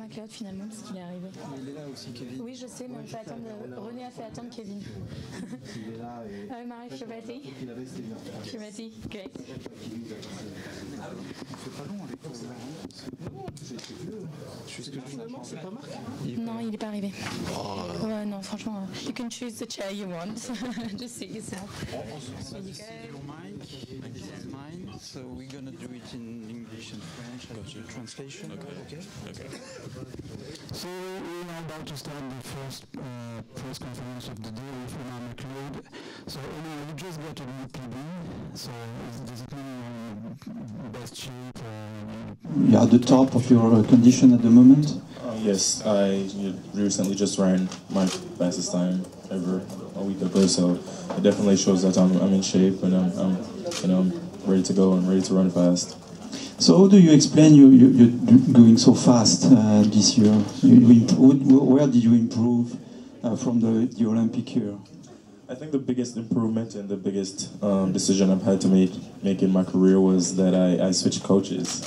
McLeod finalement, parce qu'il est arrivé. Il est là aussi, Kevin. Oui, je sais, mais on fait attendre. René a fait attendre Kevin. Il est là et. Marie, je suis ready. Je suis ready. Great. C'est pas long avec toi. Finalement, c'est pas Marc. Non, il n'est pas arrivé. Ouais, non, franchement, you can choose the chair you want. Just sit yourself. This is your mic, this is mine, so we're gonna do it in English and French after translation. Okay. So we're now about to start the first press conference of the day with Omar McLeod. So Omar, you just got a new PB, so does it mean you're in best shape? You're at the top of your condition at the moment? Yes, I recently just ran my fastest time ever a week ago, so it definitely shows that I'm in shape and I'm ready to go and ready to run fast. So how do you explain you're going so fast this year? Where did you improve from the Olympic year? I think the biggest improvement and the biggest decision I've had to make in my career was that I switched coaches.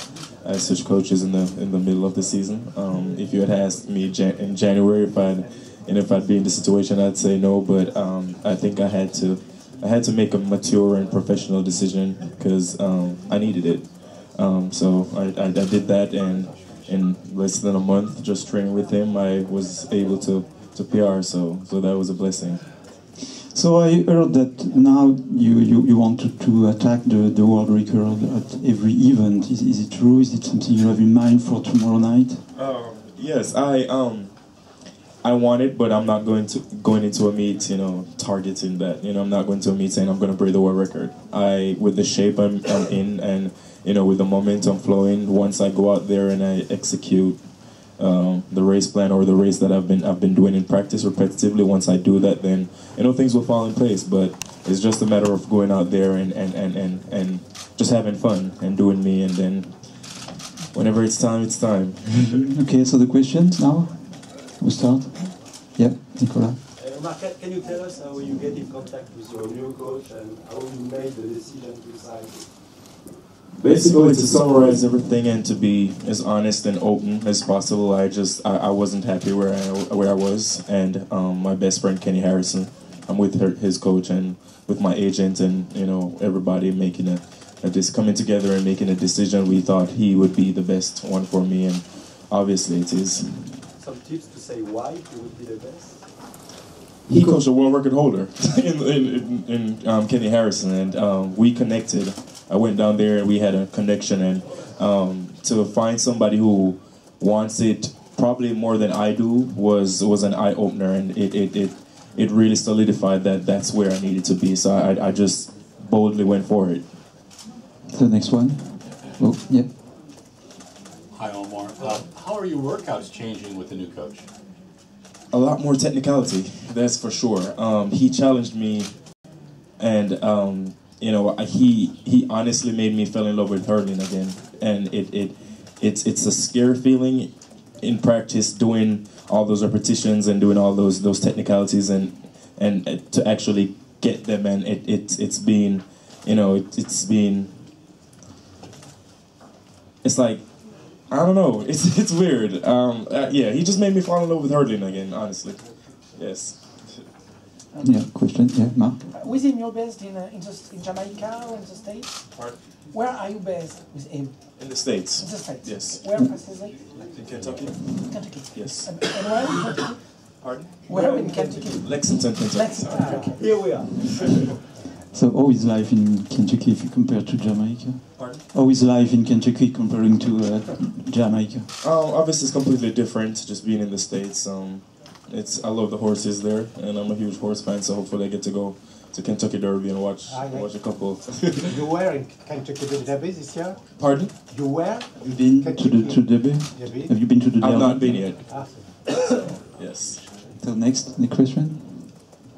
I switched coaches in the middle of the season. If you had asked me in January if I'd be in this situation, I'd say no. But I think I had to make a mature and professional decision because I needed it. So I did that, and in less than a month, just training with him, I was able to PR. So that was a blessing. So I heard that now you want to attack the world record at every event. Is it true? Is it something you have in mind for tomorrow night? Yes, I want it, but I'm not going into a meet, targeting that. I'm not going to a meet saying I'm going to break the world record. With the shape I'm in, and with the momentum flowing, once I go out there and I execute the race plan or the race that I've been doing in practice repetitively, once I do that, then things will fall in place. But it's just a matter of going out there and just having fun and doing me, and then whenever it's time, it's time. Okay, so the questions now? We start? Yeah, Nicolas. Mark, can you tell us how you get in contact with your new coach and how you made the decision to decide? Basically, to summarize everything and to be as honest and open as possible, I wasn't happy where I was, and my best friend Kenny Harrison, I'm with his coach and with my agent, and everybody making coming together and making a decision. We thought he would be the best one for me, and obviously it is. Some tips to say why he would be the best? He coached a world record holder in Kenny Harrison, and we connected. I went down there and we had a connection, and to find somebody who wants it probably more than I do was an eye opener, and it really solidified that that's where I needed to be. So I just boldly went for it. The next one. Oh, yeah. Hi, Omar. How are your workouts changing with the new coach? A lot more technicality, that's for sure. He challenged me, and he honestly made me fall in love with hurling again. And it's a scary feeling in practice, doing all those repetitions and doing all those technicalities, and to actually get them. And it's been, it's like, I don't know. It's weird. Yeah, he just made me fall in love with hurdling again. Honestly, yes. Yeah, question. Yeah, Mark. With him, you're based in Jamaica or in the States? Pardon? Where are you based with him? In the States. In the States. Yes. Where precisely? In Kentucky. Kentucky. Yes. And where in Kentucky? Pardon? Where in Kentucky? Lexington, Kentucky. Lexington. Okay. Here we are. So how is life in Kentucky if you compare to Jamaica? Pardon? How is life in Kentucky comparing to Jamaica? Obviously it's completely different, just being in the States. I love the horses there, and I'm a huge horse fan, so hopefully I get to go to Kentucky Derby and watch a couple. You were in Kentucky Derby this year? Pardon? You were? You've been to the Derby? Have you been to the Derby? I've not been yet. So, yes. So next question.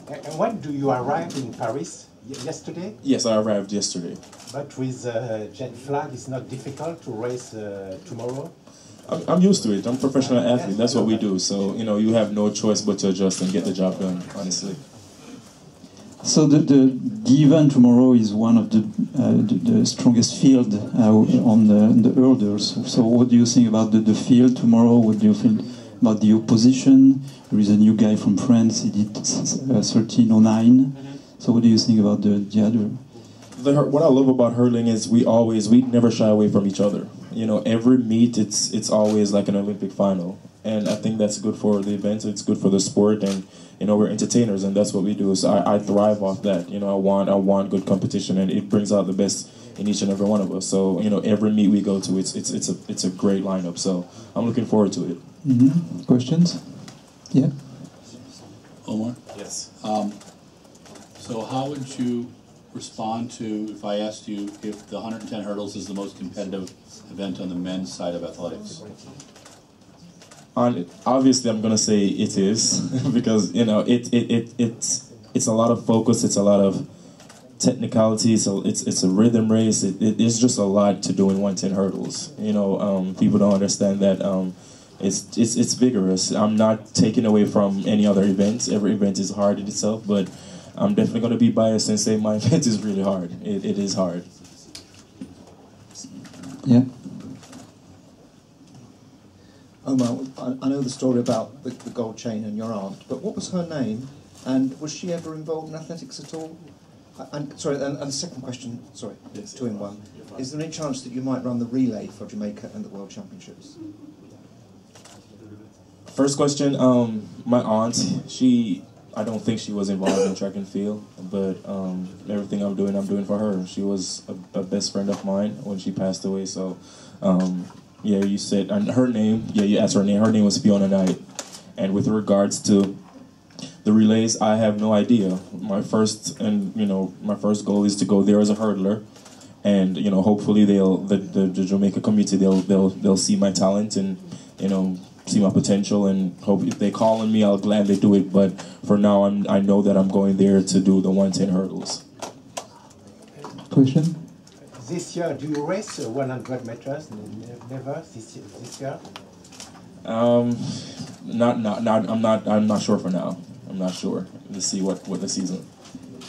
And when do you arrive in Paris? Yesterday? Yes, I arrived yesterday. But with jet flag, it's not difficult to race tomorrow? I'm used to it. I'm a professional athlete. That's what we do. So, you have no choice but to adjust and get the job done, honestly. So the event tomorrow is one of the strongest field on the hurdles. So what do you think about the field tomorrow? What do you think about the opposition? There is a new guy from France. He did 13:09. So what do you think about the other? What I love about hurling is we never shy away from each other. You know, every meet it's always like an Olympic final, and I think that's good for the event. It's good for the sport, and you know, we're entertainers, and that's what we do. So I thrive off that. You know, I want good competition, and it brings out the best in each and every one of us. So you know, every meet we go to, it's a great lineup. So I'm looking forward to it. Mm-hmm. Questions? Yeah. Omar? Yes. So how would you respond to if I asked you if the 110 hurdles is the most competitive event on the men's side of athletics? Obviously, I'm gonna say it is because you know it's a lot of focus, it's a lot of technicality, so it's a rhythm race. It's just a lot to do in 110 hurdles. You know, people don't understand that. It's vigorous. I'm not taking away from any other events. Every event is hard in itself, but I'm definitely going to be biased and say my event is really hard. It is hard. Yeah. Omar, I know the story about the gold chain and your aunt, but what was her name? And was she ever involved in athletics at all? And the second question, yes, 2 in 1. Is there any chance that you might run the relay for Jamaica and the World Championships? First question, my aunt, I don't think she was involved in track and field, but everything I'm doing for her. She was a best friend of mine when she passed away, so yeah, you said, and her name, yeah, you asked her name. Her name was Fiona Knight. And with regards to the relays, I have no idea. My first goal is to go there as a hurdler, and you know, hopefully the Jamaica community they'll see my talent and you know, see my potential, and hope if they call on me, I'll gladly do it. But for now, I know that I'm going there to do the 110 hurdles. Question? This year, do you race 100 meters? Never this year? I'm not sure for now. I'm not sure. Let's see what the season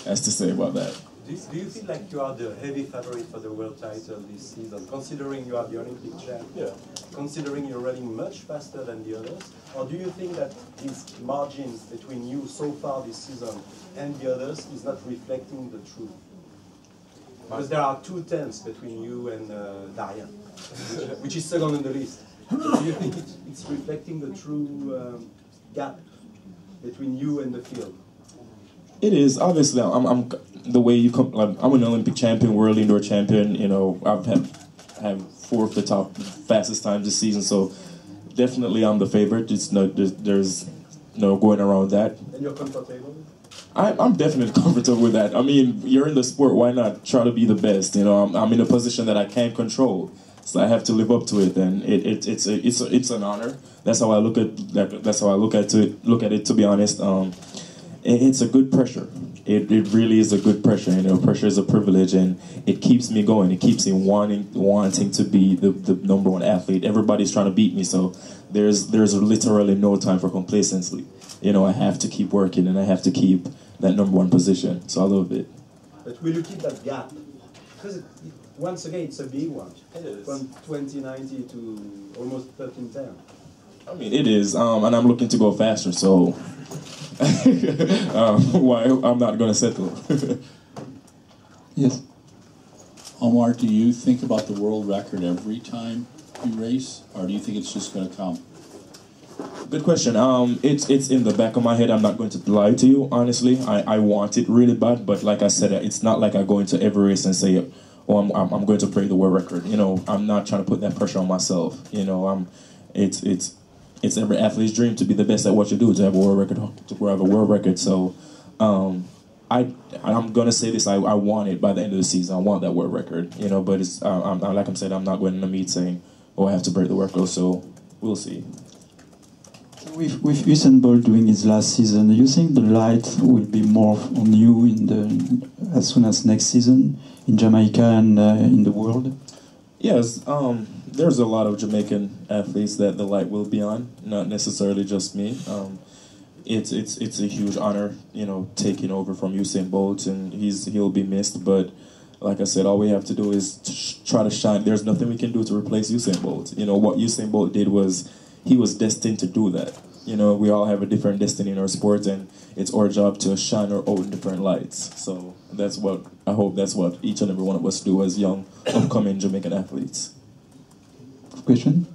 has to say about that. Do you feel like you are the heavy favorite for the world title this season, considering you are the Olympic champ? Yeah. Considering you're running much faster than the others? Or do you think that these margins between you so far this season and the others is not reflecting the truth? Because there are 2 tenths between you and Darian, which is second on the list. Do you think it's reflecting the true gap between you and the field? It is. Obviously, I'm the way you come. Like, I'm an Olympic champion, world indoor champion. You know, I've have 4 of the top fastest times this season. So definitely, I'm the favorite. There's no going around that. And you're comfortable? I'm definitely comfortable with that. I mean, you're in the sport. Why not try to be the best? You know, I'm in a position that I can't control, so I have to live up to it. And it's an honor. That's how I look at that. That's how I look at it. To be honest, it's a good pressure. It really is a good pressure. You know, pressure is a privilege, and it keeps me going. It keeps me wanting to be the #1 athlete. Everybody's trying to beat me, so there's literally no time for complacency. You know, I have to keep working, and I have to keep that #1 position. So I love it. But will you keep that gap? Because once again, it's a big one. It is. From 2090 to almost 1310. I mean, it is, and I'm looking to go faster, so why I'm not going to settle. Yes. Omar, do you think about the world record every time you race, or do you think it's just going to come? Good question. It's in the back of my head. I'm not going to lie to you, honestly. I want it really bad, but like I said, it's not like I go into every race and say, oh, I'm going to break the world record. You know, I'm not trying to put that pressure on myself. You know, it's every athlete's dream to be the best at what you do, to have a world record. So, I'm gonna say this. I want it by the end of the season. I want that world record. You know, but it's like I said, I'm not going in the meet saying, oh, I have to break the record. So we'll see. With Usain Bolt doing his last season, do you think the light will be more on you as soon as next season in Jamaica and in the world? Yes, there's a lot of Jamaican athletes that the light will be on, not necessarily just me. it's a huge honor, you know, taking over from Usain Bolt, and he'll be missed. But like I said, all we have to do is try to shine. There's nothing we can do to replace Usain Bolt. You know, what Usain Bolt did was he was destined to do that. You know, we all have a different destiny in our sport, and it's our job to shine our own different lights. So I hope that's what each and every one of us do as young, upcoming Jamaican athletes. Question?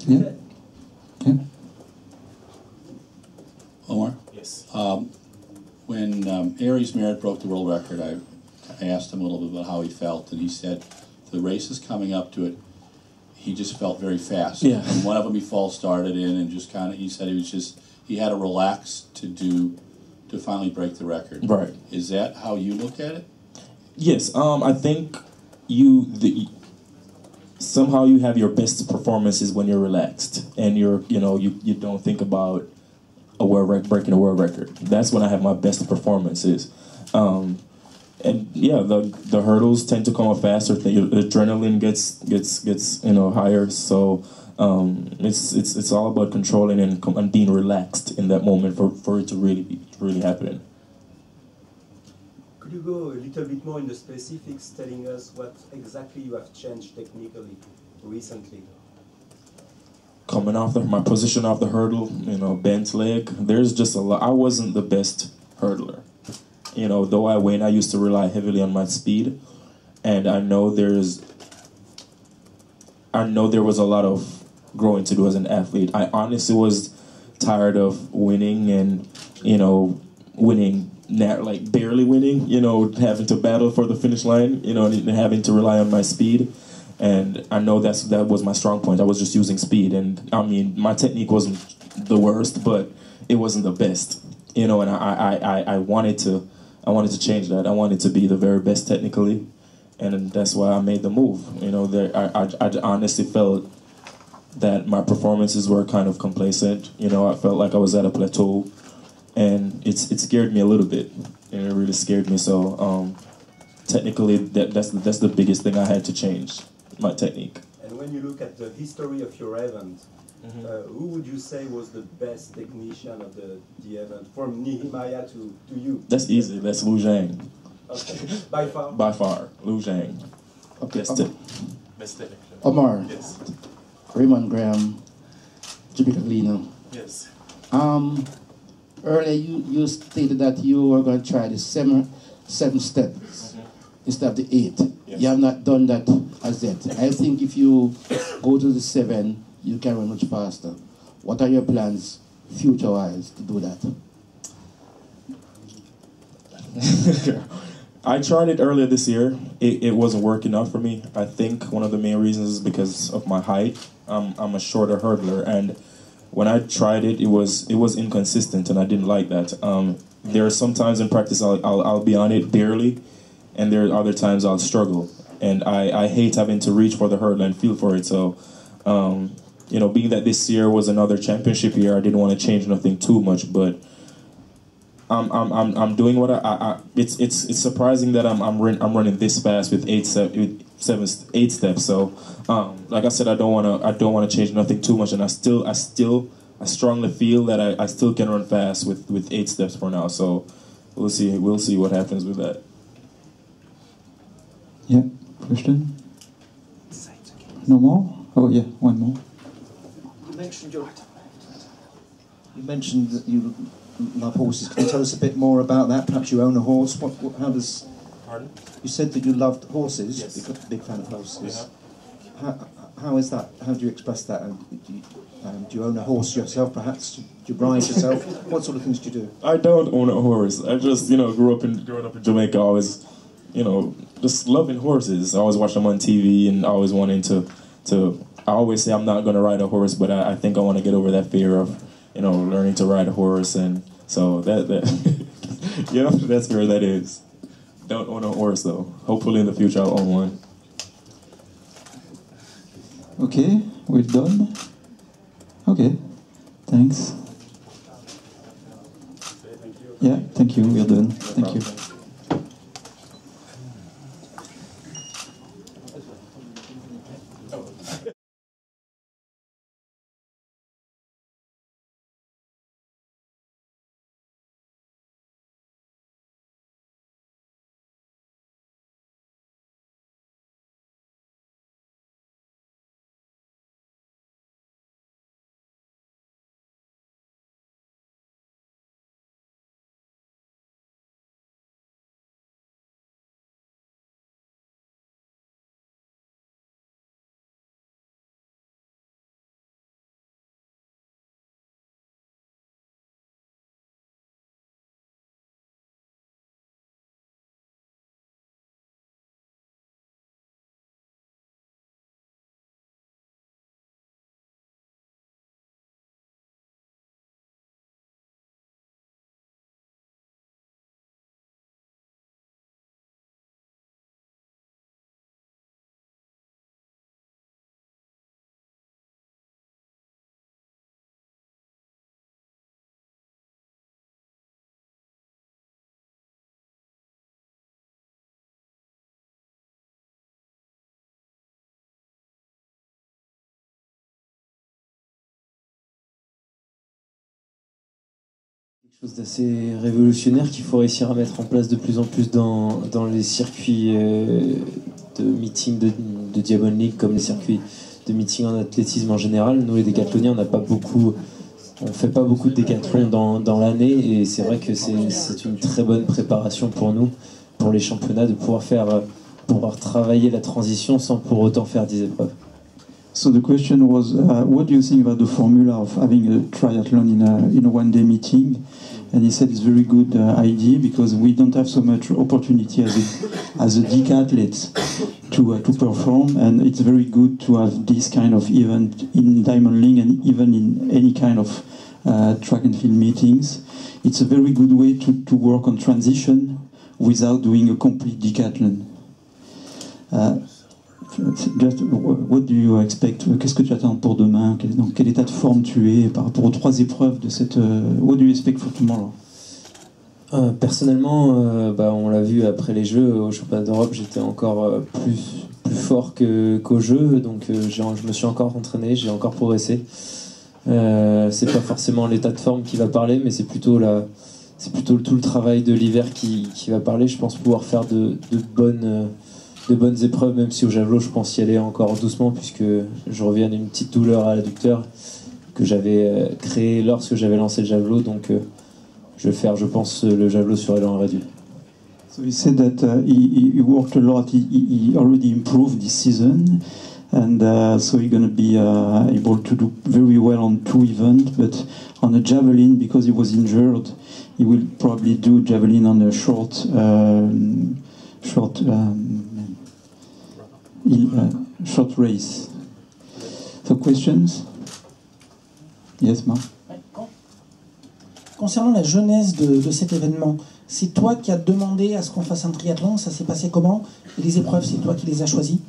Yeah? Yeah? Omar? Yes. When Aries Merritt broke the world record, I asked him a little bit about how he felt, and he said the races coming up to it, he just felt very fast. Yeah. And one of them he false started in, and just kind of, he said he had to relax to finally break the record. Right. Is that how you look at it? Yes. I think somehow you have your best performances when you're relaxed, and you don't think about breaking a world record. That's when I have my best performances. And yeah, the hurdles tend to come up faster. The adrenaline gets higher. So it's all about controlling and being relaxed in that moment for it to really happen. Could you go a little bit more in the specifics, telling us what exactly you have changed technically recently? Coming off my position off the hurdle, bent leg. There's just a lot. I wasn't the best hurdler. Though I win, I used to rely heavily on my speed, and I know there was a lot of growing to do as an athlete. I honestly was tired of winning and winning, like barely winning. Having to battle for the finish line. And having to rely on my speed. And I know that was my strong point. I was just using speed, and I mean my technique wasn't the worst, but it wasn't the best. And I wanted to change that. I wanted to be the very best technically, and that's why I made the move. I honestly felt that my performances were kind of complacent. I felt like I was at a plateau, and it scared me a little bit, and it really scared me. So technically, that's the biggest thing I had to change. My technique. And when you look at the history of your event, who would you say was the best technician of the event, from Nehemiah to you? That's easy. That's Lu Zhang. Okay. By far? By far. Lu Zhang. Okay. Best technician. Omar. Yes. Raymond Graham. Jamaica Lena. Yes. Earlier you stated that you were going to try the seven steps instead of the 8. Yes. You have not done that as yet. I think if you go to the 7, you can run much faster. What are your plans, future-wise, to do that? I tried it earlier this year. It wasn't working out for me. I think one of the main reasons is because of my height. I'm a shorter hurdler, and when I tried it, it was inconsistent, and I didn't like that. There are some times in practice I'll be on it barely, and there are other times I'll struggle. And I hate having to reach for the hurdle and feel for it. So, being that this year was another championship year, I didn't want to change nothing too much. But I'm doing what it's surprising that I'm running this fast with 8 steps. So, like I said, I don't want to change nothing too much. And I strongly feel that I still can run fast with 8 steps for now. So, we'll see what happens with that. Yeah, question? No more? Oh yeah, one more. You mentioned that you love horses. Can you tell us a bit more about that? Perhaps you own a horse. How does? Pardon? You said that you loved horses. Yes. You're a big fan of horses. Yeah. How is that? How do you express that? Do you own a horse yourself? Perhaps do you ride yourself? What sort of things do you do? I don't own a horse. I just growing up in Jamaica. Always. Just loving horses. I always watch them on TV and always wanting to I always say I'm not going to ride a horse, but I think I want to get over that fear of, learning to ride a horse. And so that that's where that is. Don't own a horse, though. Hopefully in the future I'll own one. Okay, we're done. Okay, thanks. Yeah, thank you, we're done. Thank you. Quelque chose d'assez révolutionnaire qu'il faut réussir à mettre en place de plus en plus dans les circuits de meeting de Diamond League, comme les circuits de meeting en athlétisme en général. Nous les décathloniens, on fait pas beaucoup de décathlon dans l'année, et c'est vrai que c'est une très bonne préparation pour nous, pour les championnats, de pouvoir travailler la transition sans pour autant faire des épreuves. So the question was, what do you think about the formula of having a triathlon in a one-day meeting? And he said it's a very good idea, because we don't have so much opportunity as a decathlete to perform, and it's very good to have this kind of event in Diamond League and even in any kind of track and field meetings. It's a very good way to work on transition without doing a complete decathlon. Just, what do you expect? Qu'est-ce que tu attends pour demain? Dans quel état de forme tu es par rapport aux 3 épreuves de cette... What do you expect for tomorrow? Personnellement, on l'a vu après les Jeux, au championnat d'Europe, j'étais encore plus fort qu'aux Jeux, donc je me suis encore entraîné, j'ai encore progressé. C'est pas forcément l'état de forme qui va parler, mais c'est plutôt tout le travail de l'hiver qui va parler. Je pense pouvoir faire de bonnes épreuves, même si au javelot je pense y aller encore doucement, puisque je reviens d'une petite douleur à l'adducteur que j'avais créée lorsque j'avais lancé le javelot, donc je vais faire, je pense, le javelot sur élan réduit. So he said that he worked a lot, he already improved this season, and so he's going to be able to do very well on 2 events, but on a javelin, because he was injured, he will probably do javelin on a short race. So questions? Yes, Marc? Concernant la genèse de cet événement, c'est toi qui as demandé à ce qu'on fasse un triathlon, ça s'est passé comment? Et les épreuves, c'est toi qui les as choisies?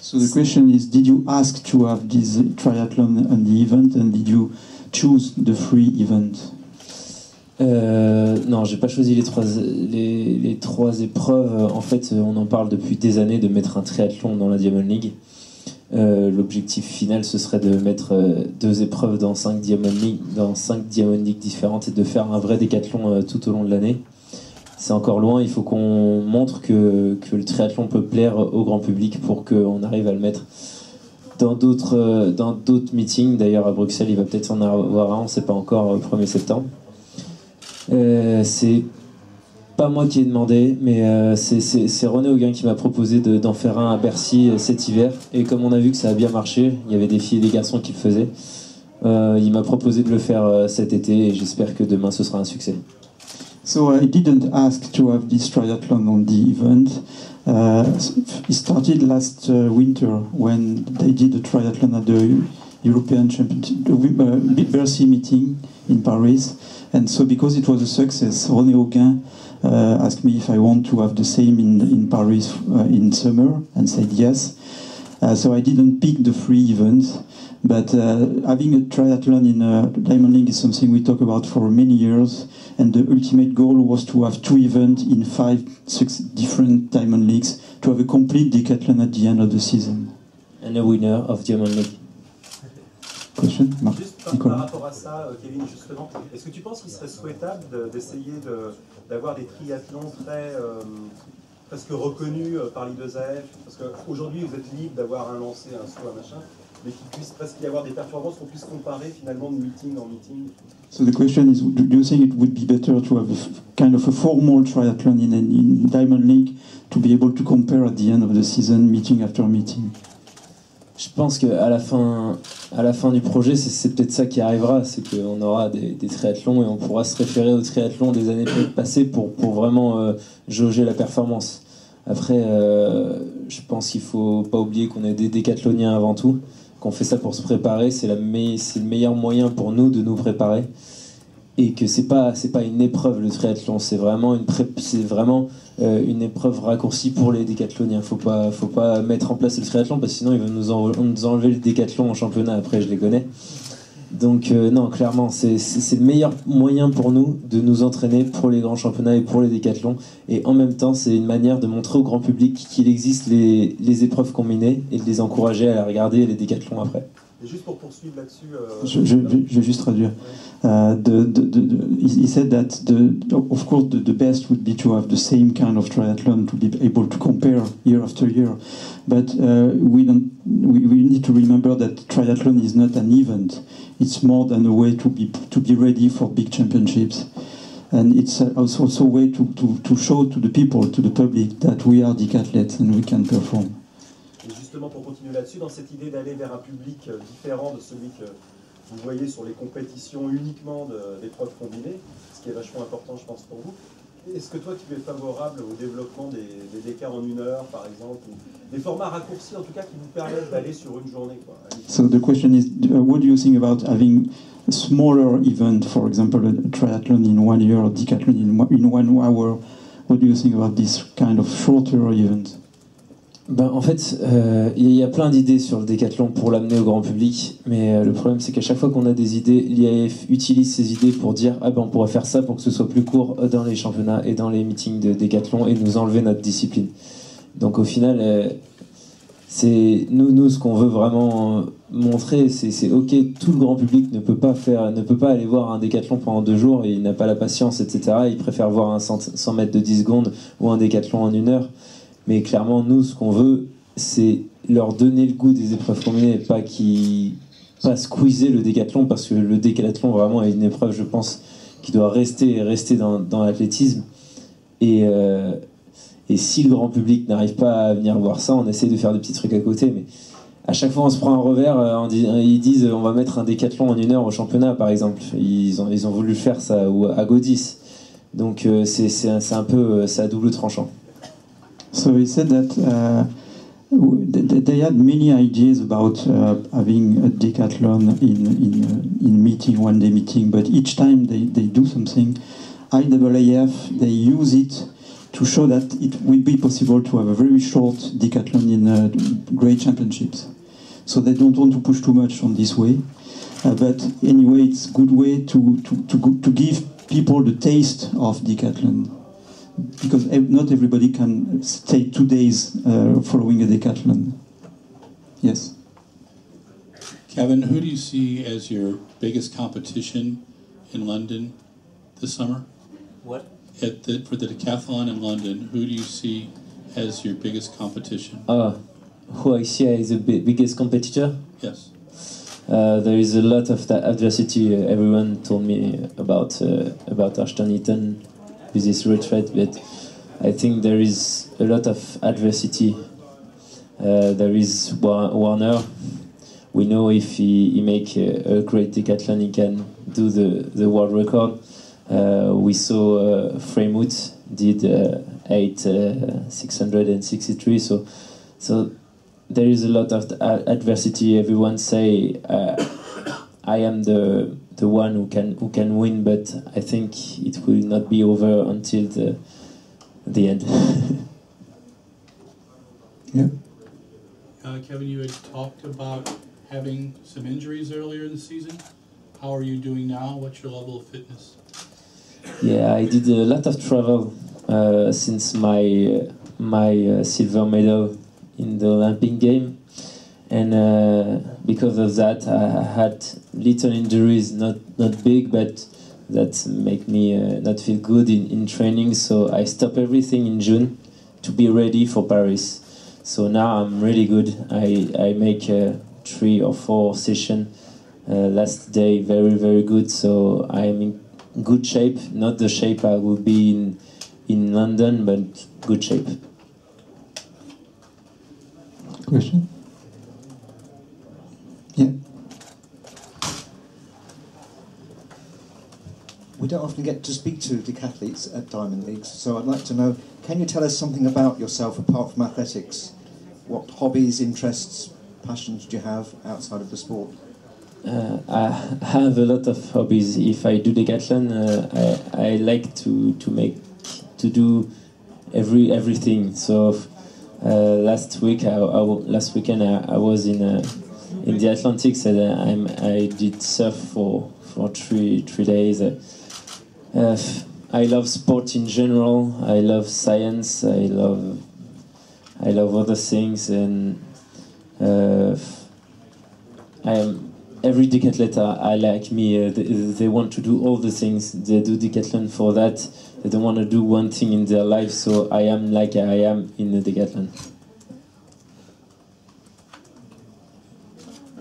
So the question is, did you ask to have this triathlon on the event, and did you choose the 3 events? Non, j'ai pas choisi les 3 épreuves. En fait, on en parle depuis des années de mettre un triathlon dans la Diamond League. L'objectif final, ce serait de mettre 2 épreuves dans 5 Diamond League différentes, et de faire un vrai décathlon tout au long de l'année. C'est encore loin, il faut qu'on montre que le triathlon peut plaire au grand public pour qu'on arrive à le mettre dans d'autres meetings. D'ailleurs, à Bruxelles, il va peut-être en avoir un, on ne sait pas encore, au 1er septembre. C'est pas moi qui ai demandé, mais c'est Renaud qui m'a proposé d'en faire un à Bercy cet hiver, et comme on a vu que ça a bien marché, il y avait des filles et des garçons qui le faisaient, il m'a proposé de le faire cet été, et j'espère que demain ce sera un succès. So I didn't ask to have this triathlon on the event. It started last winter when they did a triathlon at the European Championship, Bercy meeting in Paris. And so because it was a success, Renaud asked me if I want to have the same in Paris in summer, and said yes. So I didn't pick the 3 events, but having a triathlon in Diamond League is something we talk about for many years, and the ultimate goal was to have 2 events in 6 different Diamond Leagues, to have a complete decathlon at the end of the season. And a winner of Diamond League. Question? Juste par rapport à ça, Kevin, justement, est-ce que tu penses qu'il serait souhaitable d'essayer d'avoir des triathlons presque reconnus par l'IAAF? Parce qu'aujourd'hui, vous êtes libre d'avoir un lancer, un saut, un machin, mais qu'il puisse presque y avoir des performances qu'on puisse comparer finalement de meeting en meeting. So the question is, do you think it would be better to have kind of a formal triathlon in Diamond League to be able to compare at the end of the season, meeting after meeting? Je pense qu'à la fin du projet, c'est peut-être ça qui arrivera, c'est qu'on aura des triathlons, et on pourra se référer aux triathlons des années passées pour vraiment jauger la performance. Après, je pense qu'il ne faut pas oublier qu'on est des décathloniens avant tout, qu'on fait ça pour se préparer, c'est le meilleur moyen pour nous de nous préparer, et que c'est pas une épreuve le triathlon, c'est vraiment une épreuve raccourcie pour les décathloniens. Faut pas mettre en place le triathlon, parce que sinon ils vont nous enlever le décathlon en championnat, après je les connais. Donc non, clairement c'est le meilleur moyen pour nous de nous entraîner pour les grands championnats et pour les décathlons, et en même temps c'est une manière de montrer au grand public qu'il existe les épreuves combinées, et de les encourager à regarder les décathlons après. Et juste pour poursuivre là-dessus... Je vais juste traduire. He said that of course the best would be to have the same kind of triathlon to be able to compare year after year, but we need to remember that triathlon is not an event; it's more than a way to be ready for big championships, and it's also a way to show to the people, to the public, that we are decathletes and we can perform. Et justement, pour continuer là-dessus, dans cette idée d'aller vers un public différent de celui que vous voyez sur les compétitions uniquement d'épreuves combinées, ce qui est vachement important, je pense, pour vous. Est-ce que toi, tu es favorable au développement des DK en 1 heure, par exemple, ou des formats raccourcis, en tout cas, qui vous permettent d'aller sur une journée, quoi? So the question is, what do you think about having a smaller event, for example, a triathlon in 1 year, or decathlon in 1 hour? What do you think about this kind of shorter event? Ben, en fait, il y a plein d'idées sur le décathlon pour l'amener au grand public, mais le problème c'est qu'à chaque fois qu'on a des idées, l'IAAF utilise ces idées pour dire ah ben on pourrait faire ça pour que ce soit plus court dans les championnats et dans les meetings de décathlon et nous enlever notre discipline. Donc au final, c'est nous ce qu'on veut vraiment montrer, c'est ok, tout le grand public ne peut pas aller voir un décathlon pendant 2 jours, et il n'a pas la patience, etc. Il préfère voir un 100 mètres de 10 secondes ou un décathlon en 1 heure. Mais clairement, nous, ce qu'on veut, c'est leur donner le goût des épreuves combinées, pas squeezer le décathlon, parce que le décathlon, vraiment, est une épreuve, je pense, qui doit rester dans l'athlétisme. Et si le grand public n'arrive pas à venir voir ça, on essaie de faire des petits trucs à côté, mais à chaque fois, on se prend un revers, ils disent on va mettre un décathlon en 1 heure au championnat, par exemple. Ils ont voulu faire ça à Godis. Donc, c'est un peu à double tranchant. So he said that they had many ideas about having a decathlon in meeting, 1-day meeting, but each time they do something, IAAF, they use it to show that it will be possible to have a very short decathlon in great championships. So they don't want to push too much on this way, but anyway, it's a good way to give people the taste of decathlon. Because not everybody can stay 2 days following a decathlon. Yes. Kevin, who do you see as your biggest competition in London this summer? What? For the decathlon in London, who do you see as your biggest competition? Who I see as the biggest competitor? Yes. There is a lot of that adversity. Everyone told me about Ashton Eaton with this retreat, but I think there is a lot of adversity. There is Warner. We know if he make a great decathlon, he can do the world record. We saw Freymouth did 8,663. So there is a lot of adversity. Everyone say I am the one who can win, but I think it will not be over until the end. Yeah. Kevin, you had talked about having some injuries earlier in the season. How are you doing now? What's your level of fitness? Yeah, I did a lot of travel since my silver medal in the Olympic game. And because of that, I had little injuries, not big, but that make me not feel good in training. So I stopped everything in June to be ready for Paris. So now I'm really good. I make 3 or 4 sessions last day, very, very good. So I'm in good shape, not the shape I will be in London, but good shape. Question? Yeah. We don't often get to speak to decathletes at Diamond Leagues, so I'd like to know, can you tell us something about yourself apart from athletics? What hobbies, interests, passions do you have outside of the sport? I have a lot of hobbies. If I do decathlon, I like to do everything. So last weekend I was in the Atlantics, and I did surf for 3 days. I love sport in general. I love science. I love other things, and every decathlete are like me. They want to do all the things. They do decathlon for that. They don't want to do one thing in their life. So I am like I am in the decathlon.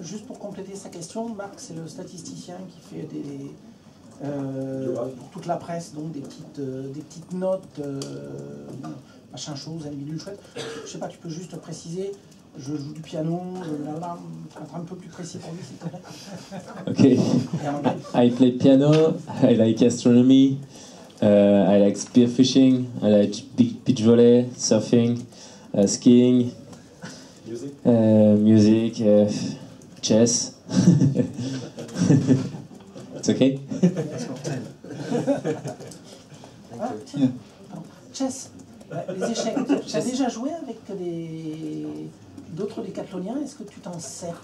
Juste pour compléter sa question, Marc, c'est le statisticien qui fait pour toute la presse, donc des petites notes, machin chose, un bidule chouette. Je sais pas, tu peux juste préciser, je joue du piano, être un peu plus précis pour lui, s'il te plaît. Okay. I play piano, I like astronomy, I like spearfishing, I like beach volley, surfing, skiing, music, chess. It's okay? Chess, les échecs. Tu as déjà joué avec d'autres décathloniens? Est-ce que tu t'en sers?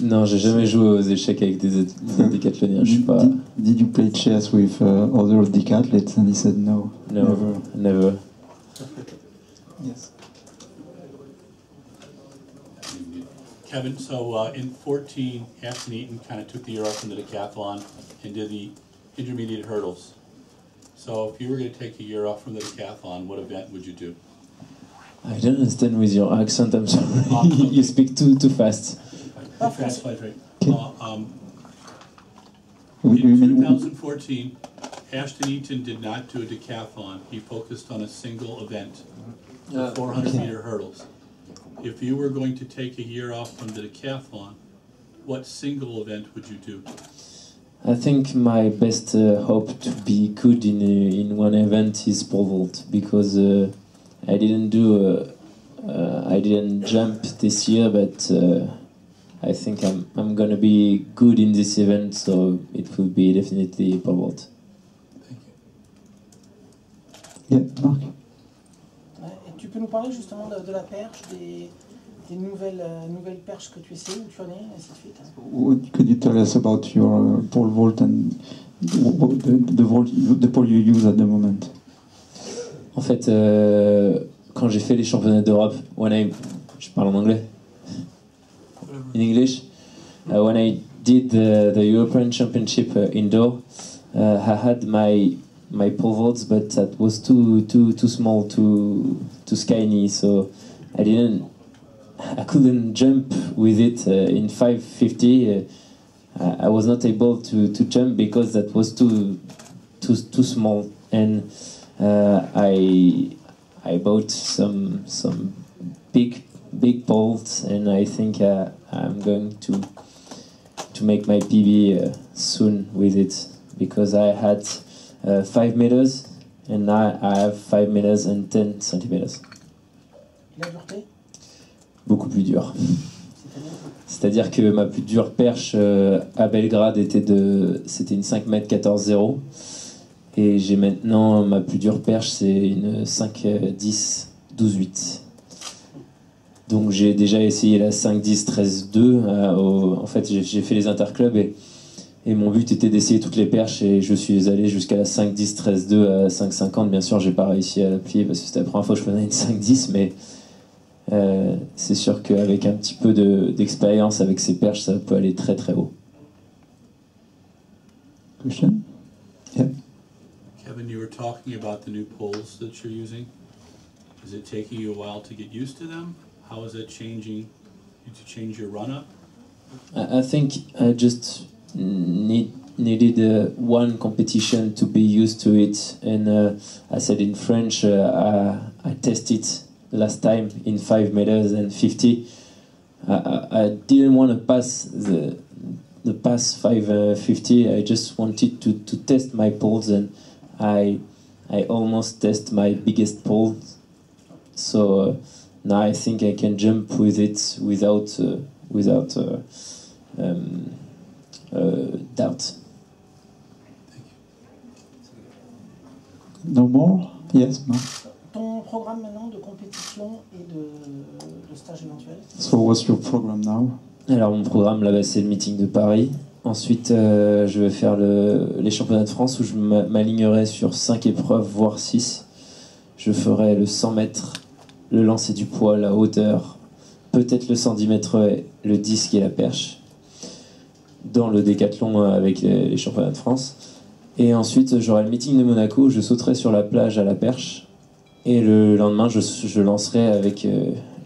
Non, j'ai jamais joué aux échecs avec des décathloniens. Je suis pas. Did you play chess with other decathletes? And he said no. No, never. Yes. Kevin, so in 14, Ashton Eaton kind of took the year off from the decathlon and did the intermediate hurdles. So if you were going to take a year off from the decathlon, what event would you do? I don't understand with your accent, I'm sorry. You speak too fast. Translate, right. In 2014, Ashton Eaton did not do a decathlon. He focused on a single event, the 400-meter hurdles. If you were going to take a year off from the decathlon, what single event would you do? I think my best hope to be good in one event is pole vault, because I didn't jump this year, but I think I'm gonna be good in this event, so it will be definitely pole vault. Thank you. Yeah, Marc. Et tu peux nous parler justement de la perche, des nouvelles perches que tu essaies, où tu en es, et ainsi de suite. Could you tell us about your pole vault and the pole you use at the moment? En fait, quand j'ai fait les championnats d'Europe, je parle en anglais. In English, when I did the European Championship indoor, I had my pole vaults, but that was too small, too skinny, so I couldn't jump with it in 550. I was not able to jump because that was too small, and I bought some big poles, and I think I'm going to make my PB soon with it, because I had 5 meters and now I have 5 meters and 10 centimeters. La dureté? Beaucoup plus dur. C'est-à-dire que ma plus dure perche à Belgrade c'était une 5 mètres 14,0, et j'ai maintenant ma plus dure perche, c'est une 5,10 12,8. Donc j'ai déjà essayé la 5,10 13,2. En fait, j'ai fait les interclubs et mon but était d'essayer toutes les perches, et je suis allé jusqu'à la 5,10 13,2 à 5,50. Bien sûr, j'ai pas réussi à la plier parce que c'était la première fois que je faisais une 5,10, mais c'est sûr qu'avec un petit peu d'expérience avec ces perches, ça peut aller très très haut. Question? Yeah. Kevin, you were talking about the new poles that you're using. Is it taking you a while to get used to them? How is that changing? Did you change your run-up? I think I just needed one competition to be used to it, and I said in French, I tested last time in 5 meters and 50. I didn't want to pass the past 550. I just wanted to test my poles, and I almost test my biggest pole. So now I think I can jump with it without doubt. No more? Yes, Marc. Ton programme maintenant de compétition et de stage éventuel? So what's your program now? Alors mon programme là-bas, c'est le meeting de Paris. Ensuite, je vais faire les championnats de France, où je m'alignerai sur 5 épreuves, voire 6. Je ferai le 100 mètres, le lancer du poids, la hauteur, peut-être le 110 mètres, le disque et la perche. dans le décathlon avec les championnats de France. Et ensuite, j'aurai le meeting de Monaco, je sauterai sur la plage à la perche. Et le lendemain, je lancerai avec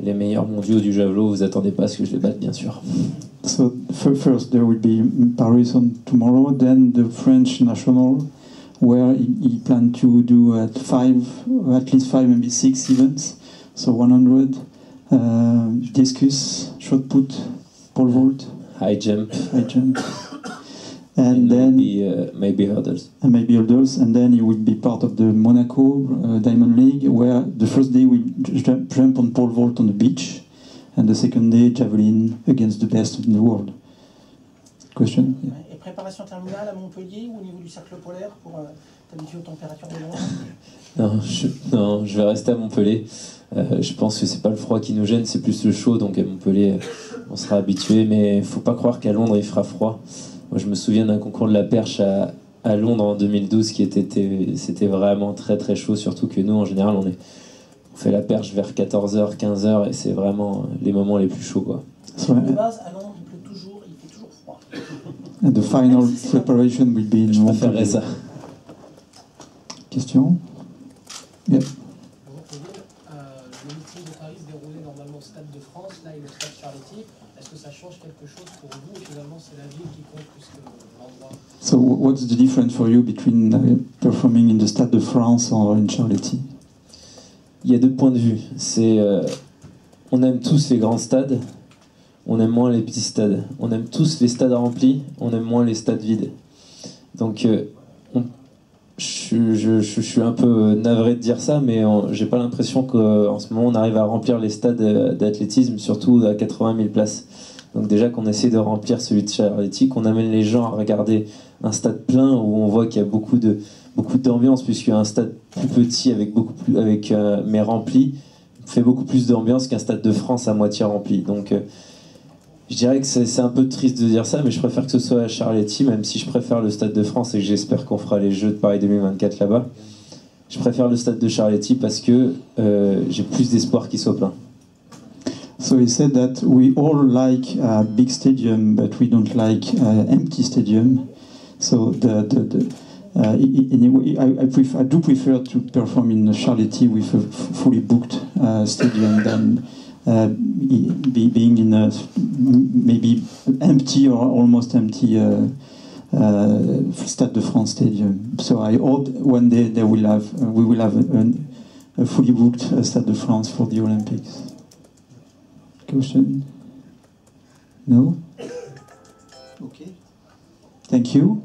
les meilleurs mondiaux du javelot. Vous attendez pas à ce que je les batte, bien sûr. So first there will be Paris on tomorrow, then the French national, where he planned to do at least five, maybe 6 events. So 100, discus, shot put, pole vault, high jump, and then maybe hurdles. And maybe hurdles, and then he will be part of the Monaco Diamond League, where the first day we jump on pole vault on the beach, and the second day javelin against the best in the world. Question? Yeah. Et préparation terminale à Montpellier ou au niveau du cercle polaire pour t'habituer aux températures de loin? Non, je vais rester à Montpellier. Je pense que c'est pas le froid qui nous gêne, c'est plus le chaud, donc à Montpellier on sera habitué, mais faut pas croire qu'à Londres il fera froid. Moi je me souviens d'un concours de la perche à Londres en 2012 c'était vraiment très très chaud, surtout que nous en général on fait la perche vers 14h, 15h et c'est vraiment les moments les plus chauds, quoi. De base, à Londres, il pleut toujours, il fait toujours froid. And the final preparation will be in Je préférerais ça. Question? Yeah. Le meeting de Paris se déroulait normalement au Stade de France, là il est au Stade Charletti. Est-ce que ça change quelque chose pour vous ou finalement c'est la ville qui compte plus que l'endroit? So what's the difference for you between performing in the Stade de France or in Charletti? Il y a deux points de vue. On aime tous les grands stades, on aime moins les petits stades. On aime tous les stades remplis, on aime moins les stades vides. Donc je suis un peu navré de dire ça, mais j'ai pas l'impression qu'en ce moment on arrive à remplir les stades d'athlétisme, surtout à 80 000 places. Donc déjà qu'on essaie de remplir celui de Charletti, qu'on amène les gens à regarder un stade plein où on voit qu'il y a beaucoup d'ambiance, puisque un stade plus petit mais rempli fait beaucoup plus d'ambiance qu'un stade de France à moitié rempli. Donc je dirais que c'est un peu triste de dire ça, mais je préfère que ce soit à Charletti, même si je préfère le Stade de France et que j'espère qu'on fera les Jeux de Paris 2024 là-bas. Je préfère le Stade de Charletti parce que j'ai plus d'espoir qu'il soit plein. So he said that we all like a big stadium, but we don't like empty stadium. So anyway, I do prefer to perform in Charletti with a fully booked stadium than being in a maybe empty or almost empty Stade de France stadium. So I hope one day we will have a fully booked Stade de France for the Olympics. Question? No? Okay. Thank you.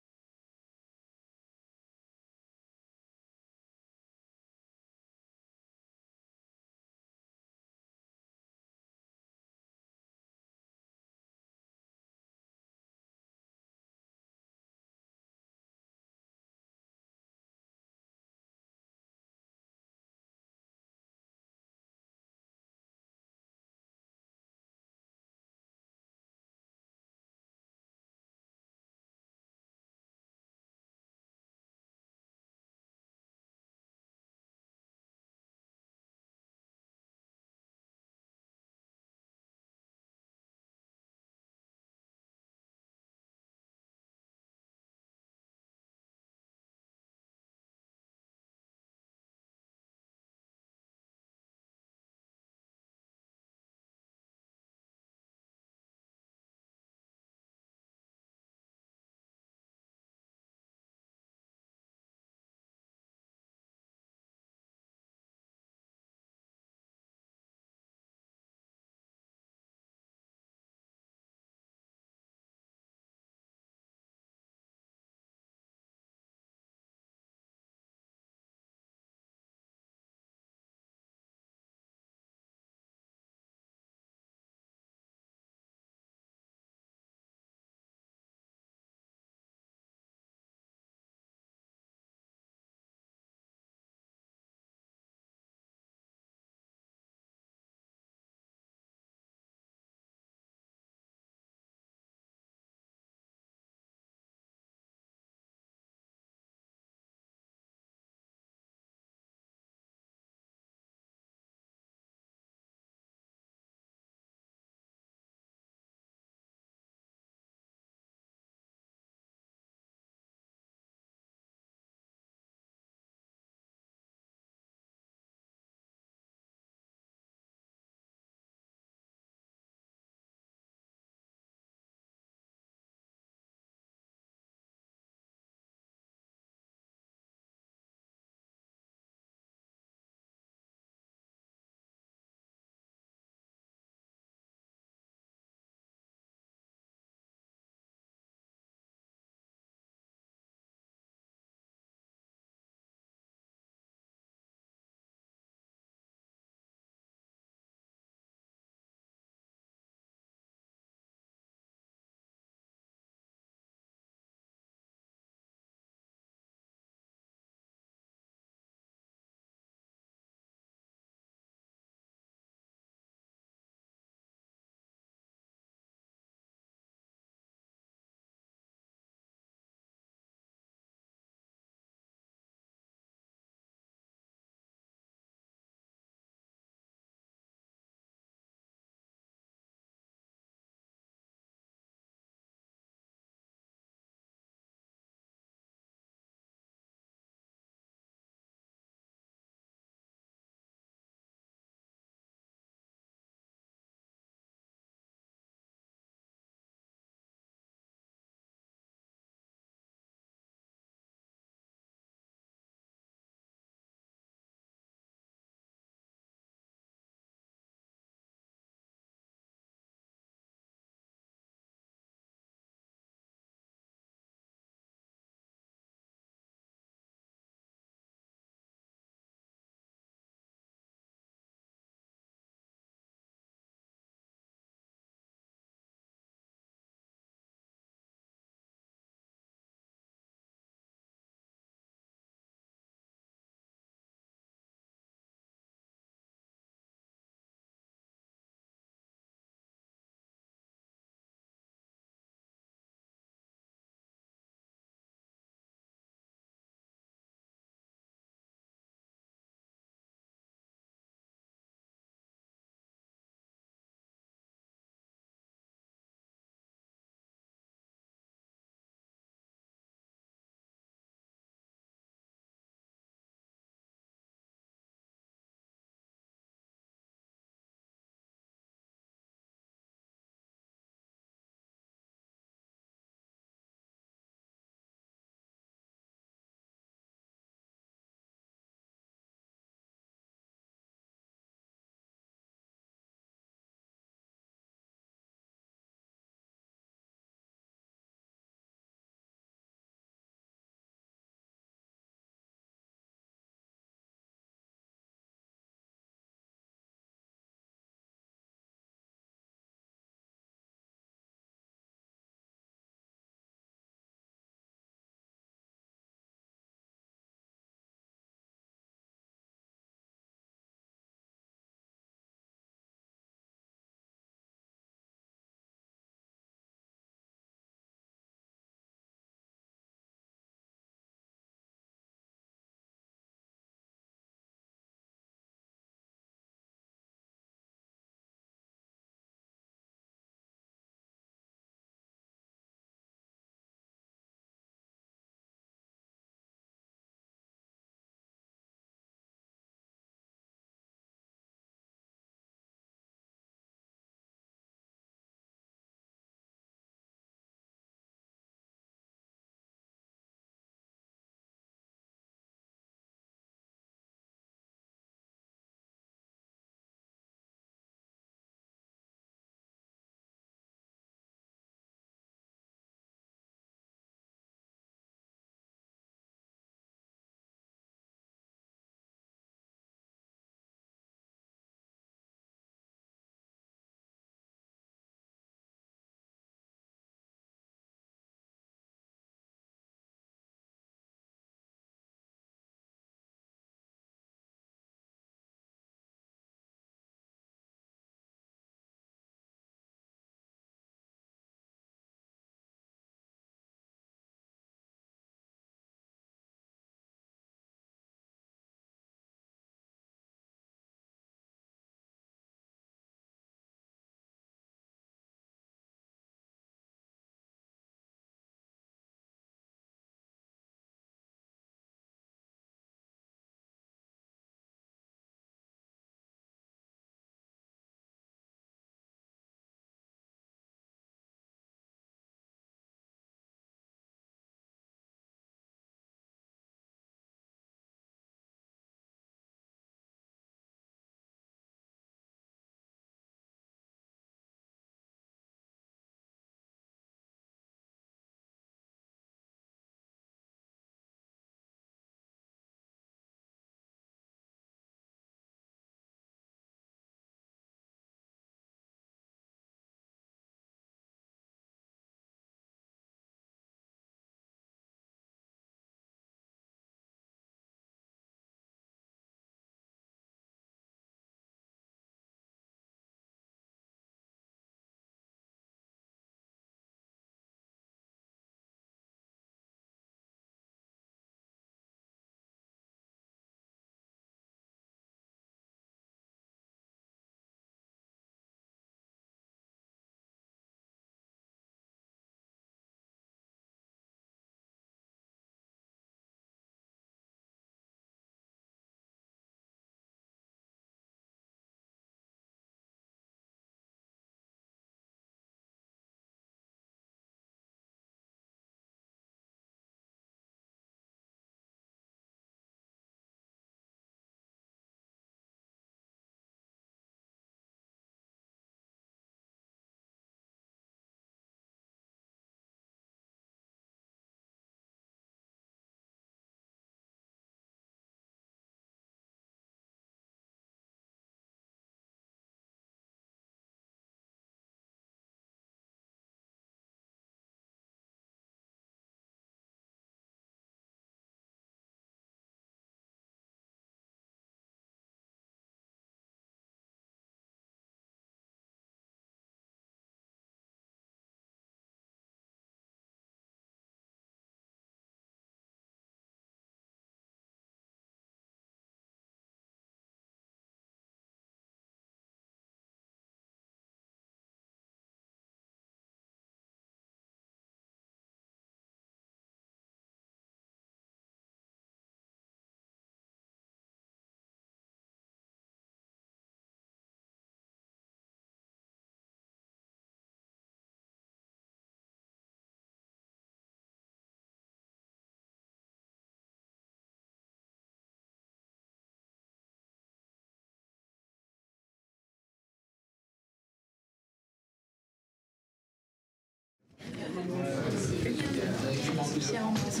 Pierre-Ambroise,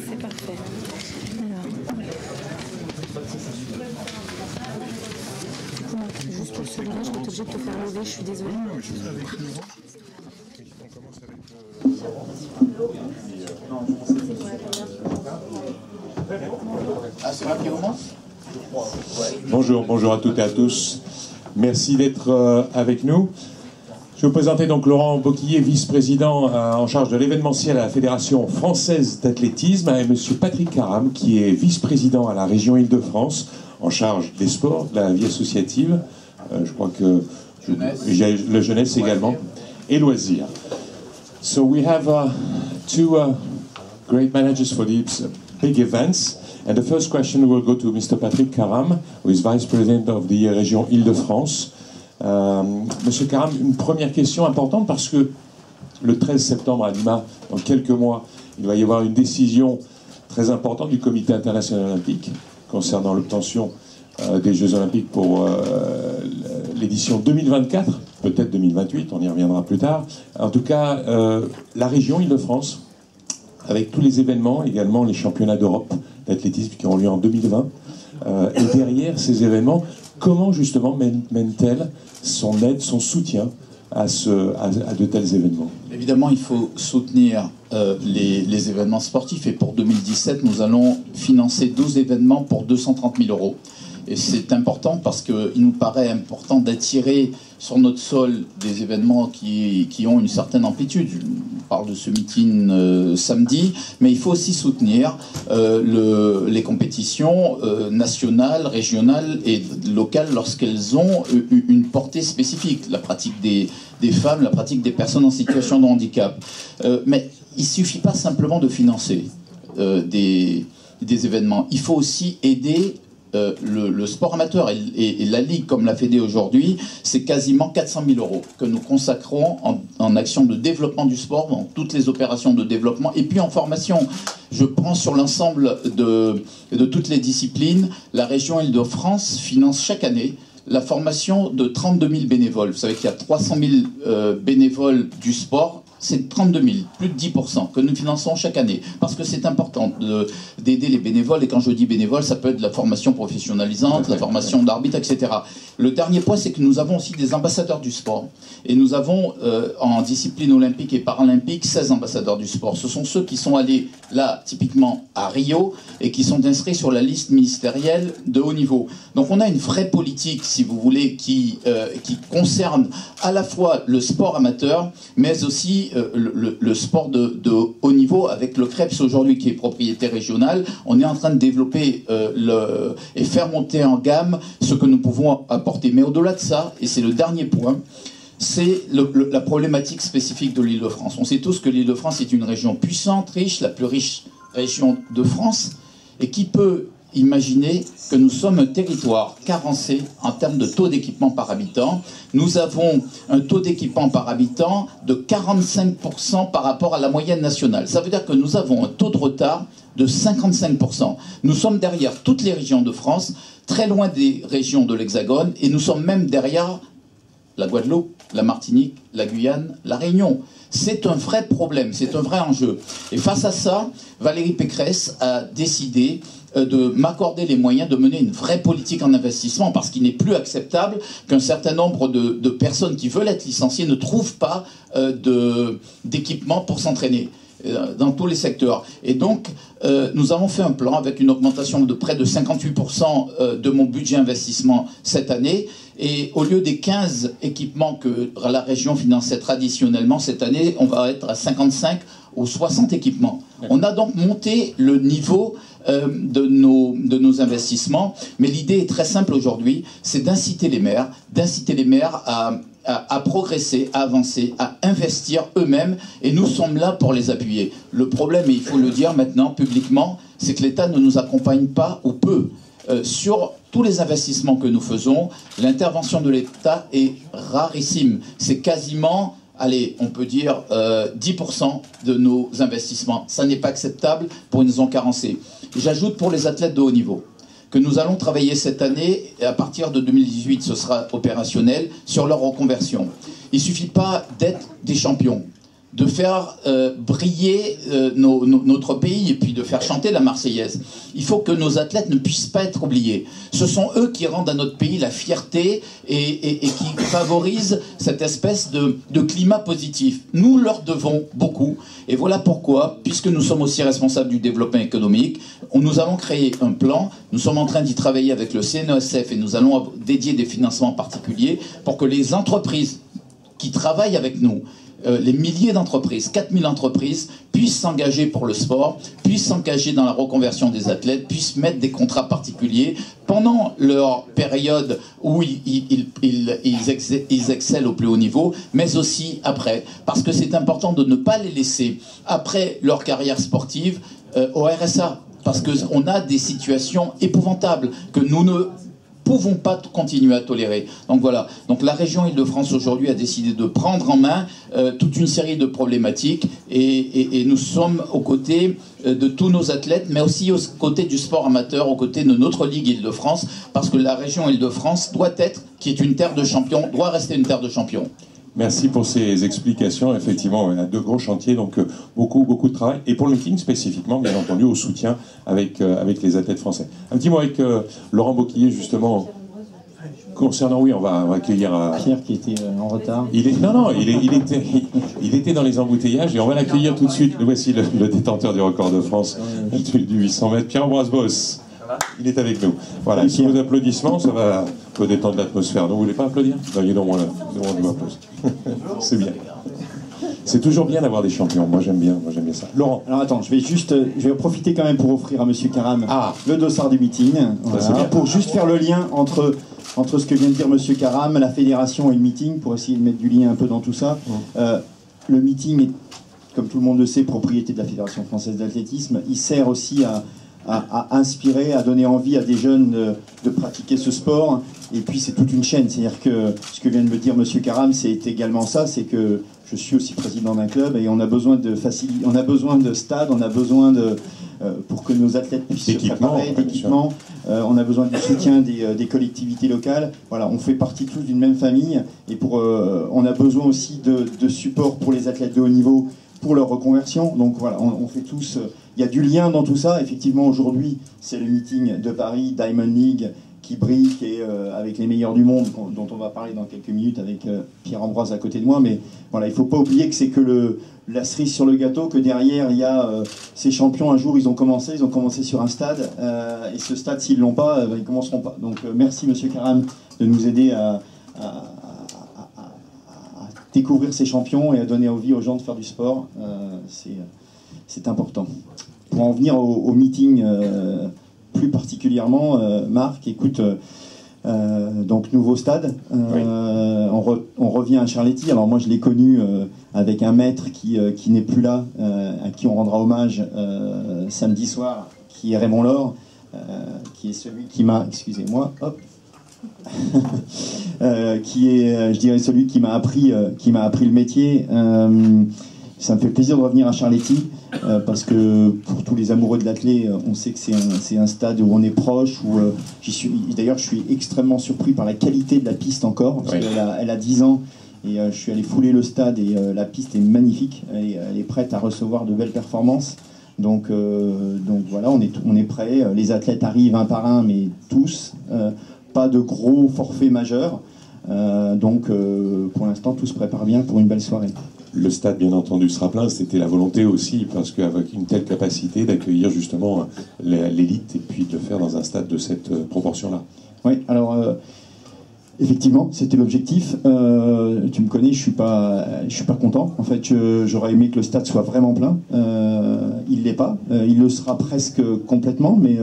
c'est parfait. Alors, juste pour celui-là, je vais être obligée de te faire lever, je suis désolée. Bonjour à toutes et à tous. Merci d'être avec nous. Je vais vous présenter donc Laurent Boquillet, vice-président en charge de l'événementiel à la Fédération française d'athlétisme, et monsieur Patrick Karam, qui est vice-président à la région Île-de-France, en charge des sports, de la vie associative, je crois que le jeunesse également, et loisirs. So we have two great managers for these big events. And the first question will go to Mr. Patrick Karam, who is Vice President of the région Île-de-France. Monsieur Karam, une première question importante parce que le 13 septembre à Lima, dans quelques mois, il va y avoir une décision très importante du Comité international olympique concernant l'obtention des Jeux olympiques pour l'édition 2024, peut-être 2028, on y reviendra plus tard. En tout cas, la région Île-de-France, avec tous les événements, également les championnats d'Europe d'athlétisme qui ont lieu en 2020, et derrière ces événements, comment justement mène-t-elle son aide, son soutien à de tels événements? Évidemment, il faut soutenir les événements sportifs, et pour 2017, nous allons financer 12 événements pour 230 000 €. Et c'est important parce qu'il nous paraît important d'attirer sur notre sol des événements qui ont une certaine amplitude. On parle de ce meeting samedi, mais il faut aussi soutenir les compétitions nationales, régionales et locales lorsqu'elles ont une portée spécifique. La pratique des femmes, la pratique des personnes en situation de handicap. Mais il ne suffit pas simplement de financer des événements. Il faut aussi aider le sport amateur, et la Ligue, comme l'a Fédé aujourd'hui, c'est quasiment 400 000 € que nous consacrons en action de développement du sport, dans toutes les opérations de développement, et puis en formation. Je prends sur l'ensemble de toutes les disciplines, la région Île-de-France finance chaque année la formation de 32 000 bénévoles. Vous savez qu'il y a 300 000 bénévoles du sport. C'est 32 000, plus de 10% que nous finançons chaque année. Parce que c'est important d'aider les bénévoles. Et quand je dis bénévoles, ça peut être de la formation professionnalisante, la formation d'arbitre, etc. Le dernier point, c'est que nous avons aussi des ambassadeurs du sport. Et nous avons, en discipline olympique et paralympique, 16 ambassadeurs du sport. Ce sont ceux qui sont allés, là, typiquement, à Rio, et qui sont inscrits sur la liste ministérielle de haut niveau. Donc on a une vraie politique, si vous voulez, qui concerne à la fois le sport amateur, mais aussi le sport de haut niveau. Avec le CREPS aujourd'hui qui est propriété régionale, on est en train de développer et faire monter en gamme ce que nous pouvons apporter. Mais au-delà de ça, et c'est le dernier point, c'est la problématique spécifique de l'Île-de-France. On sait tous que l'Île-de-France est une région puissante, riche, la plus riche région de France, et qui peut imaginer que nous sommes un territoire carencé en termes de taux d'équipement par habitant. Nous avons un taux d'équipement par habitant de 45% par rapport à la moyenne nationale. Ça veut dire que nous avons un taux de retard de 55%. Nous sommes derrière toutes les régions de France, très loin des régions de l'Hexagone, et nous sommes même derrière la Guadeloupe, la Martinique, la Guyane, la Réunion. C'est un vrai problème, c'est un vrai enjeu. Et face à ça, Valérie Pécresse a décidé de m'accorder les moyens de mener une vraie politique en investissement, parce qu'il n'est plus acceptable qu'un certain nombre de personnes qui veulent être licenciées ne trouvent pas d'équipement pour s'entraîner dans tous les secteurs. Et donc, nous avons fait un plan avec une augmentation de près de 58% de mon budget investissement cette année. Et au lieu des 15 équipements que la région finançait traditionnellement, cette année, on va être à 55 ou 60 équipements. On a donc monté le niveau de nos investissements. Mais l'idée est très simple aujourd'hui, c'est d'inciter les maires à progresser, à avancer, à investir eux-mêmes, et nous sommes là pour les appuyer. Le problème, et il faut le dire maintenant publiquement, c'est que l'État ne nous accompagne pas ou peu. Sur tous les investissements que nous faisons, l'intervention de l'État est rarissime. C'est quasiment, allez, on peut dire 10% de nos investissements. Ça n'est pas acceptable pour une zone carencée. J'ajoute pour les athlètes de haut niveau que nous allons travailler cette année, et à partir de 2018, ce sera opérationnel, sur leur reconversion. Il ne suffit pas d'être des champions, de faire briller notre pays et puis de faire chanter la Marseillaise. Il faut que nos athlètes ne puissent pas être oubliés. Ce sont eux qui rendent à notre pays la fierté et qui favorisent cette espèce de climat positif. Nous leur devons beaucoup et voilà pourquoi, puisque nous sommes aussi responsables du développement économique, nous avons créé un plan, nous sommes en train d'y travailler avec le CNESF et nous allons dédier des financements particuliers pour que les entreprises qui travaillent avec nous, les milliers d'entreprises, 4000 entreprises, puissent s'engager pour le sport, puissent s'engager dans la reconversion des athlètes, puissent mettre des contrats particuliers pendant leur période où ils excellent au plus haut niveau, mais aussi après. Parce que c'est important de ne pas les laisser, après leur carrière sportive, au RSA. Parce qu'on a des situations épouvantables que nous ne pouvons pas continuer à tolérer. Donc voilà. Donc la région Île-de-France aujourd'hui a décidé de prendre en main toute une série de problématiques et nous sommes aux côtés de tous nos athlètes, mais aussi aux côtés du sport amateur, aux côtés de notre Ligue Île-de-France, parce que la région Île-de-France doit être, qui est une terre de champions, doit rester une terre de champions. Merci pour ces explications. Effectivement, on a deux gros chantiers, donc beaucoup de travail. Et pour le meeting spécifiquement, bien entendu, au soutien avec les athlètes français. Un petit mot avec Laurent Boquillet, justement. Concernant, oui, on va accueillir Pierre qui était en retard. Il était dans les embouteillages et on va l'accueillir tout de suite. Voici le détenteur du record de France du 800 mètres, Pierre-Ambroise Bosse. Il est avec nous. Voilà, sous vos applaudissements, ça va un peu détendre l'atmosphère. Vous voulez pas applaudir? Non, il est dans mon applause. C'est bien. C'est toujours bien d'avoir des champions. Moi, j'aime bien ça. Laurent. Alors attends, je vais profiter quand même pour offrir à Monsieur Karam le dossard du meeting, voilà, pour juste faire le lien entre ce que vient de dire Monsieur Karam, la fédération et le meeting, pour essayer de mettre du lien un peu dans tout ça. Le meeting est, comme tout le monde le sait, propriété de la Fédération française d'athlétisme. Il sert aussi à inspirer, à donner envie à des jeunes de pratiquer ce sport. Et puis c'est toute une chaîne. C'est-à-dire que ce que vient de me dire Monsieur Karam, c'est également ça, c'est que je suis aussi président d'un club et on a besoin de on a besoin de stades, on a besoin pour que nos athlètes puissent se préparer, d'équipements, on a besoin du soutien des collectivités locales. Voilà, on fait partie tous d'une même famille et on a besoin aussi de support pour les athlètes de haut niveau, pour leur reconversion. Donc voilà, on fait tous... Il y a du lien dans tout ça. Effectivement, aujourd'hui, c'est le meeting de Paris, Diamond League, qui brille, et avec les meilleurs du monde, dont on va parler dans quelques minutes avec Pierre-Ambroise à côté de moi. Mais voilà, il ne faut pas oublier que c'est que la cerise sur le gâteau, que derrière, il y a ces champions. Un jour, ils ont commencé sur un stade. Et ce stade, s'ils ne l'ont pas, ils ne commenceront pas. Donc merci, Monsieur Karam, de nous aider à découvrir ces champions et à donner envie aux gens de faire du sport. C'est important. Pour en venir au meeting plus particulièrement, Marc, écoute, donc nouveau stade, on revient à Charletti. Alors moi je l'ai connu avec un maître qui n'est plus là, à qui on rendra hommage samedi soir, qui est Raymond Laure, qui est celui qui m'a, excusez-moi, hop, qui est, je dirais, celui qui m'a appris le métier. Ça me fait plaisir de revenir à Charletti parce que pour tous les amoureux de l'athlé, on sait que c'est un stade où on est proche. D'ailleurs, je suis extrêmement surpris par la qualité de la piste encore. Parce qu'elle a 10 ans et je suis allé fouler le stade et la piste est magnifique. Elle est prête à recevoir de belles performances. Donc voilà, on est prêt. Les athlètes arrivent un par un, mais tous. Pas de gros forfaits majeurs. Pour l'instant, tout se prépare bien pour une belle soirée. Le stade, bien entendu, sera plein. C'était la volonté aussi, parce qu'avec une telle capacité d'accueillir justement l'élite et puis de le faire dans un stade de cette proportion-là. Oui, alors effectivement, c'était l'objectif. Tu me connais, je suis pas content. En fait, j'aurais aimé que le stade soit vraiment plein. Il l'est pas. Il le sera presque complètement, mais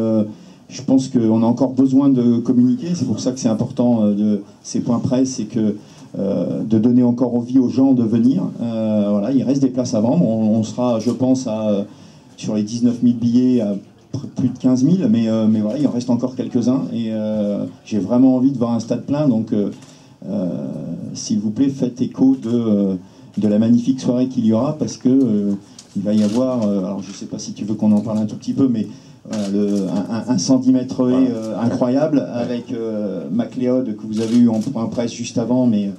je pense qu'on a encore besoin de communiquer. C'est pour ça que c'est important de ces points presse, c'est que de donner encore envie aux gens de venir. Voilà, il reste des places à vendre. On sera, je pense, sur les 19 000 billets à plus de 15 000, mais voilà, il en reste encore quelques-uns. Et j'ai vraiment envie de voir un stade plein. Donc, s'il vous plaît, faites écho de la magnifique soirée qu'il y aura, parce que il va y avoir... alors, je ne sais pas si tu veux qu'on en parle un tout petit peu, mais... un 110 mètres incroyable avec McLeod, que vous avez eu en point presse juste avant, mais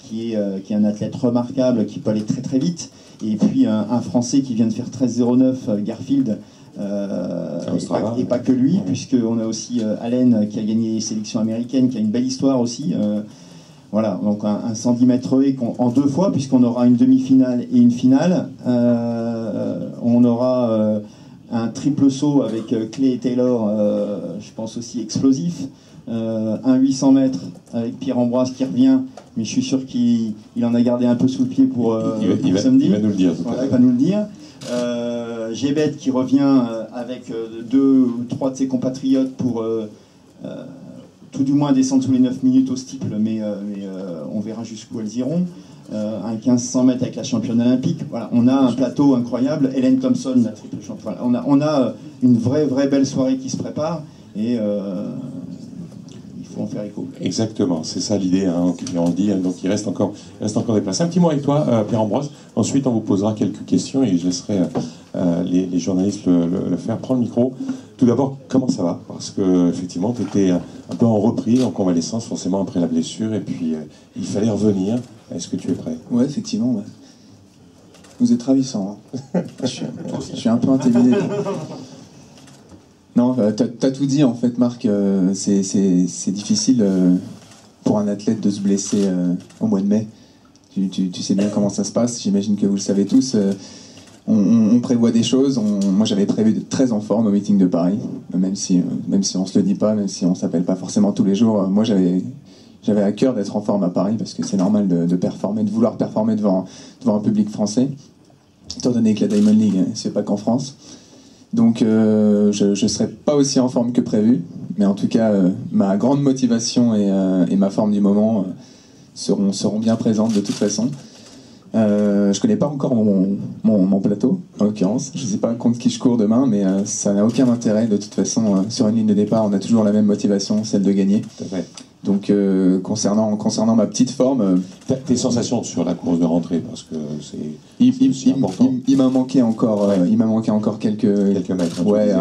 qui est un athlète remarquable, qui peut aller très très vite. Et puis un Français qui vient de faire 13,09, Garfield, et pas que lui, puisqu'on a aussi Allen qui a gagné les sélections américaines, qui a une belle histoire aussi. Voilà, donc un 110 mètres haies en 2 fois, puisqu'on aura une demi-finale et une finale. On aura un triple saut avec Clay et Taylor, je pense aussi explosif. Un 800 mètres avec Pierre-Ambroise qui revient, mais je suis sûr qu'il en a gardé un peu sous le pied pour samedi. Il va nous le dire. Voilà, il va nous le dire. Jebet qui revient avec 2 ou 3 de ses compatriotes pour tout du moins descendre sous les 9 minutes au steeple, mais on verra jusqu'où elles iront. Un 1500 mètres avec la championne olympique. Voilà, on a un plateau incroyable. Elaine Thompson, la triple championne. Voilà, on a une vraie belle soirée qui se prépare et il faut en faire écho. Exactement, c'est ça l'idée, hein, on le dit, donc il reste encore des places. Un petit mot avec toi, Pierre-Ambroise. Ensuite, on vous posera quelques questions et je laisserai les journalistes le faire. Prends le micro. Tout d'abord, comment ça va? Parce que effectivement, tu étais un peu en reprise, en convalescence, forcément après la blessure, et puis il fallait revenir. Est-ce que tu es prêt? Ouais, effectivement. Ouais. Vous êtes ravissant. Hein. Je suis un peu intimidé. Non, t'as tout dit en fait, Marc. C'est difficile pour un athlète de se blesser au mois de mai. Tu sais bien comment ça se passe. J'imagine que vous le savez tous. On prévoit des choses. Moi, j'avais prévu d'être très en forme au meeting de Paris, même si on se le dit pas, même si on s'appelle pas forcément tous les jours. Moi, j'avais à cœur d'être en forme à Paris parce que c'est normal de performer, de vouloir performer devant un public français, étant donné que la Diamond League, c'est pas qu'en France. Donc je ne serai pas aussi en forme que prévu, mais en tout cas ma grande motivation et ma forme du moment seront bien présentes de toute façon. Je connais pas encore mon plateau, en l'occurrence. Je sais pas contre qui je cours demain, mais ça n'a aucun intérêt. De toute façon, sur une ligne de départ, on a toujours la même motivation, celle de gagner. Tout à fait. Donc concernant ma petite forme... Tes sensations sur la course de rentrée, parce que c'est important. Il m'a manqué encore, quelques mètres. Ouais,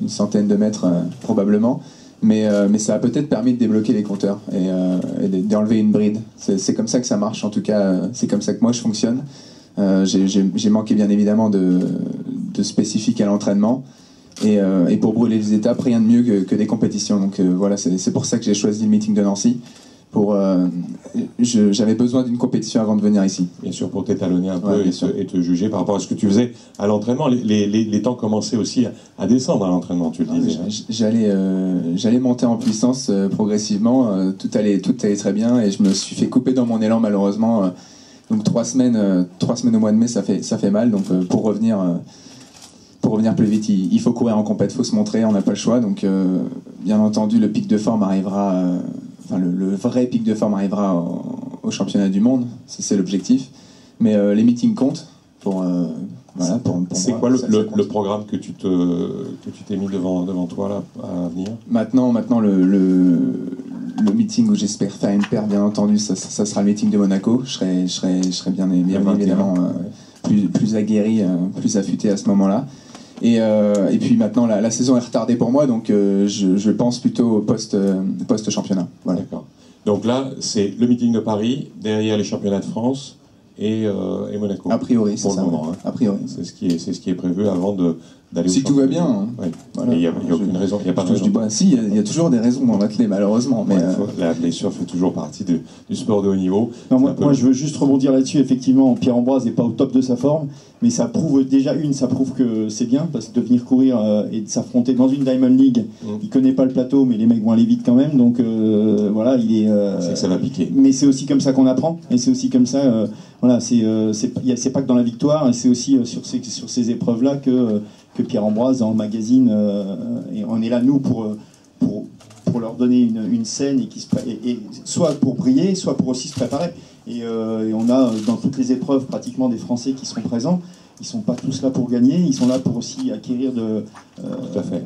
une centaine de mètres probablement. Mais ça a peut-être permis de débloquer les compteurs et d'enlever une bride. C'est comme ça que ça marche, en tout cas, c'est comme ça que moi je fonctionne. J'ai manqué bien évidemment de spécifique à l'entraînement. Et pour brûler les étapes, rien de mieux que des compétitions. Donc voilà, c'est pour ça que j'ai choisi le meeting de Nancy. J'avais besoin d'une compétition avant de venir ici. Bien sûr, pour t'étalonner un peu et te juger par rapport à ce que tu faisais à l'entraînement. Les temps commençaient aussi à descendre à l'entraînement, tu le disais. J'allais monter en puissance progressivement. Tout allait très bien et je me suis fait couper dans mon élan malheureusement. Donc 3 semaines au mois de mai, ça fait mal. Donc pour revenir plus vite, il faut courir en compète, il faut se montrer, on n'a pas le choix. Donc bien entendu, le pic de forme arrivera... le vrai pic de forme arrivera au championnat du monde, c'est l'objectif. Mais les meetings comptent pour c'est quoi le programme que tu t'es mis devant toi là, à venir? Maintenant le meeting où j'espère faire une paire, bien entendu, ça sera le meeting de Monaco. Je serai bien évidemment plus aguerri, plus affûté à ce moment-là. Et puis maintenant la saison est retardée pour moi, donc je pense plutôt au post-championnat. Voilà. D'accord. Donc là, c'est le meeting de Paris, derrière les championnats de France et Monaco. A priori, c'est ça. Moment, hein. A priori. C'est ce qui est prévu avant d'aller au si tout va bien. Hein. Oui. Voilà. Il n'y a aucune raison. Il n'y a pas de raison. Si, il y a toujours des raisons dans l'athlète, malheureusement. Mais la blessure fait toujours partie du sport de haut niveau. Non, moi, je veux juste rebondir là-dessus. Effectivement, Pierre-Ambroise n'est pas au top de sa forme, mais ça prouve que c'est bien, parce que de venir courir et de s'affronter dans une Diamond League, il connaît pas le plateau, mais les mecs vont aller vite quand même. Donc voilà, il est. C'est que ça va piquer. Mais c'est aussi comme ça qu'on apprend, et c'est aussi comme ça. Voilà, c'est pas que dans la victoire, c'est aussi sur ces épreuves-là que Pierre-Ambroise dans le magazine, et on est là nous pour leur donner une scène et soit pour briller, soit pour aussi se préparer. Et on a dans toutes les épreuves pratiquement des Français qui sont présents. Ils sont pas tous là pour gagner, ils sont là pour aussi acquérir Tout à fait.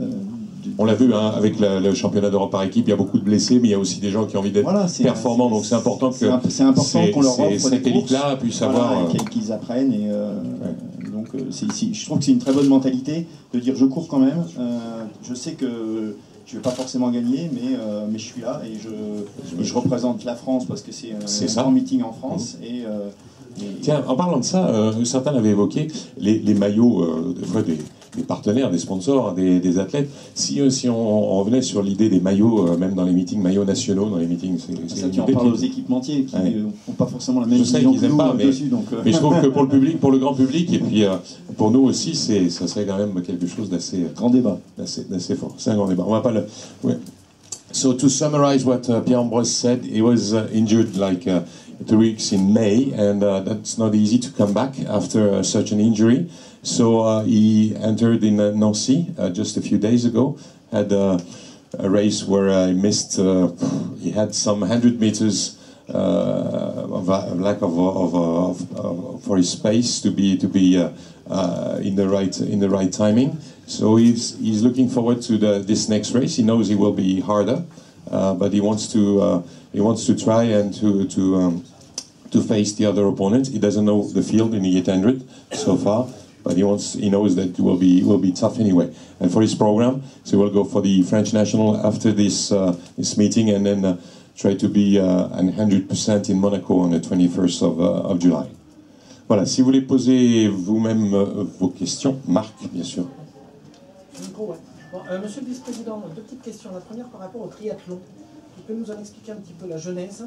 On l'a vu avec le championnat d'Europe par équipe, il y a beaucoup de blessés, mais il y a aussi des gens qui ont envie d'être performants, donc c'est important qu'on leur offre cette élite-là puisse savoir... qu'ils apprennent. Et, donc je trouve que c'est une très bonne mentalité de dire je cours quand même. Je sais que je vais pas forcément gagner, mais je suis là et je représente la France parce que c'est un grand meeting en France. Tiens, en parlant de ça, certains l'avaient évoqué, les maillots, des fois des partenaires, des sponsors, des athlètes. Si on revenait sur l'idée des maillots, même dans les meetings, maillots nationaux, dans les meetings, c'est ça, tu en parles aux équipementiers qui n'ont pas forcément la même vision que nous dessus. Mais je trouve que pour le public, pour le grand public, et puis pour nous aussi, ça serait quand même quelque chose d'assez... Grand débat. D'assez fort. C'est un grand débat. On va pas le... Ouais. So to summarize what Pierre-Ambroise said, he was injured like 3 weeks in May, and that's not easy to come back after such an injury. So he entered in Nancy just a few days ago, had a race where he missed, he had some 100 meters of lack for his pace to be in the right timing. So he's looking forward to this next race. He knows it will be harder, but he wants to try and to face the other opponent. He doesn't know the field in the 800 so far, but he knows that it will be tough anyway. And for his program, so we'll go for the French national after this meeting, and then try to be 100% in Monaco on the 21st of July. Voilà, si vous voulez poser vous-même vos questions, Marc, bien sûr. Bon, monsieur le vice-président, 2 petites questions. La première par rapport au triathlon. Tu peux nous en expliquer un petit peu la genèse?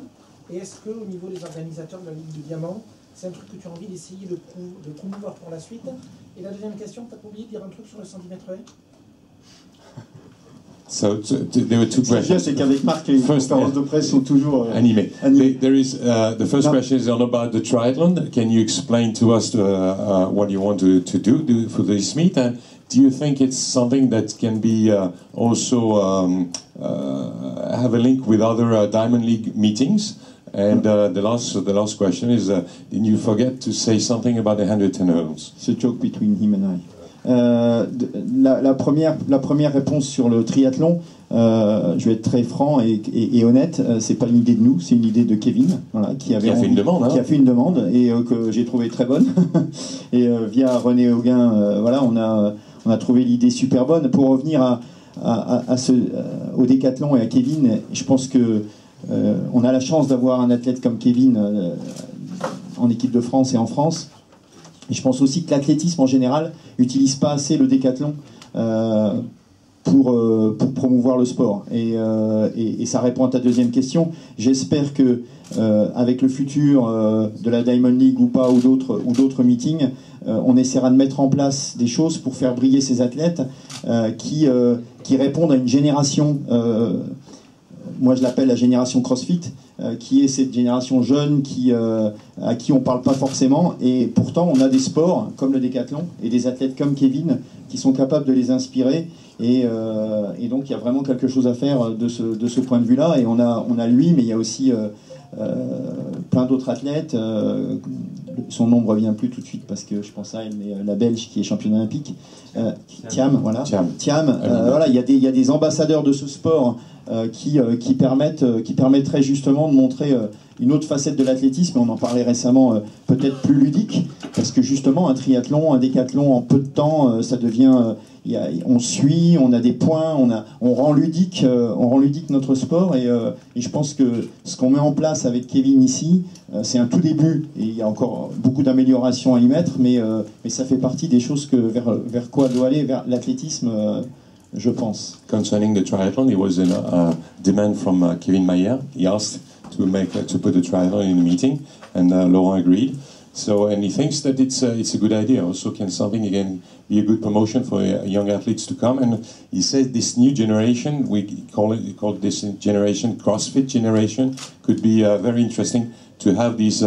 Et est-ce qu'au niveau des organisateurs de la Ligue du Diamant, c'est un truc que tu as envie d'essayer de promouvoir pour la suite? Et la deuxième question, tu n'as pas oublié de dire un truc sur le 110 mètres haies? So there were 2 questions. C'est qu'avec Marc, les conférences de presse sont toujours animées. There is the first question is all about the triathlon. Can you explain to us what you want to do for this meet, and do you think it's something that can be also have a link with other Diamond League meetings? And the last question is, did you forget to say something about the 110 hurdles? It's a joke between him and I. La première réponse sur le triathlon, je vais être très franc et honnête, c'est pas une idée de nous, c'est une idée de Kevin, voilà, qui a fait une demande et que j'ai trouvé très bonne. Et via Renaud Gueï, voilà, on a trouvé l'idée super bonne. Pour revenir au décathlon et à Kevin, je pense que on a la chance d'avoir un athlète comme Kevin en équipe de France et en France. Et je pense aussi que l'athlétisme en général n'utilise pas assez le décathlon pour promouvoir le sport. Et ça répond à ta deuxième question. J'espère que avec le futur de la Diamond League ou pas, ou d'autres meetings, on essaiera de mettre en place des choses pour faire briller ces athlètes qui répondent à une génération, moi je l'appelle la génération CrossFit, qui est cette génération jeune à qui on ne parle pas forcément, et pourtant on a des sports comme le décathlon et des athlètes comme Kevin qui sont capables de les inspirer, et donc il y a vraiment quelque chose à faire de ce point de vue-là, et on a lui, mais il y a aussi plein d'autres athlètes, son nom ne revient plus tout de suite parce que je pense à elle, mais la Belge qui est championne olympique, Thiam, voilà. Voilà, il y a des ambassadeurs de ce sport qui permettraient justement de montrer une autre facette de l'athlétisme. On en parlait récemment, peut-être plus ludique, parce que justement un triathlon, un décathlon en peu de temps, ça devient, on suit, on a des points, on rend ludique notre sport, et je pense que ce qu'on met en place avec Kevin ici, c'est un tout début, et il y a encore beaucoup d'améliorations à y mettre, mais ça fait partie des choses vers quoi doit aller, vers l'athlétisme, je pense. Concerning the triathlon, there was a demand from Kevin Mayer. He asked to put the triathlon in the meeting, and Laurent agreed. So, and he thinks that it's a good idea. Also, can something again be a good promotion for young athletes to come? And he said this new generation, we call this generation CrossFit generation, could be very interesting to have this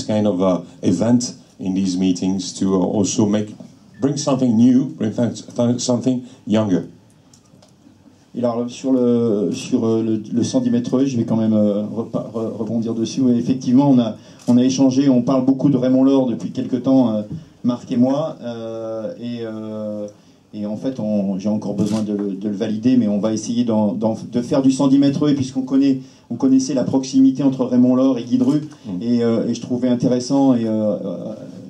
kind of event in these meetings to also bring something new, bring something younger. Et alors sur le 110 mètres, je vais quand même rebondir dessus. Et effectivement, on a échangé, on parle beaucoup de Raymond Laure depuis quelques temps, Marc et moi, et en fait j'ai encore besoin de le valider, mais on va essayer de faire du 110 mètres, puisqu'on connaissait la proximité entre Raymond Laure et Guy Dru, et je trouvais intéressant, et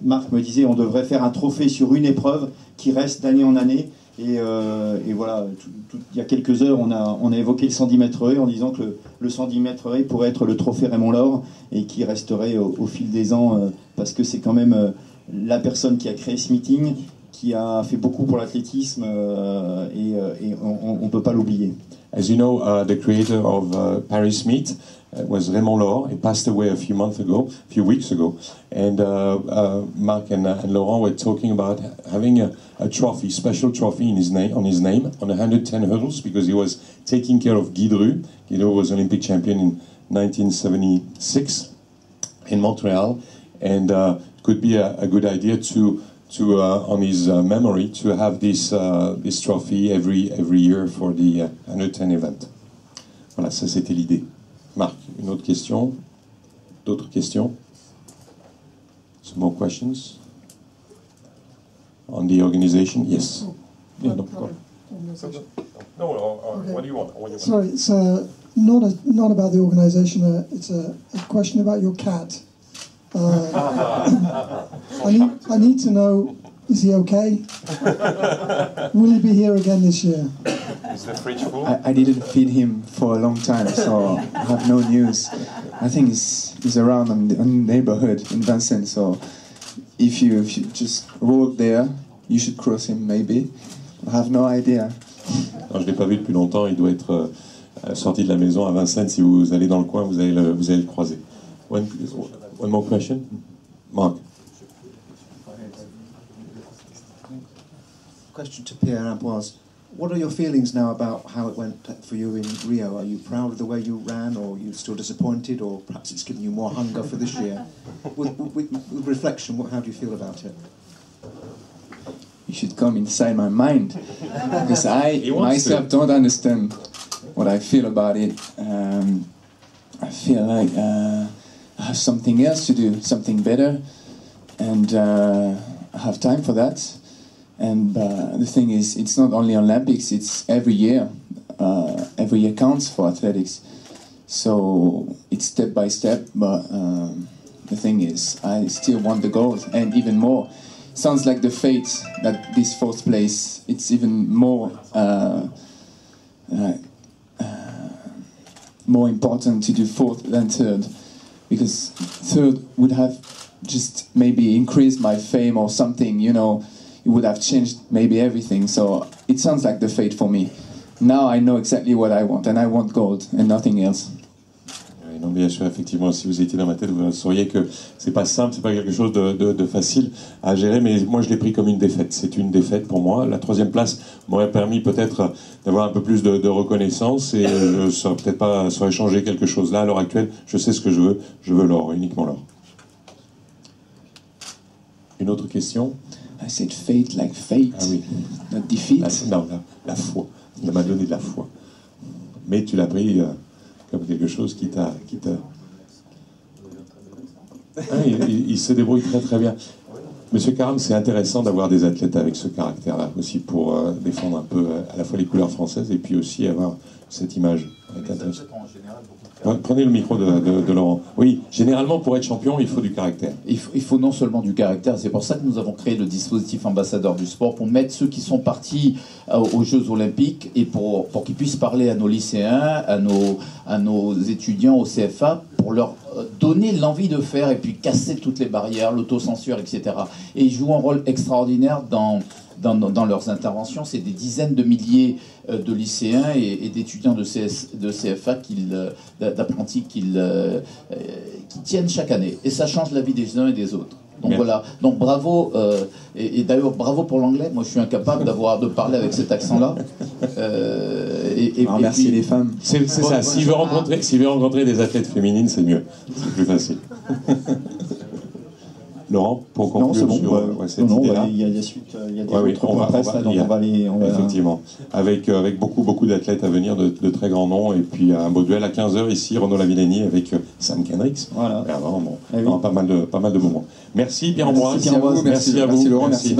Marc me disait on devrait faire un trophée sur une épreuve qui reste d'année en année. Et voilà, il y a quelques heures, on a évoqué le 110 mètres haies en disant que le 110 mètres haies pourrait être le trophée Raymond Laure et qui resterait au fil des ans parce que c'est quand même la personne qui a créé ce meeting, qui a fait beaucoup pour l'athlétisme et on ne peut pas l'oublier. As you know, the creator of Paris Meet was Raymond Laure. He passed away a few weeks ago. And Marc and Laurent were talking about having a trophy, special trophy on his name, on 110 hurdles, because he was taking care of Guy Dru. Guy Dru was Olympic champion in 1976 in Montreal, and it could be a good idea to on his memory, to have this trophy every year for the 110 event. Voilà, ça c'était l'idée. Marc, une autre question? D'autres questions? Some more questions on the organization? Yes. Yeah, no, go. Okay. What do you want? Sorry, it's not about the organisation. It's a question about your cat. I need to know, is he okay? Will he be here again this year? Is the fridge full? I didn't feed him for a long time, so I have no news. I think he's around in the neighborhood in Vincennes, so if you just roll there, you should cross him maybe. I have no idea. Non, je ne l'ai pas vu depuis longtemps, il doit être sorti de la maison à Vincennes. Si vous allez dans le coin, vous allez le croiser. One more question? Mark. Question to Pierre-Ambroise. What are your feelings now about how it went for you in Rio? Are you proud of the way you ran, or are you still disappointed, or perhaps it's given you more hunger for this year? With reflection, how do you feel about it? You should come inside my mind, because I myself don't understand what I feel about it. I feel like I have something else to do, something better, and I have time for that. And the thing is, it's not only Olympics, it's every year. Every year counts for athletics. So it's step by step, but the thing is, I still want the gold, and even more. Sounds like the fate that this fourth place, it's even more more important to do fourth than third, because third would have just maybe increased my fame or something, you know. It would have changed maybe everything. So it sounds like the fate for me. Now I know exactly what I want, and I want gold and nothing else. Non, bien sûr, effectivement, si vous étiez dans ma tête, vous sauriez que c'est pas simple, c'est pas quelque chose de facile à gérer, mais moi je l'ai pris comme une défaite. C'est une défaite pour moi. La troisième place m'aurait permis peut-être d'avoir un peu plus de reconnaissance, et je saurais peut-être pas saurais changer quelque chose là. À l'heure actuelle, je sais ce que je veux l'or, uniquement l'or. Une autre question? I said fate like fate, ah oui. Not defeat. La foi. Ça m'a donné de la foi. Mais tu l'as pris comme quelque chose qui t'a... Ah, il se débrouille très très bien. Monsieur Karam, c'est intéressant d'avoir des athlètes avec ce caractère-là aussi, pour défendre un peu à la fois les couleurs françaises et puis aussi avoir cette image. Prenez le micro de Laurent. Oui, généralement pour être champion, il faut du caractère. Il faut non seulement du caractère, c'est pour ça que nous avons créé le dispositif ambassadeur du sport, pour mettre ceux qui sont partis aux Jeux Olympiques et pour qu'ils puissent parler à nos lycéens, à nos étudiants au CFA, pour leur donner l'envie de faire et puis casser toutes les barrières, l'autocensure, etc. Et ils jouent un rôle extraordinaire dans leurs interventions. C'est des dizaines de milliers de lycéens et d'étudiants de CFA, d'apprentis qui tiennent chaque année. Et ça change la vie des uns et des autres. Donc merci. Voilà, donc bravo, et d'ailleurs bravo pour l'anglais. Moi je suis incapable de parler avec cet accent-là. Merci puis, les femmes. C'est ça, s'il veut rencontrer des athlètes féminines, c'est mieux, c'est plus facile. Laurent, pour conclure sur cette idée-là. Il y a des autres points presse, donc on va aller... Effectivement, avec beaucoup d'athlètes à venir, de très grands noms, et puis un beau duel à 15h ici, Renaud Lavillenie avec Sam Kendricks. Voilà. Pas mal de moments. Merci Pierre-Ambroise. Merci à vous. Merci Laurent, merci.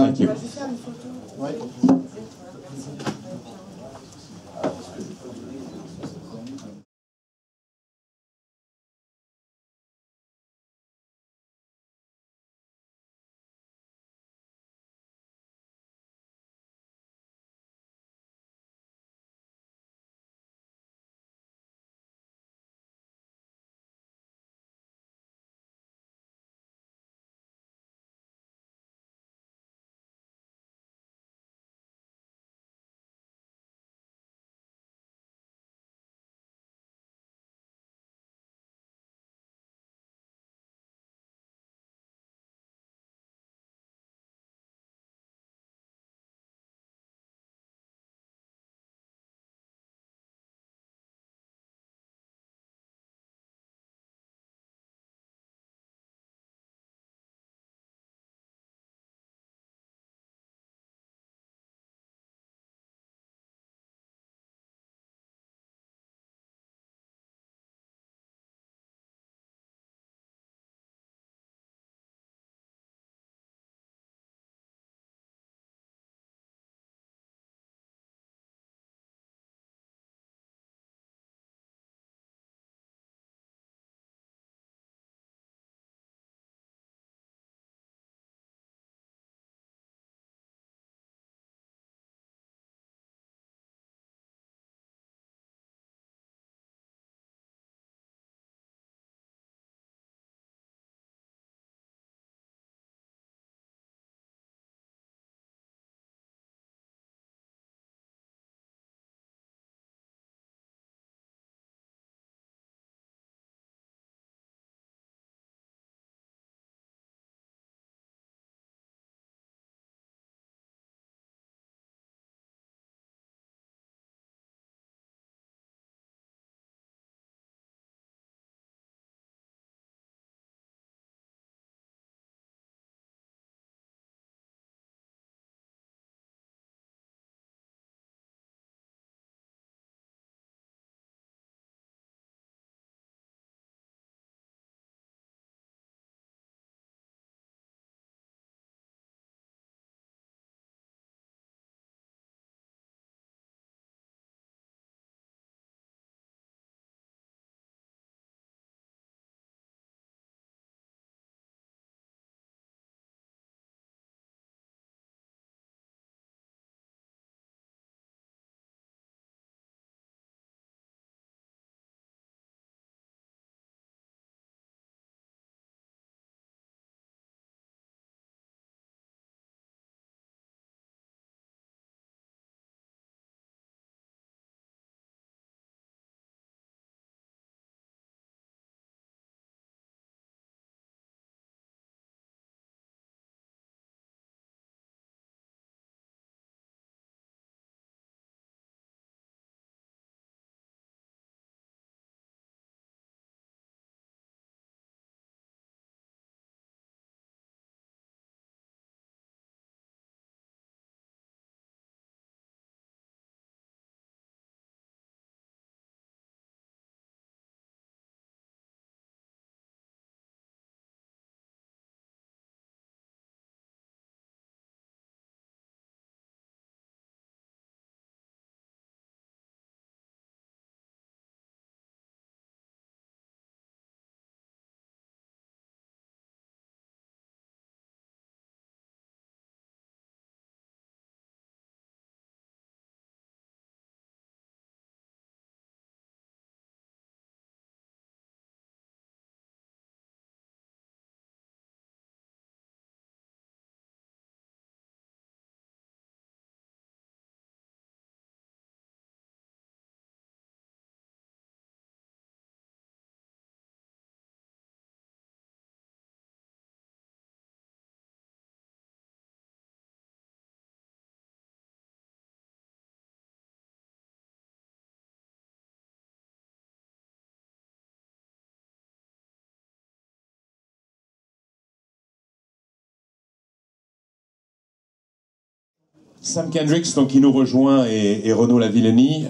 Sam Kendricks, donc, qui nous rejoint, et Renaud Lavillenie.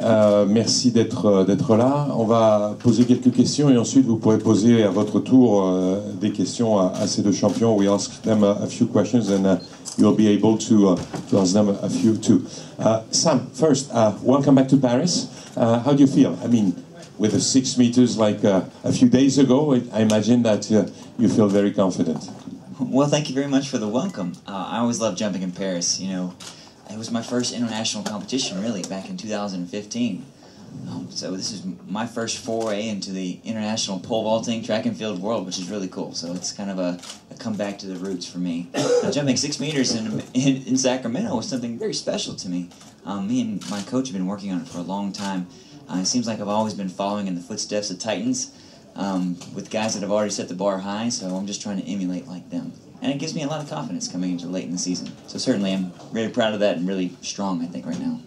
Merci d'être là. On va poser quelques questions et ensuite vous pourrez poser à votre tour des questions à ces deux champions. We ask them a few questions and you'll be able to ask them a few too. Sam, first, welcome back to Paris. How do you feel? I mean, with the 6 meters like a few days ago, I imagine that you feel very confident. Well, thank you very much for the welcome. I always love jumping in Paris, you know. It was my first international competition, really, back in 2015. So this is my first foray into the international pole vaulting track and field world, which is really cool. So it's kind of a comeback to the roots for me. Jumping 6 meters in Sacramento was something very special to me. Me and my coach have been working on it for a long time. It seems like I've always been following in the footsteps of Titans with guys that have already set the bar high, so I'm just trying to emulate like them. And it gives me a lot of confidence coming into late in the season. So certainly I'm really proud of that and really strong, I think, right now.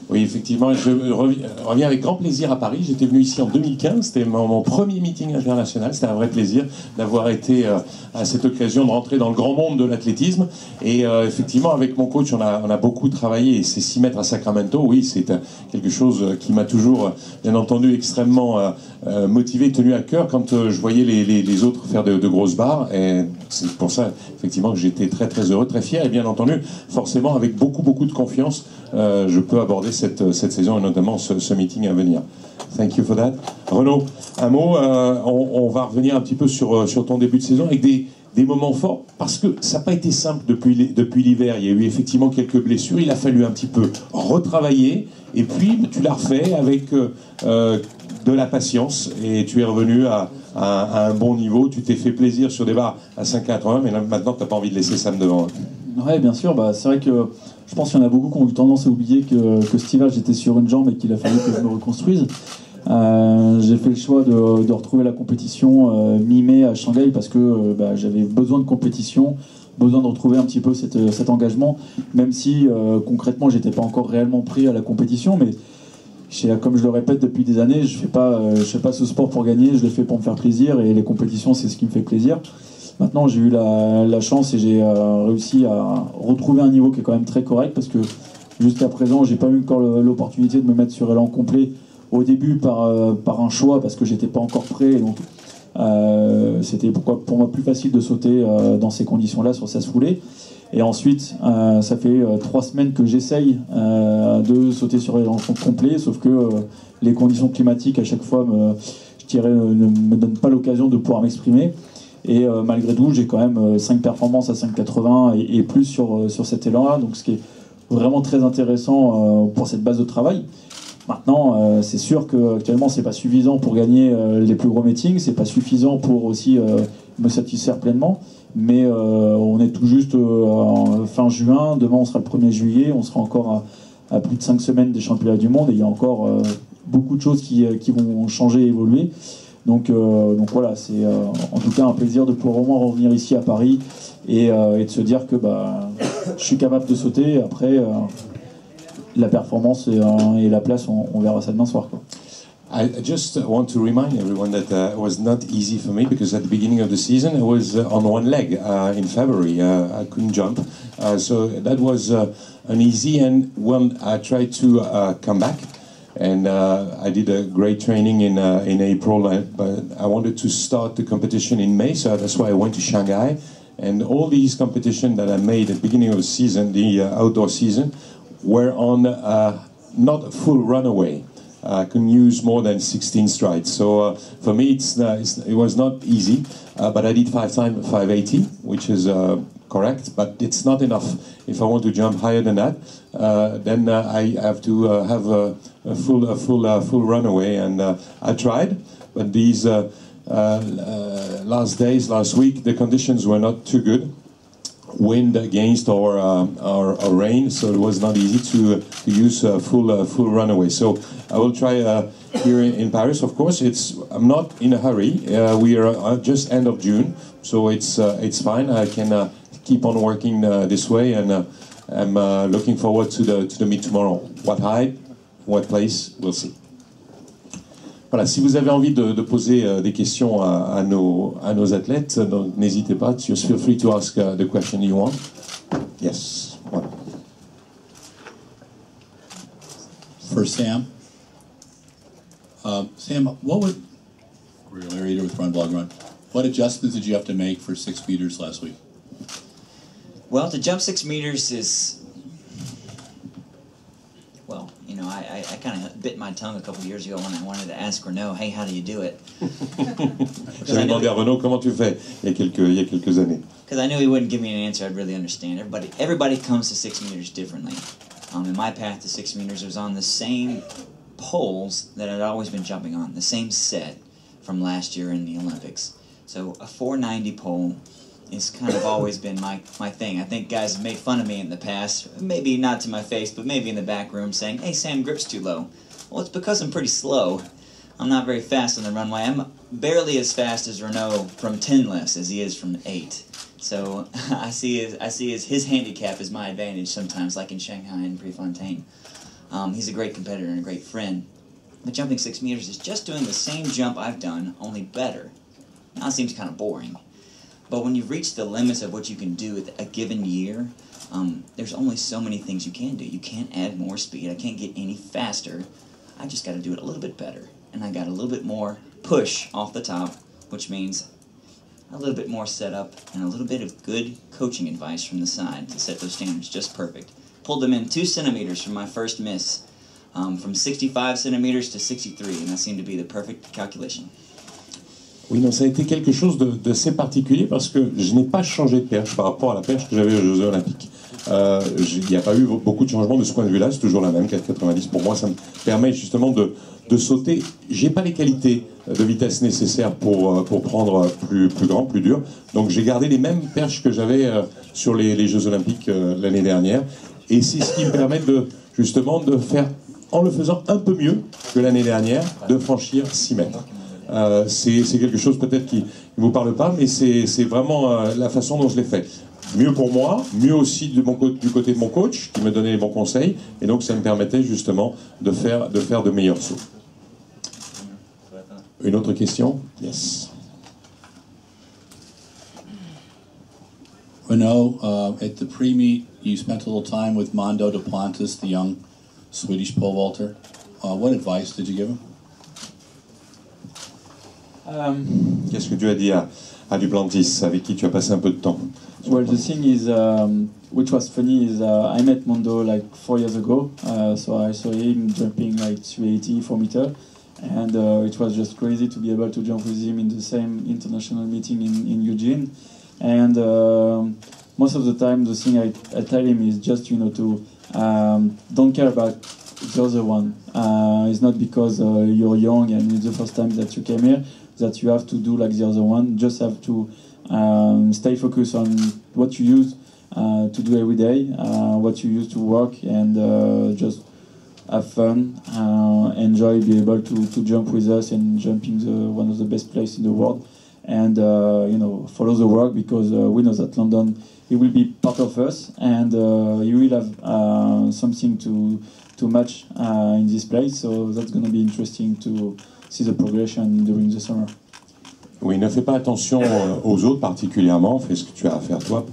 Oui, effectivement, je reviens avec grand plaisir à Paris. J'étais venu ici en 2015, c'était mon premier meeting international. C'était un vrai plaisir d'avoir été à cette occasion de rentrer dans le grand monde de l'athlétisme. Et effectivement, avec mon coach, on a beaucoup travaillé. Et ces 6 mètres à Sacramento, oui, c'est quelque chose qui m'a toujours, bien entendu, extrêmement motivé, tenu à cœur quand je voyais les autres faire de grosses barres. Et c'est pour ça, effectivement, que j'étais très, très heureux, très fier. Et bien entendu, forcément, avec beaucoup, beaucoup de confiance, je peux aborder cette saison et notamment ce meeting à venir. Thank you for that. Renaud, un mot, on va revenir un petit peu sur ton début de saison avec des moments forts, parce que ça n'a pas été simple depuis l'hiver. Il y a eu effectivement quelques blessures, il a fallu un petit peu retravailler, et puis tu l'as refait avec de la patience, et tu es revenu à un bon niveau. Tu t'es fait plaisir sur des barres à 5,80, mais là, maintenant tu n'as pas envie de laisser Sam devant. Oui, bien sûr, c'est vrai que je pense qu'il y en a beaucoup qui ont eu tendance à oublier que cet hiver j'étais sur une jambe et qu'il a fallu que je me reconstruise. J'ai fait le choix de retrouver la compétition mi-mai à Shanghai parce que j'avais besoin de compétition, besoin de retrouver un petit peu cet engagement, même si concrètement j'étais pas encore réellement pris à la compétition, mais comme je le répète depuis des années, je fais pas ce sport pour gagner, je le fais pour me faire plaisir, et les compétitions c'est ce qui me fait plaisir. Maintenant, j'ai eu la chance et j'ai réussi à retrouver un niveau qui est quand même très correct, parce que jusqu'à présent, j'ai pas eu encore l'opportunité de me mettre sur élan complet au début par un choix, parce que j'étais pas encore prêt. Donc, c'était pour moi plus facile de sauter dans ces conditions-là sur 16 foulées. Et ensuite, ça fait 3 semaines que j'essaye de sauter sur élan complet, sauf que les conditions climatiques à chaque fois ne me donnent pas l'occasion de pouvoir m'exprimer. Et malgré tout, j'ai quand même 5 performances à 5,80 et plus sur cet élan-là, donc ce qui est vraiment très intéressant pour cette base de travail. Maintenant, c'est sûr qu'actuellement, c'est pas suffisant pour gagner les plus gros meetings, c'est pas suffisant pour aussi me satisfaire pleinement, mais on est tout juste fin juin, demain on sera le 1er juillet, on sera encore à plus de 5 semaines des championnats du monde, et il y a encore beaucoup de choses qui vont changer et évoluer. Donc voilà, c'est en tout cas un plaisir de pouvoir au moins revenir ici à Paris et de se dire que je suis capable de sauter. Après, la performance et la place, on verra ça demain soir, quoi. I just want to remind everyone that it was not easy for me, because at the beginning of the season I was on one leg in February. I couldn't jump, so that was uneasy. And when I tried to come back, and I did a great training in April, but I wanted to start the competition in May, so that's why I went to Shanghai. And all these competitions that I made at the beginning of the season, the outdoor season, were on not a full runaway. I couldn't use more than 16 strides. So for me, it was not easy, but I did 5 times 580, which is correct, but it's not enough. If I want to jump higher than that, then I have to have a full runaway. And I tried, but these last week, the conditions were not too good. Wind against or rain, so it was not easy to use full runaway. So I will try here in Paris. Of course, I'm not in a hurry. We are just end of June, so it's fine. I can keep on working this way, and I'm looking forward to the meet tomorrow. What height, what place, we'll see. Voilà, si vous avez envie de poser des questions à nos athlètes, donc n'hésitez pas. Just feel free to ask the question you want. Yes. Voilà. for Sam. Sam, what would narrator with Run Blog Run? What adjustments did you have to make for 6 meters last week? Well, to jump 6 meters is, well, you know, I kind of bit my tongue a couple years ago when I wanted to ask Renaud, hey, how do you do it? J'avais demandé à Renaud comment tu fais il y a quelques années. Because I knew he wouldn't give me an answer I'd really understand. Everybody comes to 6 meters differently. In my path to 6 meters was on the same poles that I'd always been jumping on, the same set from last year in the Olympics. So a 490 pole is kind of always been my thing. I think guys have made fun of me in the past, maybe not to my face, but maybe in the back room saying, hey, Sam, grip's too low. Well, it's because I'm pretty slow. I'm not very fast on the runway. I'm barely as fast as Renaud from 10 lifts as he is from 8. So I see his handicap as my advantage sometimes, like in Shanghai and Prefontaine. He's a great competitor and a great friend. But jumping 6 meters is just doing the same jump I've done, only better. Now it seems kind of boring. But when you've reached the limits of what you can do a given year, there's only so many things you can do. You can't add more speed. I can't get any faster. I just got to do it a little bit better. And I got a little bit more push off the top, which means a little bit more setup and a little bit of good coaching advice from the side to set those standards just perfect. Pulled them in 2 centimeters from my first miss, from 65 centimeters to 63, and that seemed to be the perfect calculation. Oui, donc ça a été quelque chose d'assez particulier parce que je n'ai pas changé de perche par rapport à la perche que j'avais aux Jeux Olympiques. Il n'y a pas eu beaucoup de changements de ce point de vue-là, c'est toujours la même, 4,90. Pour moi, ça me permet justement de sauter. J'ai pas les qualités de vitesse nécessaires pour prendre plus grand, plus dur. Donc j'ai gardé les mêmes perches que j'avais sur les Jeux Olympiques l'année dernière. Et c'est ce qui me permet justement de faire, en le faisant un peu mieux que l'année dernière, de franchir 6 mètres. C'est quelque chose peut-être qui ne vous parle pas, mais c'est vraiment la façon dont je l'ai fait. Mieux pour moi, mieux aussi du côté de mon coach qui me donnait les bons conseils, et donc ça me permettait justement de faire de meilleurs sauts. Une autre question? Yes. Renaud, at the pre-meet, you spent a little time with Mondo Duplantis, the young Swedish pole vaulter. What advice did you give him? Qu'est-ce que tu as dit à Duplantis, avec qui tu as passé un peu de temps? Well, the thing is, which was funny, is I met Mondo like 4 years ago. So I saw him jumping like 380, 4 meter. And it was just crazy to be able to jump with him in the same international meeting in Eugene. And most of the time, the thing I tell him is just, you know, to don't care about the other one. It's not because you're young and it's the first time that you came here that you have to do like the other one. Just have to stay focused on what you use to do every day, what you use to work, and just have fun, enjoy, be able to jump with us and jumping one of the best places in the world, and you know, follow the work, because we know that London, he will be part of us, and he will have something to match in this place, so that's going to be interesting to see the progression during the summer. Oui, ne fais pas attention aux autres particulièrement, fais ce que tu as à faire toi.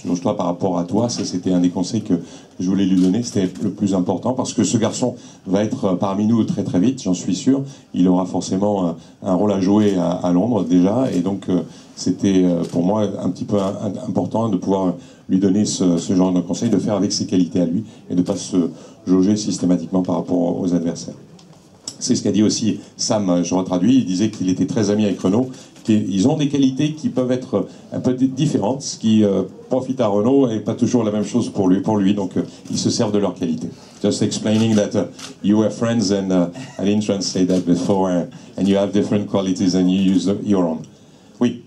Jauge-toi par rapport à toi, ça c'était un des conseils que je voulais lui donner, c'était le plus important, parce que ce garçon va être parmi nous très très vite, j'en suis sûr. Il aura forcément un rôle à jouer à Londres déjà, et donc c'était pour moi un petit peu important de pouvoir lui donner ce genre de conseil, de faire avec ses qualités à lui, et de ne pas se jauger systématiquement par rapport aux adversaires. C'est ce qu'a dit aussi Sam, je retraduis, il disait qu'il était très ami avec Renaud, qu'ils ont des qualités qui peuvent être un peu différentes, ce qui profite à Renaud et pas toujours la même chose pour lui, donc ils se servent de leurs qualités. Just explaining that you were friends and I didn't translate that before, and you have different qualities and you use your own. Oui.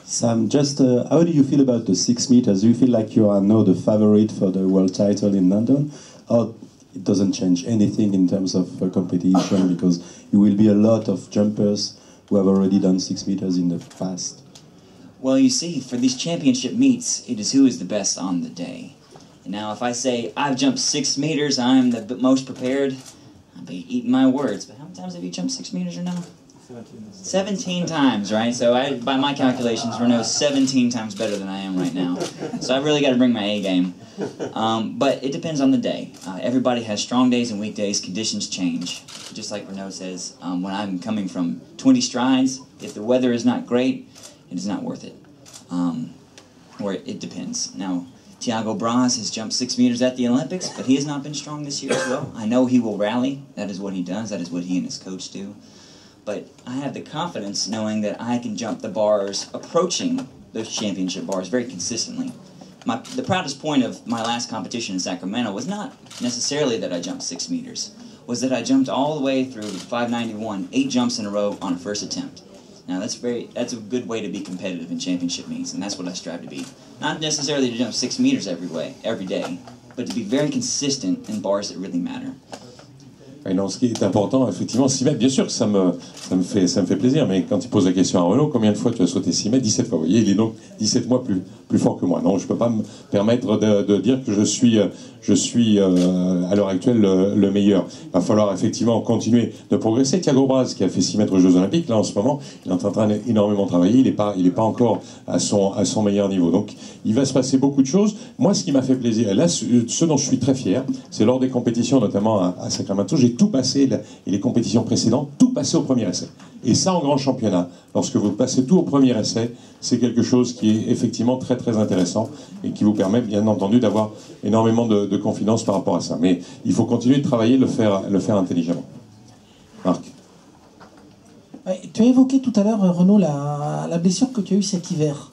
Sam, just how do you feel about the 6 meters? Do you feel like you are now the favorite for the world title in London, or it doesn't change anything in terms of competition, because you will be a lot of jumpers who have already done 6 meters in the past? Well, you see, for these championship meets, it is who is the best on the day. And now, if I say, I've jumped 6 meters, I'm the most prepared, I'll be eating my words. But how many times have you jumped 6 meters or now? 17 times, right? So by my calculations, Renaud's 17 times better than I am right now. So I've really got to bring my A game. But it depends on the day. Everybody has strong days and weak days. Conditions change. Just like Renaud says, when I'm coming from 20 strides, if the weather is not great, it is not worth it. Or it depends. Now, Thiago Braz has jumped 6 meters at the Olympics, but he has not been strong this year as well. I know he will rally. That is what he does. That is what he and his coach do. But I have the confidence knowing that I can jump the bars approaching those championship bars very consistently. The proudest point of my last competition in Sacramento was not necessarily that I jumped 6 meters, was that I jumped all the way through 591, 8 jumps in a row on a first attempt. Now that's a good way to be competitive in championship meets, and that's what I strive to be. Not necessarily to jump 6 meters every day, but to be very consistent in bars that really matter. Et non, ce qui est important, effectivement, 6 mètres, bien sûr que ça me fait plaisir, mais quand il pose la question à Renaud, combien de fois tu as sauté 6 mètres? 17 fois, vous voyez, il est donc 17 fois plus fort que moi. Non, je ne peux pas me permettre de dire que je suis à l'heure actuelle le meilleur. Il va falloir effectivement continuer de progresser. Thiago Braz, qui a fait 6 mètres aux Jeux Olympiques, là en ce moment, il est en train d'énormément travailler, il n'est pas encore à son meilleur niveau. Donc il va se passer beaucoup de choses. Moi, ce qui m'a fait plaisir, et là, ce dont je suis très fier, c'est lors des compétitions, notamment à Sacramento, j'ai tout passé, et les compétitions précédentes, tout passé au premier essai. Et ça, en grand championnat, lorsque vous passez tout au premier essai, c'est quelque chose qui est effectivement très très intéressant et qui vous permet bien entendu d'avoir énormément de confiance par rapport à ça. Mais il faut continuer de travailler, le faire intelligemment. Marc. Tu as évoqué tout à l'heure, Renaud, la blessure que tu as eue cet hiver.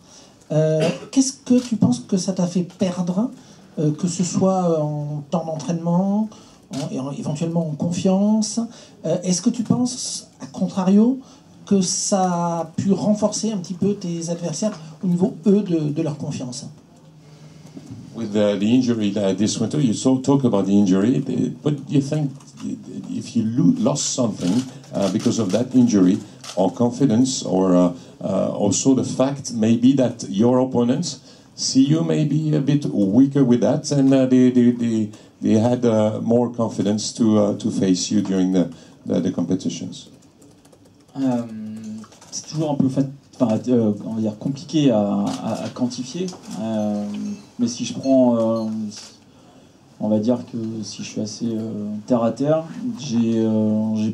Qu'est-ce que tu penses que ça t'a fait perdre, que ce soit en temps d'entraînement, éventuellement en confiance? Est-ce que tu penses, à contrario, que ça a pu renforcer un petit peu tes adversaires au niveau, eux, de leur confiance? With the injury this winter, you talk about the injury, but you think if you lost something because of that injury, or confidence, or also the fact maybe that your opponents see you maybe a bit weaker with that, and they had more confidence to face you during the competitions. C'est toujours un peu on va dire compliqué à quantifier, mais si je prends, on va dire que si je suis assez terre à terre, j'ai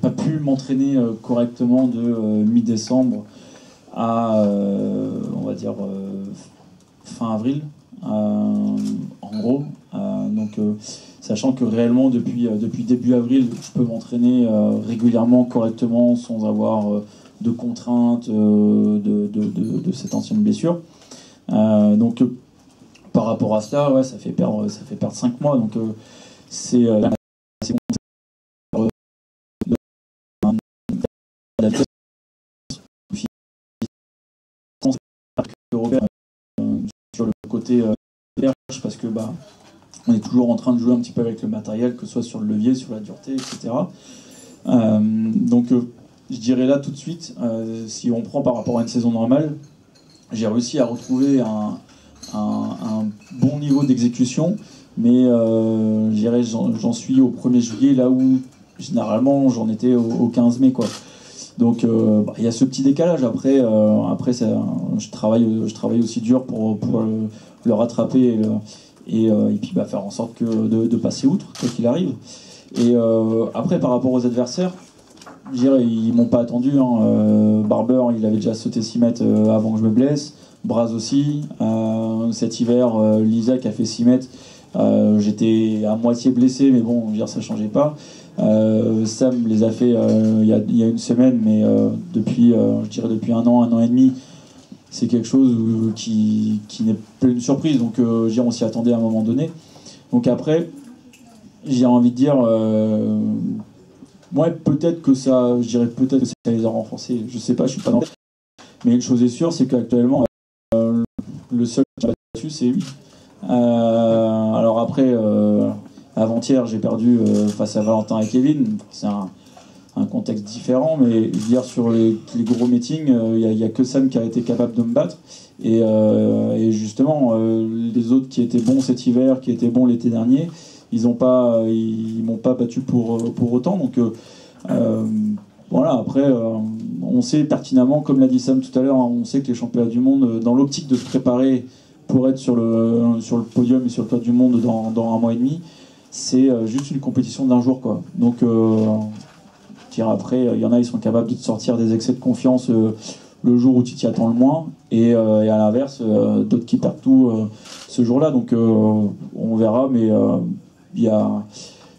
pas pu m'entraîner correctement de mi-décembre à on va dire fin avril, en gros. Donc sachant que réellement depuis début avril, je peux m'entraîner régulièrement, correctement, sans avoir de contraintes de cette ancienne blessure. Donc par rapport à cela, ouais, ça fait perdre 5 mois. Donc c'est sur le côté parce que on est toujours en train de jouer un petit peu avec le matériel, que ce soit sur le levier, sur la dureté, etc. Donc je dirais là tout de suite, si on prend par rapport à une saison normale, j'ai réussi à retrouver un bon niveau d'exécution, mais je dirais j'en suis au 1er juillet, là où généralement j'en étais au 15 mai, quoi. Donc il y a ce petit décalage. Après je travaille aussi dur pour le rattraper et puis faire en sorte de passer outre, quoi qu'il arrive. Et après, par rapport aux adversaires, je dirais, ils m'ont pas attendu. Barber, il avait déjà sauté 6 mètres avant que je me blesse. Braz aussi. Cet hiver, Lisa qui a fait 6 mètres. J'étais à moitié blessé, mais bon, je veux dire, ça changeait pas. Sam les a fait il y a une semaine, mais depuis 1 an et demi, c'est quelque chose qui n'est plus une surprise. Donc on s'y attendait à un moment donné. Donc après, j'ai envie de dire, moi peut-être que ça les a renforcés. Je sais pas, je suis pas dans. Mais une chose est sûre, c'est qu'actuellement le seul qui a battu, c'est lui. Alors après, avant-hier, j'ai perdu face à Valentin et Kevin. C'est un contexte différent, mais je veux dire, sur les gros meetings, il n'y a que Sam qui a été capable de me battre. Et justement, les autres qui étaient bons cet hiver, qui étaient bons l'été dernier, ils m'ont pas battu pour autant. Donc Voilà, après, on sait pertinemment, comme l'a dit Sam tout à l'heure, hein, on sait que les championnats du monde, dans l'optique de se préparer pour être sur le podium et sur le toit du monde dans un mois et demi, c'est juste une compétition d'un jour, quoi. Donc, après, il y en a, ils sont capables de te sortir des excès de confiance le jour où tu t'y attends le moins, et à l'inverse, d'autres qui perdent tout ce jour-là. Donc, on verra, mais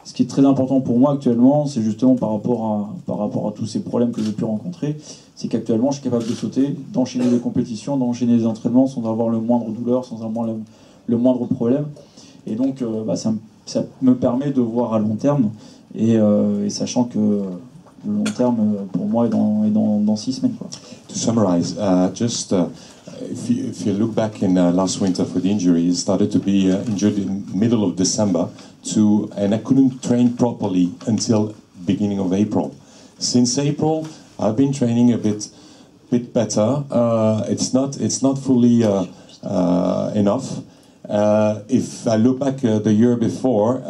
ce qui est très important pour moi actuellement, c'est justement par rapport à tous ces problèmes que j'ai pu rencontrer, c'est qu'actuellement, je suis capable de sauter, d'enchaîner des compétitions, d'enchaîner des entraînements sans avoir le moindre douleur, sans avoir le moindre problème. Et donc, ça me permet de voir à long terme, et sachant que le long terme, pour moi, est dans 6 semaines, quoi. To summarize, if you look back in last winter for the injury, it started to be injured in middle of December, and I couldn't train properly until beginning of April. Since April, I've been training a bit better. It's not fully enough. If I look back the year before,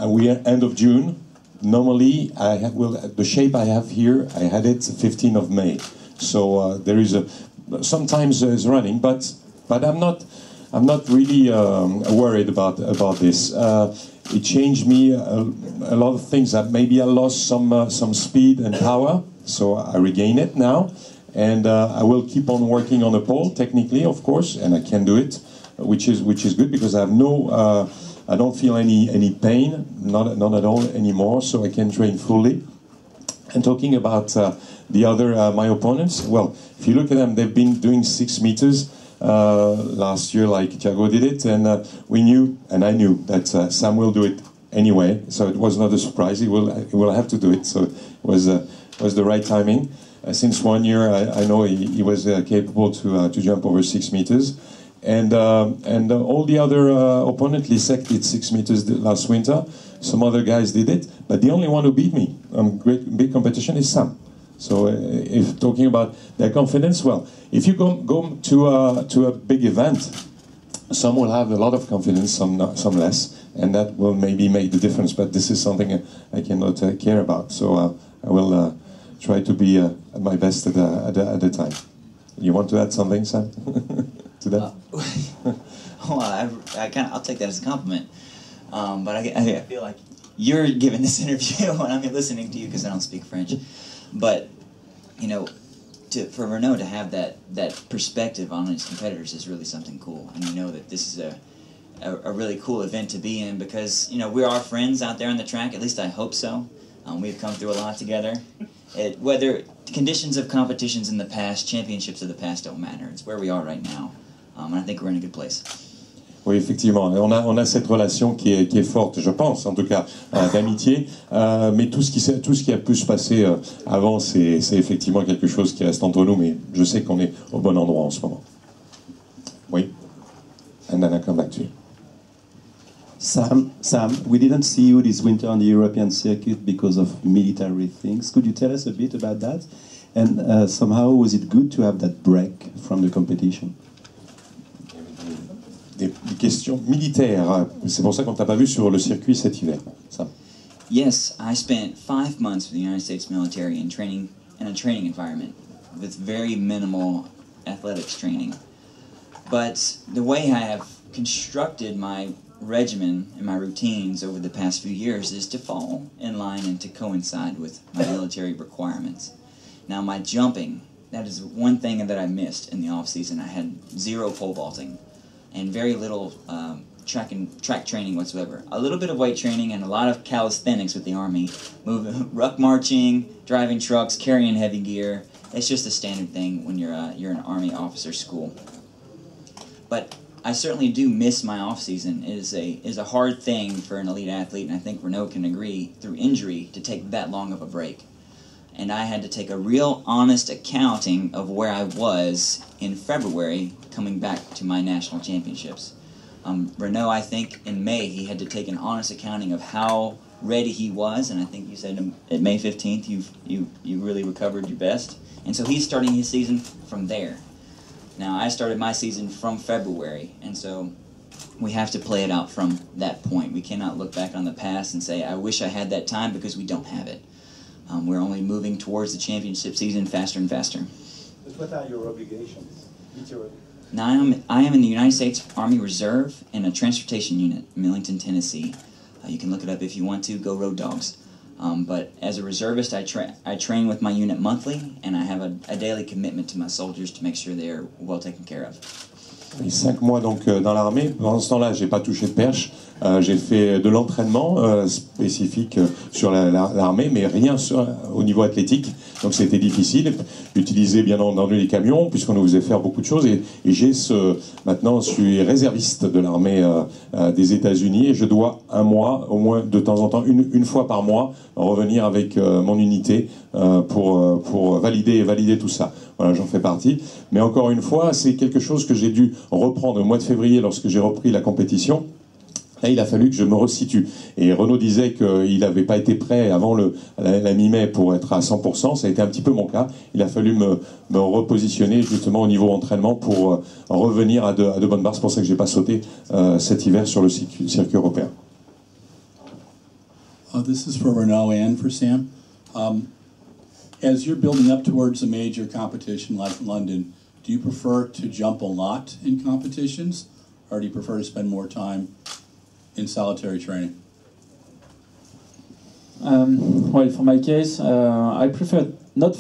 we are end of June. Normally, the shape I have here, I had it 15th of May. So there is sometimes is running, but I'm not really worried about this. It changed me a lot of things. That maybe I lost some speed and power, so I regain it now, and I will keep on working on the pole technically, of course, and I can do it, which is good because I have I don't feel any pain, not at all anymore, so I can train fully. And talking about the other my opponents, well, if you look at them, they've been doing 6 meters last year, like Thiago did it, and we knew, and I knew that Sam will do it anyway, so it was not a surprise. He will have to do it, so it was the right timing. Since 1 year, I know he was capable to jump over 6 meters. And all the other opponents, Lisek did 6 meters last winter. Some other guys did it, but the only one who beat me, big competition, is Sam. So if talking about their confidence, well, if you go to a big event, some will have a lot of confidence, some less, and that will maybe make the difference. But this is something I cannot care about. So I will try to be at my best at the time. You want to add something, Sam? To that? Well, I'll take that as a compliment. But I feel like you're giving this interview when I'm listening to you because I don't speak French. But, you know, for Renaud to have that perspective on his competitors is really something cool. And you know that this is a really cool event to be in because, you know, we are friends out there on the track. At least I hope so. We've come through a lot together. Whether conditions of competitions in the past, championships of the past don't matter. It's where we are right now. And I think we're in a good place. Oui, effectivement. On a cette relation qui est forte, je pense, en tout cas, d'amitié. Mais tout ce qui a pu se passer avant, c'est effectivement quelque chose qui reste entre nous. Mais je sais qu'on est au bon endroit en ce moment. Oui. And then I come back to you. Sam, we didn't see you this winter on the European circuit because of military things. Could you tell us a bit about that? And somehow, was it good to have that break from the competition? Des questions militaires. C'est pour ça qu'on t'a pas vu sur le circuit cet hiver. Sam. Yes, I spent 5 months with the United States military in a training environment with very minimal athletics training. But the way I have constructed my regimen and my routines over the past few years is to fall in line and to coincide with my military requirements. Now my jumping, that is one thing that I missed in the off season. I had 0 pole vaulting and very little track training whatsoever. A little bit of weight training and a lot of calisthenics with the Army, ruck marching, driving trucks, carrying heavy gear. It's just a standard thing when you're an Army officer school. But I certainly do miss my off season. It is a hard thing for an elite athlete, and I think Renaud can agree, through injury, to take that long of a break. And I had to take a real honest accounting of where I was in February coming back to my national championships. Renaud, I think in May, he had to take an honest accounting of how ready he was, and I think you said at May 15th you really recovered your best. And so he's starting his season from there. Now, I started my season from February, and so we have to play it out from that point. We cannot look back on the past and say, I wish I had that time, because we don't have it. We're only moving towards the championship season faster and faster. But what are your obligations, literally? Now, I am in the United States Army Reserve in a transportation unit in Millington, Tennessee. You can look it up if you want to, go Road Dogs. But as a reservist, I train with my unit monthly, and I have a daily commitment to my soldiers to make sure they're well taken care of. 5 mois donc dans l'armée. Pendant ce temps-là, j'ai pas touché de perche. J'ai fait de l'entraînement spécifique sur l'armée, mais rien au niveau athlétique. Donc c'était difficile. J'utilisais bien entendu les camions, puisqu'on nous faisait faire beaucoup de choses. Et maintenant, je suis réserviste de l'armée des États-Unis, et je dois un mois, au moins de temps en temps, une fois par mois, revenir avec mon unité pour valider tout ça. Voilà, j'en fais partie. Mais encore une fois, c'est quelque chose que j'ai dû reprendre au mois de février lorsque j'ai repris la compétition. Là, il a fallu que je me resitue. Et Renaud disait qu'il n'avait pas été prêt avant la mi-mai pour être à 100%. Ça a été un petit peu mon cas. Il a fallu me repositionner justement au niveau entraînement pour revenir à de bonnes barres. C'est pour ça que je n'ai pas sauté cet hiver sur le circuit européen. This is for Renaud and for Sam. As you're building up towards a major competition like London, do you prefer to jump a lot in competitions, or do you prefer to spend more time in solitary training? Well, for my case, I prefer not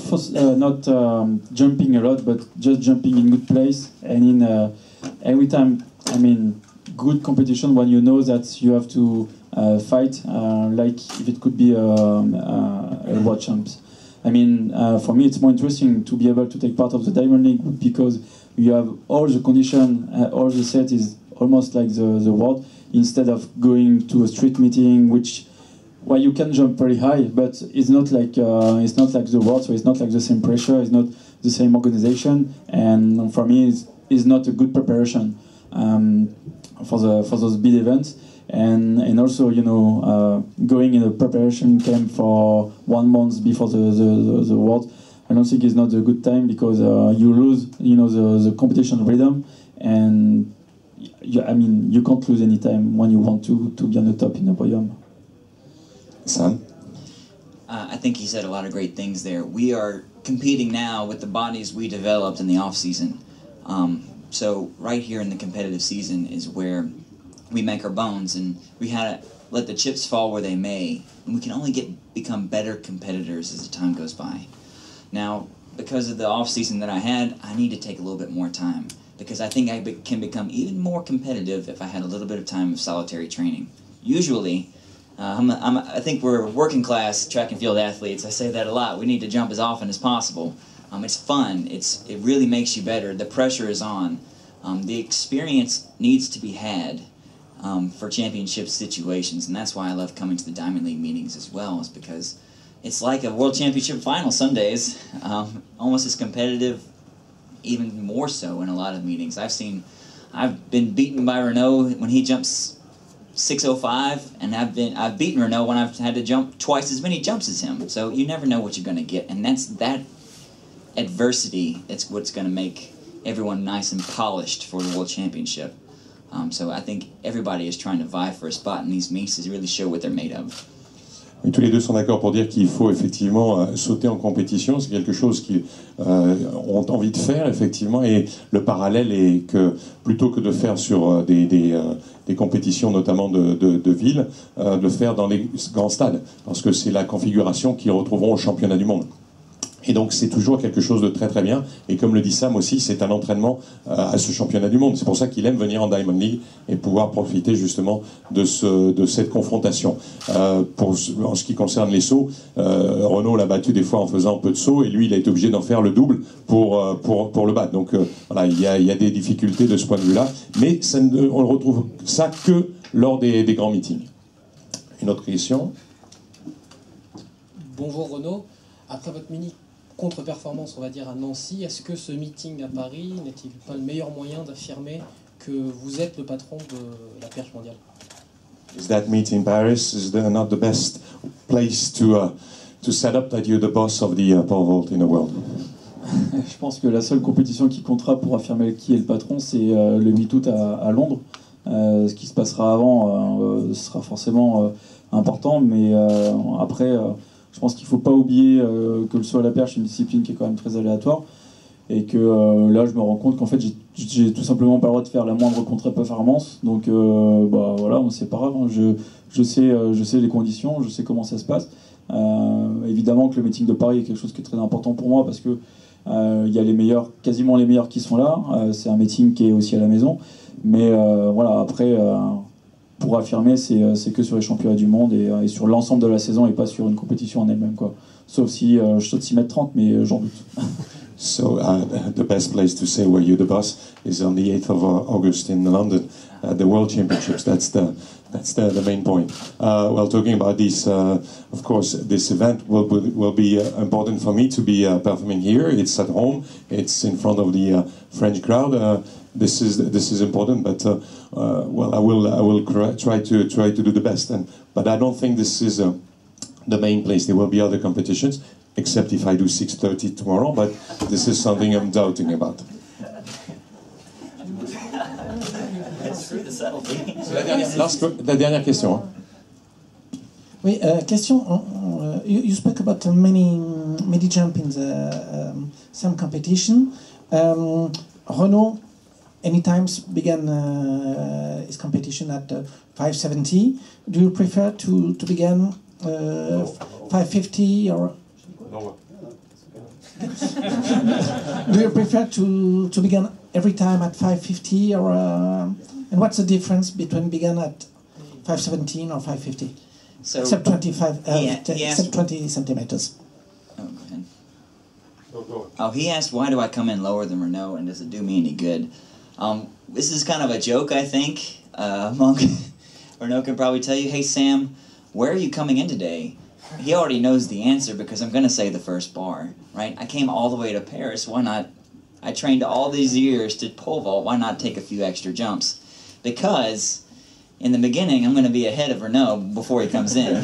jumping a lot, but just jumping in good place and in every time. I mean, good competition when you know that you have to fight, like if it could be a world champs. I mean, for me, it's more interesting to be able to take part of the Diamond League because you have all the condition, all the set is almost like the world, instead of going to a street meeting, where you can jump very high, but it's not like the world, so it's not like the same pressure, it's not the same organization, and for me, it's not a good preparation for those big events. And also, you know, going in a preparation camp for 1 month before the World, I don't think is not a good time because you lose, you know, the competition rhythm, and you can't lose any time when you want to be on the top in the podium. Sam? I think he said a lot of great things there. We are competing now with the bodies we developed in the off season. So right here in the competitive season is where we make our bones, and we had to let the chips fall where they may, and we can only become better competitors as the time goes by. Now, because of the off season that I had, I need to take a little bit more time, because I think I can become even more competitive if I had a little bit of time of solitary training. Usually, I think we're working class track and field athletes. I say that a lot. We need to jump as often as possible. It's fun. It really makes you better. The pressure is on. The experience needs to be had for championship situations, and that's why I love coming to the Diamond League meetings as well, is because it's like a World Championship final some days, almost as competitive, even more so in a lot of meetings. I've been beaten by Renaud when he jumps 6:05, and I've beaten Renaud when I've had to jump twice as many jumps as him. So you never know what you're going to get, and that adversity, it's what's going to make everyone nice and polished for the World Championship. So I think everybody is trying to vie for a spot in these meets to really show what they're made of. Et tous les deux sont d'accord pour dire qu'il faut effectivement sauter en compétition. C'est quelque chose qu'ils ont envie de faire, effectivement. Et le parallèle est que plutôt que de faire sur des compétitions, notamment de ville, de le faire dans les grands stades. Parce que c'est la configuration qu'ils retrouveront au championnat du monde. Et donc c'est toujours quelque chose de très très bien. Et comme le dit Sam aussi, c'est un entraînement à ce championnat du monde. C'est pour ça qu'il aime venir en Diamond League et pouvoir profiter justement de cette confrontation. En ce qui concerne les sauts, Renaud l'a battu des fois en faisant un peu de saut, et lui il a été obligé d'en faire le double pour le battre. Donc voilà, il y a des difficultés de ce point de vue-là. Mais on ne retrouve ça que lors des grands meetings. Une autre question? Bonjour Renaud. Après votre mini contre-performance, on va dire, à Nancy, est-ce que ce meeting à Paris n'est-il pas le meilleur moyen d'affirmer que vous êtes le patron de la perche mondiale? Is that meeting in Paris not the best place to set up that you're the boss of the pole vault in the world? Je pense que la seule compétition qui comptera pour affirmer qui est le patron, c'est le 8 août à Londres. Ce qui se passera avant sera forcément important, mais après, je pense qu'il ne faut pas oublier que le saut à la perche est une discipline qui est quand même très aléatoire. Et que là, je me rends compte qu'en fait, j'ai tout simplement pas le droit de faire la moindre contre-performance. Donc, bah voilà, c'est pas grave. Hein. Je sais les conditions, je sais comment ça se passe. Évidemment que le meeting de Paris est quelque chose qui est très important pour moi parce que il y a les meilleurs, quasiment les meilleurs qui sont là. C'est un meeting qui est aussi à la maison. Mais voilà, après, pour affirmer, c'est que sur les championnats du monde et sur l'ensemble de la saison et pas sur une compétition en elle-même, quoi. Sauf si je saute 6,30 m, mais j'en doute. So the best place to say where you're the boss is on the 8th of August in London, the World Championships. That's the main point. Well, talking about this, of course, this event will be important for me to be performing here. It's at home. It's in front of the French crowd. This is important, but well, I will try to do the best. But I don't think this is the main place. There will be other competitions. Except if I do 6:30 tomorrow, but this is something I'm doubting about. La dernière question. Hein. Oui, question. You spoke about many jump in some competition. Renaud, anytimes began his competition at 570. Do you prefer to begin 550 or? Do you prefer to begin every time at 550 or and what's the difference between begin at 517 or 550? So except 25, except 20 centimeters. Oh, he asked why do I come in lower than Renaud and does it do me any good? This is kind of a joke, I think. Among Renaud can probably tell you, hey Sam, where are you coming in today? He already knows the answer because I'm going to say the first bar, right? I came all the way to Paris. Why not? I trained all these years to pole vault. Why not take a few extra jumps? Because in the beginning, I'm going to be ahead of Renaud before he comes in.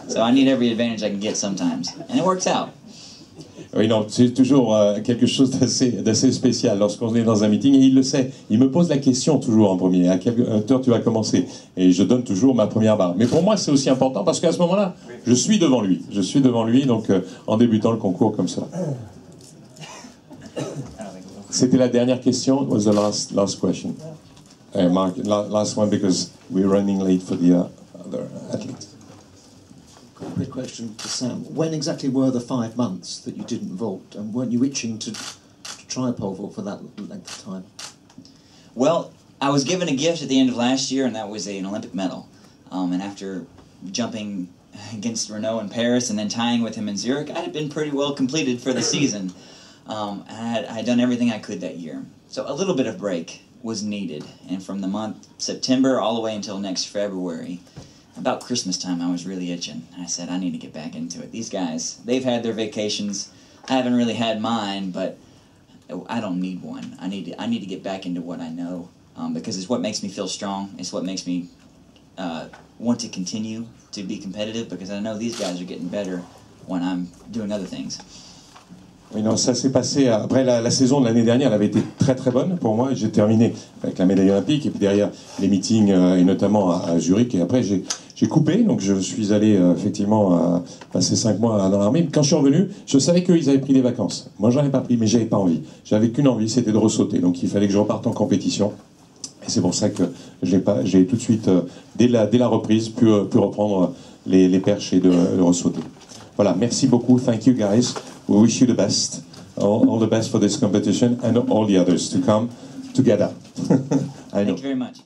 So I need every advantage I can get sometimes. And it works out. Oui, non, c'est toujours quelque chose d'assez spécial lorsqu'on est dans un meeting, et il le sait. Il me pose la question toujours en premier, à quelle heure tu vas commencer? Et je donne toujours ma première barre. Mais pour moi, c'est aussi important parce qu'à ce moment-là, je suis devant lui. Je suis devant lui, donc en débutant le concours comme ça. C'était la dernière question. It was the last question. Mark, last one because we're running late for the other athletes. Quick question to Sam. When exactly were the 5 months that you didn't vault, and weren't you itching to try pole vault for that length of time? Well, I was given a gift at the end of last year, and that was an Olympic medal. And after jumping against Renaud in Paris and then tying with him in Zurich, I had been pretty well completed for the season. I had done everything I could that year. So a little bit of break was needed. And from the month September all the way until next February, about Christmas time, I was really itching. I said, I need to get back into it. These guys, they've had their vacations. I haven't really had mine, but I don't need one. I need to get back into what I know because it's what makes me feel strong. It's what makes me want to continue to be competitive because I know these guys are getting better when I'm doing other things. Oui, non, ça s'est passé après la saison de l'année dernière. Elle avait été très très bonne pour moi. J'ai terminé avec la médaille olympique et puis derrière les meetings et notamment à Zurich. Et après j'ai coupé, donc je suis allé effectivement passer 5 mois dans l'armée. Quand je suis revenu, je savais qu'ils avaient pris des vacances. Moi, j'en ai pas pris, mais j'avais pas envie. J'avais qu'une envie, c'était de ressauter. Donc il fallait que je reparte en compétition. Et c'est pour ça que j'ai tout de suite, dès la reprise, pu reprendre les perches et de ressauter. Voilà, merci beaucoup. Thank you guys. We wish you the best, all the best for this competition and all the others to come together. I know. Thank you very much.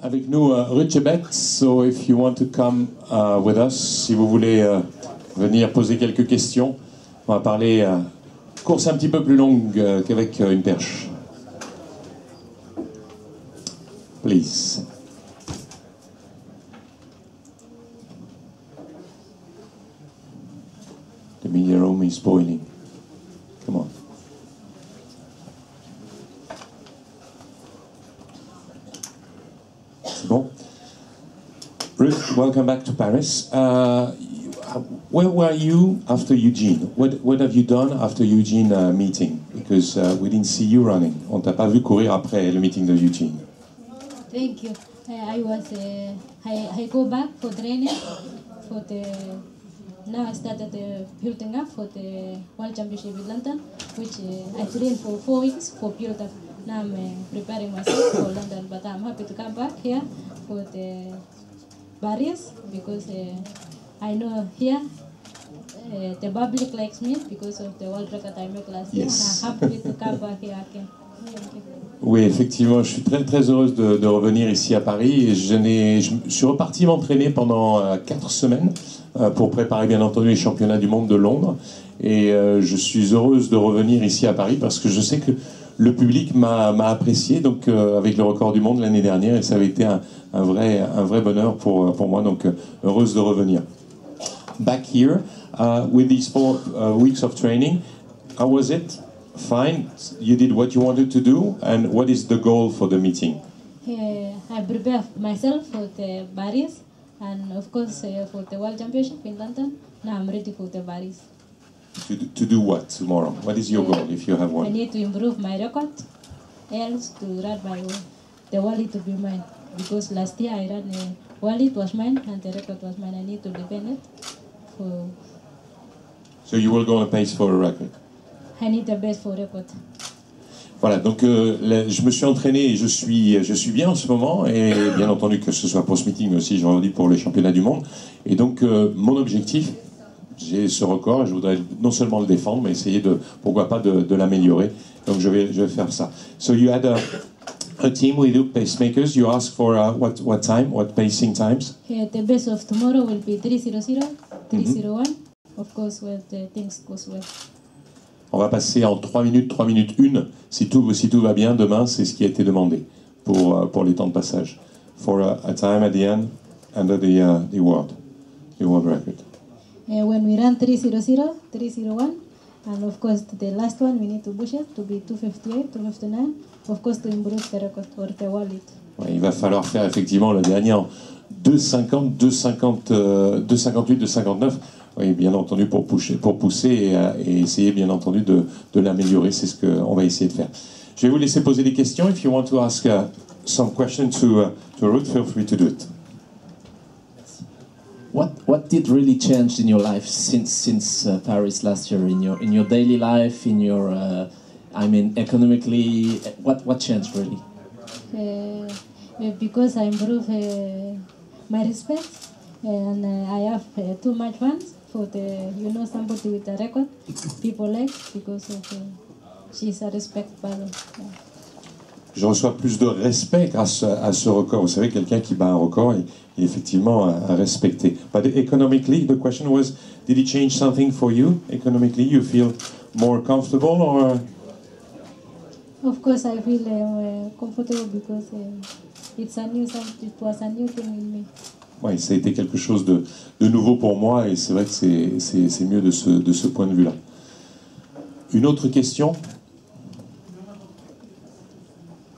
avec nous Ruth Jebet. So if you want to come with us, si vous voulez venir poser quelques questions, on va parler course un petit peu plus longue qu'avec une perche. Please. The media room is boiling. Come on. C'est bon. Ruth, welcome back to Paris. Where were you after Eugene? What have you done after Eugene meeting? Because we didn't see you running. On t'a pas vu courir après le meeting de Eugene. Thank you. I go back for training for the. Now I started building up for the World Championship in London, which I trained for 4 weeks for build up. Now I'm preparing myself for London, but I'm happy to come back here for the barriers because I know here the public likes me because of the world record I made last year, and I'm happy to come back here again. Oui, effectivement, je suis très très heureuse de revenir ici à Paris et je suis reparti m'entraîner pendant 4 semaines pour préparer bien entendu les championnats du monde de Londres et je suis heureuse de revenir ici à Paris parce que je sais que le public m'a apprécié donc avec le record du monde l'année dernière et ça avait été un vrai bonheur pour moi, donc heureuse de revenir. Back here with these 4 weeks of training, how was it? Fine, you did what you wanted to do, and what is the goal for the meeting? I prepare myself for the barriers, and of course for the World Championship in London. Now I'm ready for the barriers. To do what tomorrow? What is your goal if you have one? I need to improve my record, else to run the Wally to be mine. Because last year I ran a Wally, it was mine, and the record was mine. I need to defend it. So you will go on a pace for a record? I need the best for record. Voilà, donc je me suis entraîné et je suis bien en ce moment et bien entendu que ce soit pour ce meeting mais aussi je redis pour les championnats du monde et donc mon objectif, j'ai ce record et je voudrais non seulement le défendre mais essayer pourquoi pas de l'améliorer, donc je vais faire ça. So you had a team with you pacemakers, you asked for what time, what pacing times? The best of tomorrow will be 3:00, 3:01, of course when the things goes well. On va passer en 3 minutes 1, si tout va bien, demain, c'est ce qui a été demandé pour les temps de passage. For a time at the end, under the world record. When we run 3:00, 3:01, and of course the last one we need to push it to be 2:58, 2:59, of course to improve the record or the world. Ouais, il va falloir faire effectivement le dernier en 2:50, 2:58, 2:59. Oui, bien entendu, pour pousser et essayer, bien entendu, de l'améliorer. C'est ce qu'on va essayer de faire. Je vais vous laisser poser des questions. If you want to ask some questions to Ruth, feel free to do it. What did really change in your life since Paris last year? In your daily life, in your, economically, what changed really? Because I improved my respect, and I have too much fun. For somebody with a record, people like because of she's a respect person. Je reçois plus de respect grâce à ce record. Vous savez, quelqu'un qui bat un record est effectivement à respecter. But economically, the question was, did it change something for you? Economically, you feel more comfortable or? Of course, I feel comfortable because it was a new thing in me. Oui, ça a été quelque chose de nouveau pour moi et c'est vrai que c'est mieux de ce point de vue-là. Une autre question?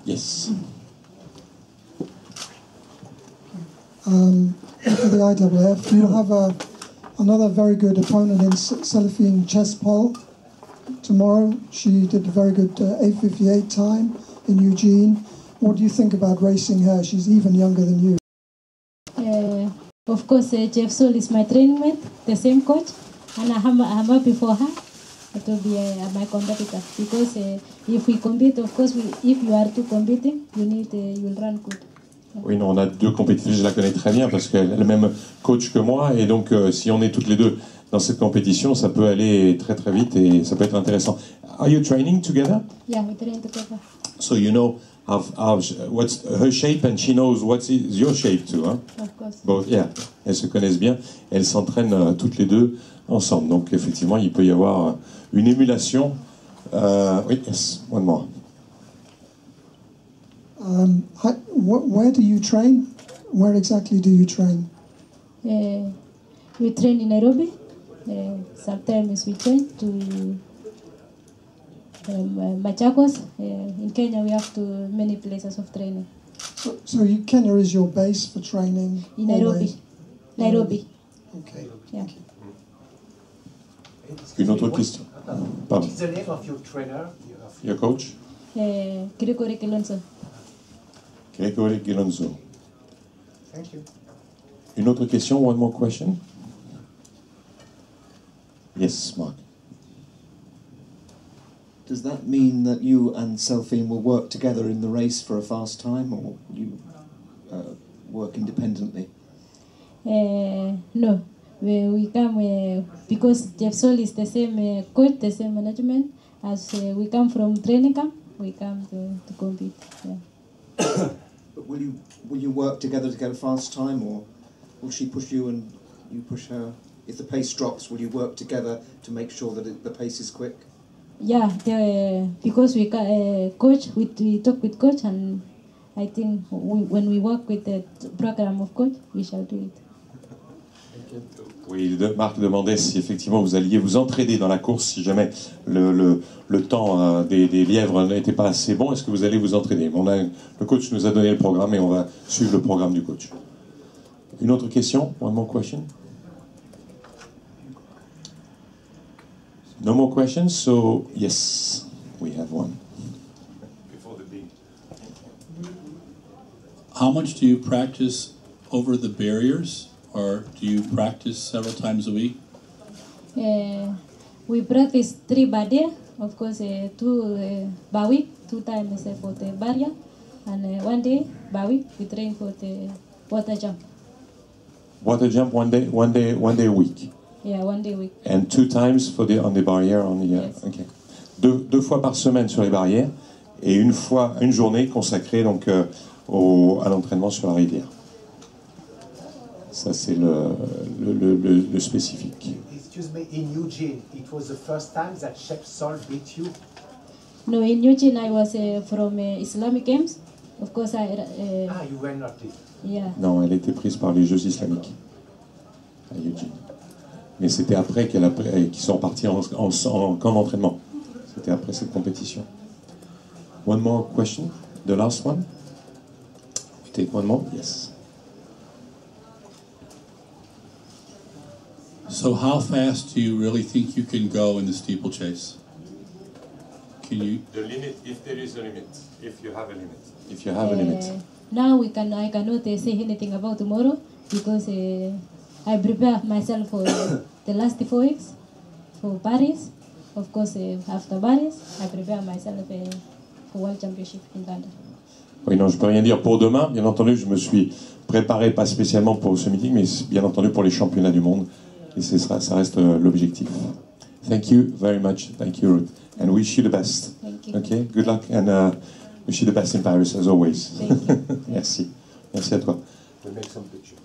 Yes. For the IAAF, you have another very good opponent in Celestine Chespol tomorrow. She did a very good 8:58 time in Eugene. What do you think about racing her? She's even younger than you. Of course, Jeff Sol is my training mate, the same coach, and I'm happy for her to be my competitor. Because if we compete, of course, if you are two competing, you'll run good. Oui, non, on a 2 compétitrices, je la connais très bien parce qu'elle est le même coach que moi et donc si on est toutes les 2 dans cette compétition, ça peut aller très très vite et ça peut être intéressant. Are you training together? Yeah, we train together. So you know what's her shape and she knows what is your shape too. Hein? Of course. Both, yeah. Elles se connaissent bien. Elles s'entraînent toutes les deux ensemble. Donc effectivement, il peut y avoir une émulation. Oui, yes, one more. Where do you train? Where exactly do you train? We train in Nairobi. Sometimes we change to Machakos. In Kenya, we have many places of training. So Kenya is your base for training? In Nairobi. Always? Nairobi. Okay. Yeah. Une autre question. Pardon. What's the name of your trainer? Your coach? Gregory Kilonso. Gregory Gilonzo. Thank you. Une autre question? One more question? Yes, Mark. Does that mean that you and Selfine will work together in the race for a fast time, or will you work independently? No, we come because Jeff Sol is the same coach, the same management as we come from training camp. We come to compete. Yeah. But will you work together to get a fast time, or will she push you and you push her? If the pace drops, will you work together to make sure that the pace is quick? Yeah, because we coach, we talk with coach, and I think when we work with the program of coach, we shall do it. Oui, Marc demandait si effectivement vous alliez vous entraider dans la course, si jamais le temps des lièvres n'était pas assez bon, est-ce que vous allez vous entraîner? Le coach nous a donné le programme et on va suivre le programme du coach. Une autre question? One more question? No more questions? So, yes, we have one. Before the big. How much do you practice over the barriers, or do you practice several times a week? We practice 3 barrier, of course, 2 per week, 2 times for the barrier, and 1 day per week we train for the water jump. Water jump one day a week. Yeah, 1 day a week. And 2 times on the barrier. Yes. Okay. Deux fois par semaine sur les barrières et une journée consacrée donc à l'entraînement sur la rivière. Ça c'est le spécifique. Excuse me, in Eugene, it was the first time that Chef Sol beat you? No, in Eugene I was from Islamic Games. Of course, you were not it. Yeah. Non, elle a été prise par les Jeux islamiques à Eugene. Mais c'était après qu'ils sont partis en camp d'entraînement. C'était après cette compétition. One more question? The last one? We take one more? Yes. So how fast do you really think you can go in the steeplechase? Can you? The limit, if there is a limit, if you have a limit. If you have a limit. Now I cannot say anything about tomorrow because I prepare myself for the last 4 weeks for Paris. Of course, after Paris, I prepare myself for World Championship in London. Oui, non, je peux rien dire pour demain. Bien entendu, je me suis préparé, pas spécialement pour ce meeting, mais bien entendu pour les championnats du monde. Et ça reste l'objectif. Thank you very much. Thank you, Ruth. And wish you the best. Thank you. Okay, good luck and wish you the best in Paris as always. Thank you. Merci. Merci à toi. We'll make some pictures.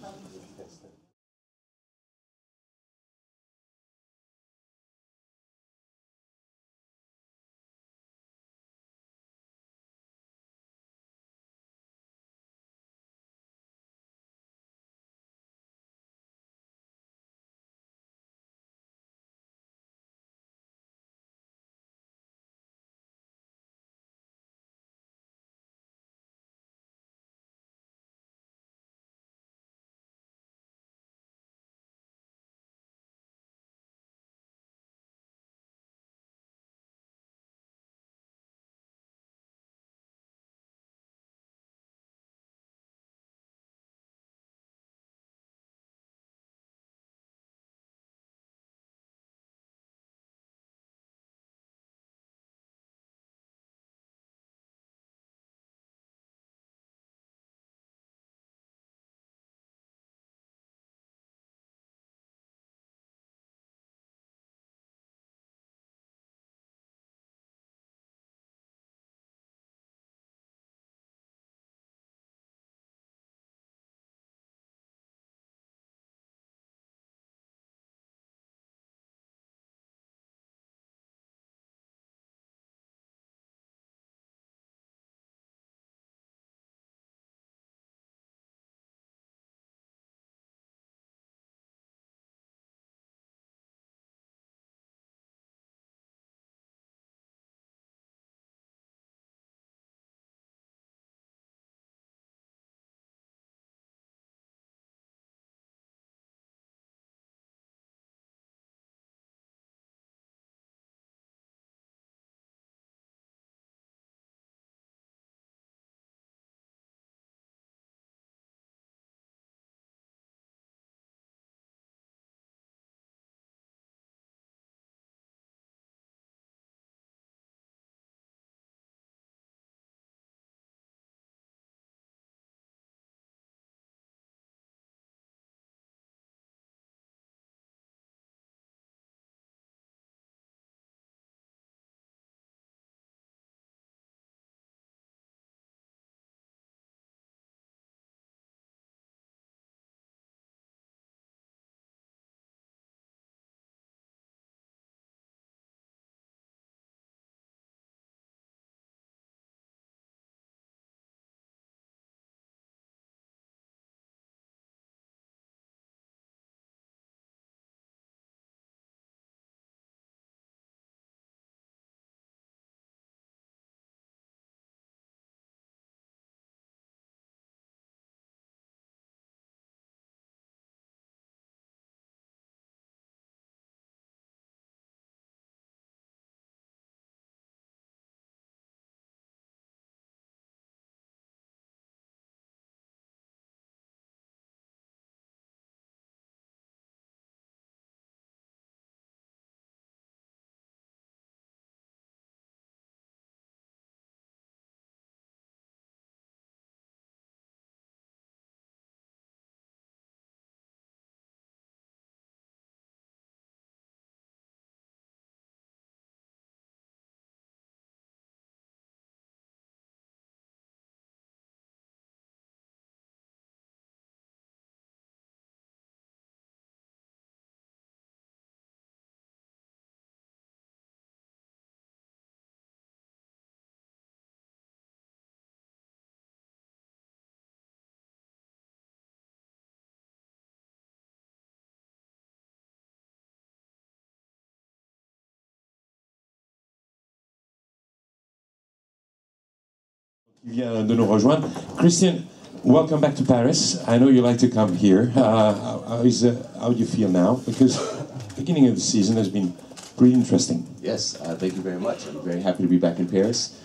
Qui vient de nous rejoindre. Christian, welcome back to Paris. I know you like to come here. How do you feel now? Because the beginning of the season has been pretty interesting. Yes, thank you very much. I'm very happy to be back in Paris.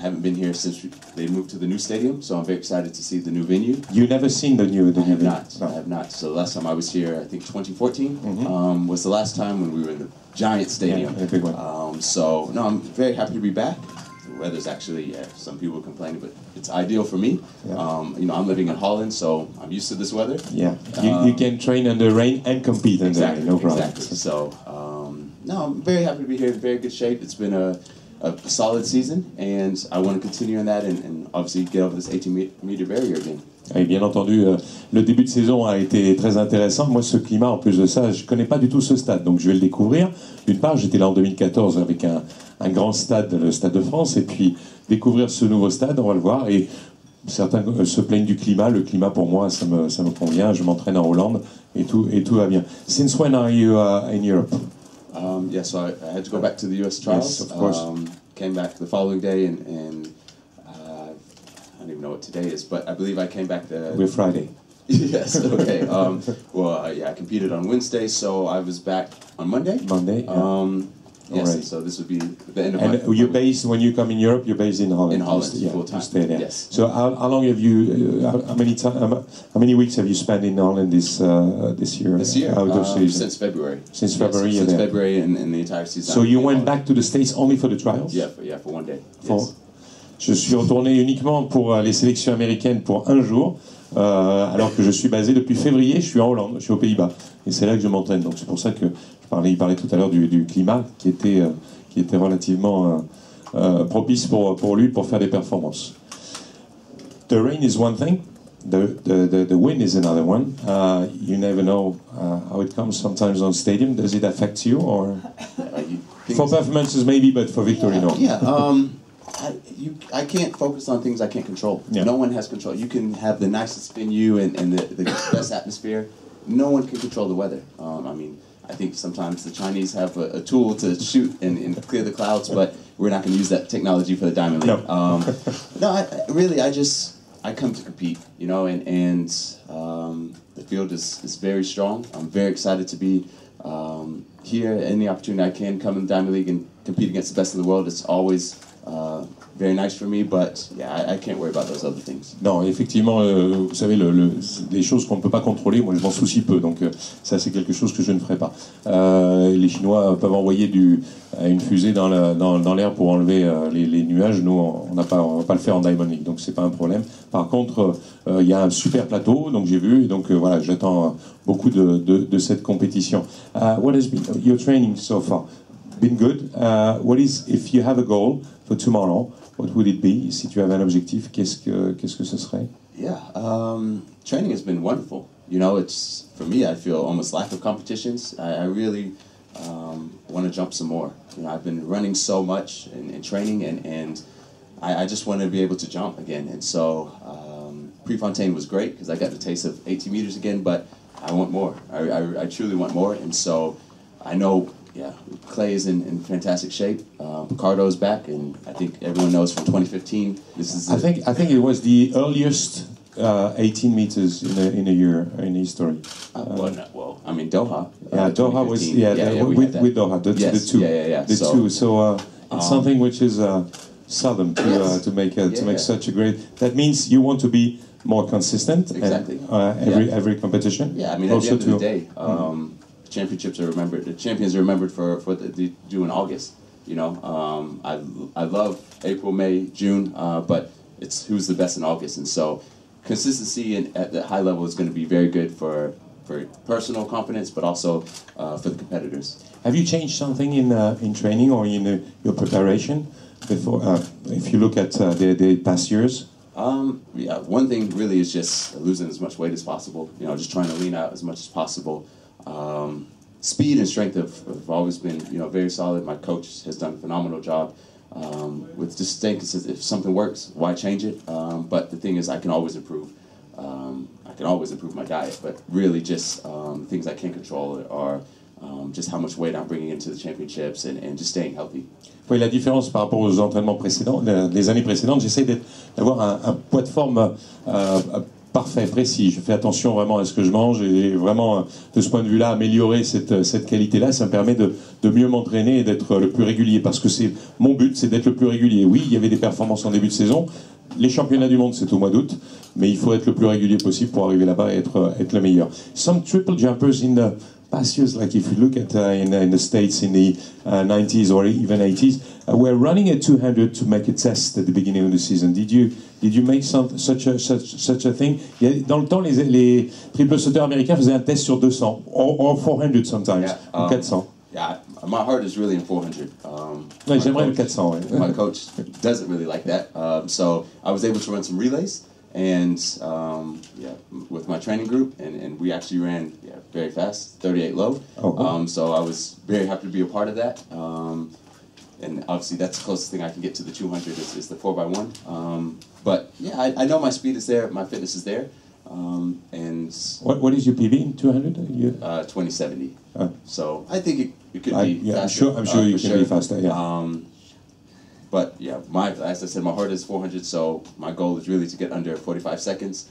Haven't been here since they moved to the new stadium, so I'm very excited to see the new venue. You've never seen the new venue? I have not. So the last time I was here, I think 2014, was the last time when we were in the giant stadium. Yeah, a big one. So, no, I'm very happy to be back. The weather's actually, some people are complaining, but it's ideal for me. Yeah. I'm living in Holland, so I'm used to this weather. Yeah, you can train under rain and compete under rain, no problem. Exactly. So, no, I'm very happy to be here in very good shape. It's been a solid season, and I want to continue on that and obviously get over this 18-meter barrier again. Et bien entendu, le début de saison a été très intéressant. Moi, ce climat, en plus de ça, je ne connais pas du tout ce stade, donc je vais le découvrir. D'une part, j'étais là en 2014 avec un grand stade, le Stade de France, et puis découvrir ce nouveau stade, on va le voir. Et certains se plaignent du climat. Le climat, pour moi, ça me convient. Je m'entraîne en Hollande et tout va bien. Since when are you in Europe? Yeah, so I had to go back to the US trials. Yes, of course. Came back the following day, and I don't even know what today is, but I believe I came back We're Friday. Yes, okay. I competed on Wednesday, so I was back on Monday. Yes, right. So this would be the end of my... And you're based, when you come in Europe, you're based in Holland? In Holland, full You time. stay there. Yes. So how long have you, how many weeks have you spent in Holland this year? This year? Outdoor season? Since February. Since February, yes, since February and the entire season. So you went back to the States only for the trials? Yeah, for one day. Yes. Je suis retourné uniquement pour les sélections américaines pour un jour, alors que je suis basé depuis février, je suis en Hollande, je suis aux Pays-Bas. Et c'est là que je m'entraîne. Donc c'est pour ça que il parlait tout à l'heure du climat qui était relativement propice pour lui pour faire des performances. The rain is one thing, the wind is another one. You never know how it comes sometimes on stadium. Does it affect you or for performances maybe, but for victory no? Yeah. I can't focus on things I can't control. Yeah. No one has control. You can have the nicest venue and the best atmosphere. No one can control the weather. I think sometimes the Chinese have a tool to shoot and clear the clouds, but we're not going to use that technology for the Diamond League. I come to compete, and the field is very strong. I'm very excited to be here. Any opportunity I can come in the Diamond League and compete against the best in the world, it's always very nice for me, but yeah, I can't worry about those other things. Non, effectivement, vous savez, les choses qu'on ne peut pas contrôler, moi je m'en soucie peu, donc ça c'est quelque chose que je ne ferai pas. Les Chinois peuvent envoyer une fusée dans l'air pour enlever les nuages, nous on va pas le faire en Diamond League, donc c'est pas un problème. Par contre, il y a un super plateau, donc j'ai vu, et donc voilà, j'attends beaucoup de cette compétition. What has been your training so far? Been good. What is, if you have a goal for tomorrow, what would it be? Si tu avais un objectif, qu'est-ce que ce serait? Yeah, training has been wonderful. It's, for me, I feel almost lack of competitions. I really want to jump some more. I've been running so much in training, and I just want to be able to jump again. And so Prefontaine was great because I got the taste of 18 meters again, but I want more. I truly want more. And so I know, Clay is in fantastic shape. Picardo's back, and I think everyone knows from 2015. This is. I think it was the earliest 18 meters in a year in history. Doha. Yeah, Doha was with Doha. The two. The two. So it's something which is seldom to make such a great. That means you want to be more consistent. Exactly. Every competition. Yeah, at the end of the day. Championships are remembered. The champions are remembered for what they do in August. I love April, May, June, but it's who's the best in August, and so consistency at the high level is going to be very good for personal confidence, but also for the competitors. Have you changed something in training or in your preparation before? If you look at the past years. One thing really is just losing as much weight as possible. Just trying to lean out as much as possible. Speed and strength have always been, very solid. My coach has done a phenomenal job with just staying consistent. If something works, why change it? But the thing is, I can always improve. I can always improve my diet, but really just things I can't control are just how much weight I'm bringing into the championships and just staying healthy. Oui, la différence par rapport aux entraînements précédents, les années précédentes, j'essaie d'avoir un poids de forme parfait, précis. Je fais attention vraiment à ce que je mange et vraiment, de ce point de vue-là, améliorer cette qualité-là, ça me permet de mieux m'entraîner et d'être le plus régulier. Parce que mon but, c'est d'être le plus régulier. Oui, il y avait des performances en début de saison. Les championnats du monde, c'est au mois d'août. Mais il faut être le plus régulier possible pour arriver là-bas et être le meilleur. Some triple jumpers in the past years, like if you look at in the States in the 90s or even 80s, were running at 200 to make a test at the beginning of the season. Did you make such a thing? Dans le temps, les triple sauteurs américains faisaient un test sur 200 or 400 sometimes, ou 400. Yeah, my heart is really in 400. Ouais, j'aimerais le 400. Ouais. My coach doesn't really like that, so I was able to run some relays. And with my training group, and we actually ran very fast, 38 low. So I was very happy to be a part of that. And obviously that's the closest thing I can get to the 200 is the 4x1. But yeah, I know my speed is there, my fitness is there. And what is your PB in 200? 2070. So I think it could be faster. I'm sure you can be faster. Yeah. But yeah, as I said, my heart is 400, so my goal is really to get under 45 seconds.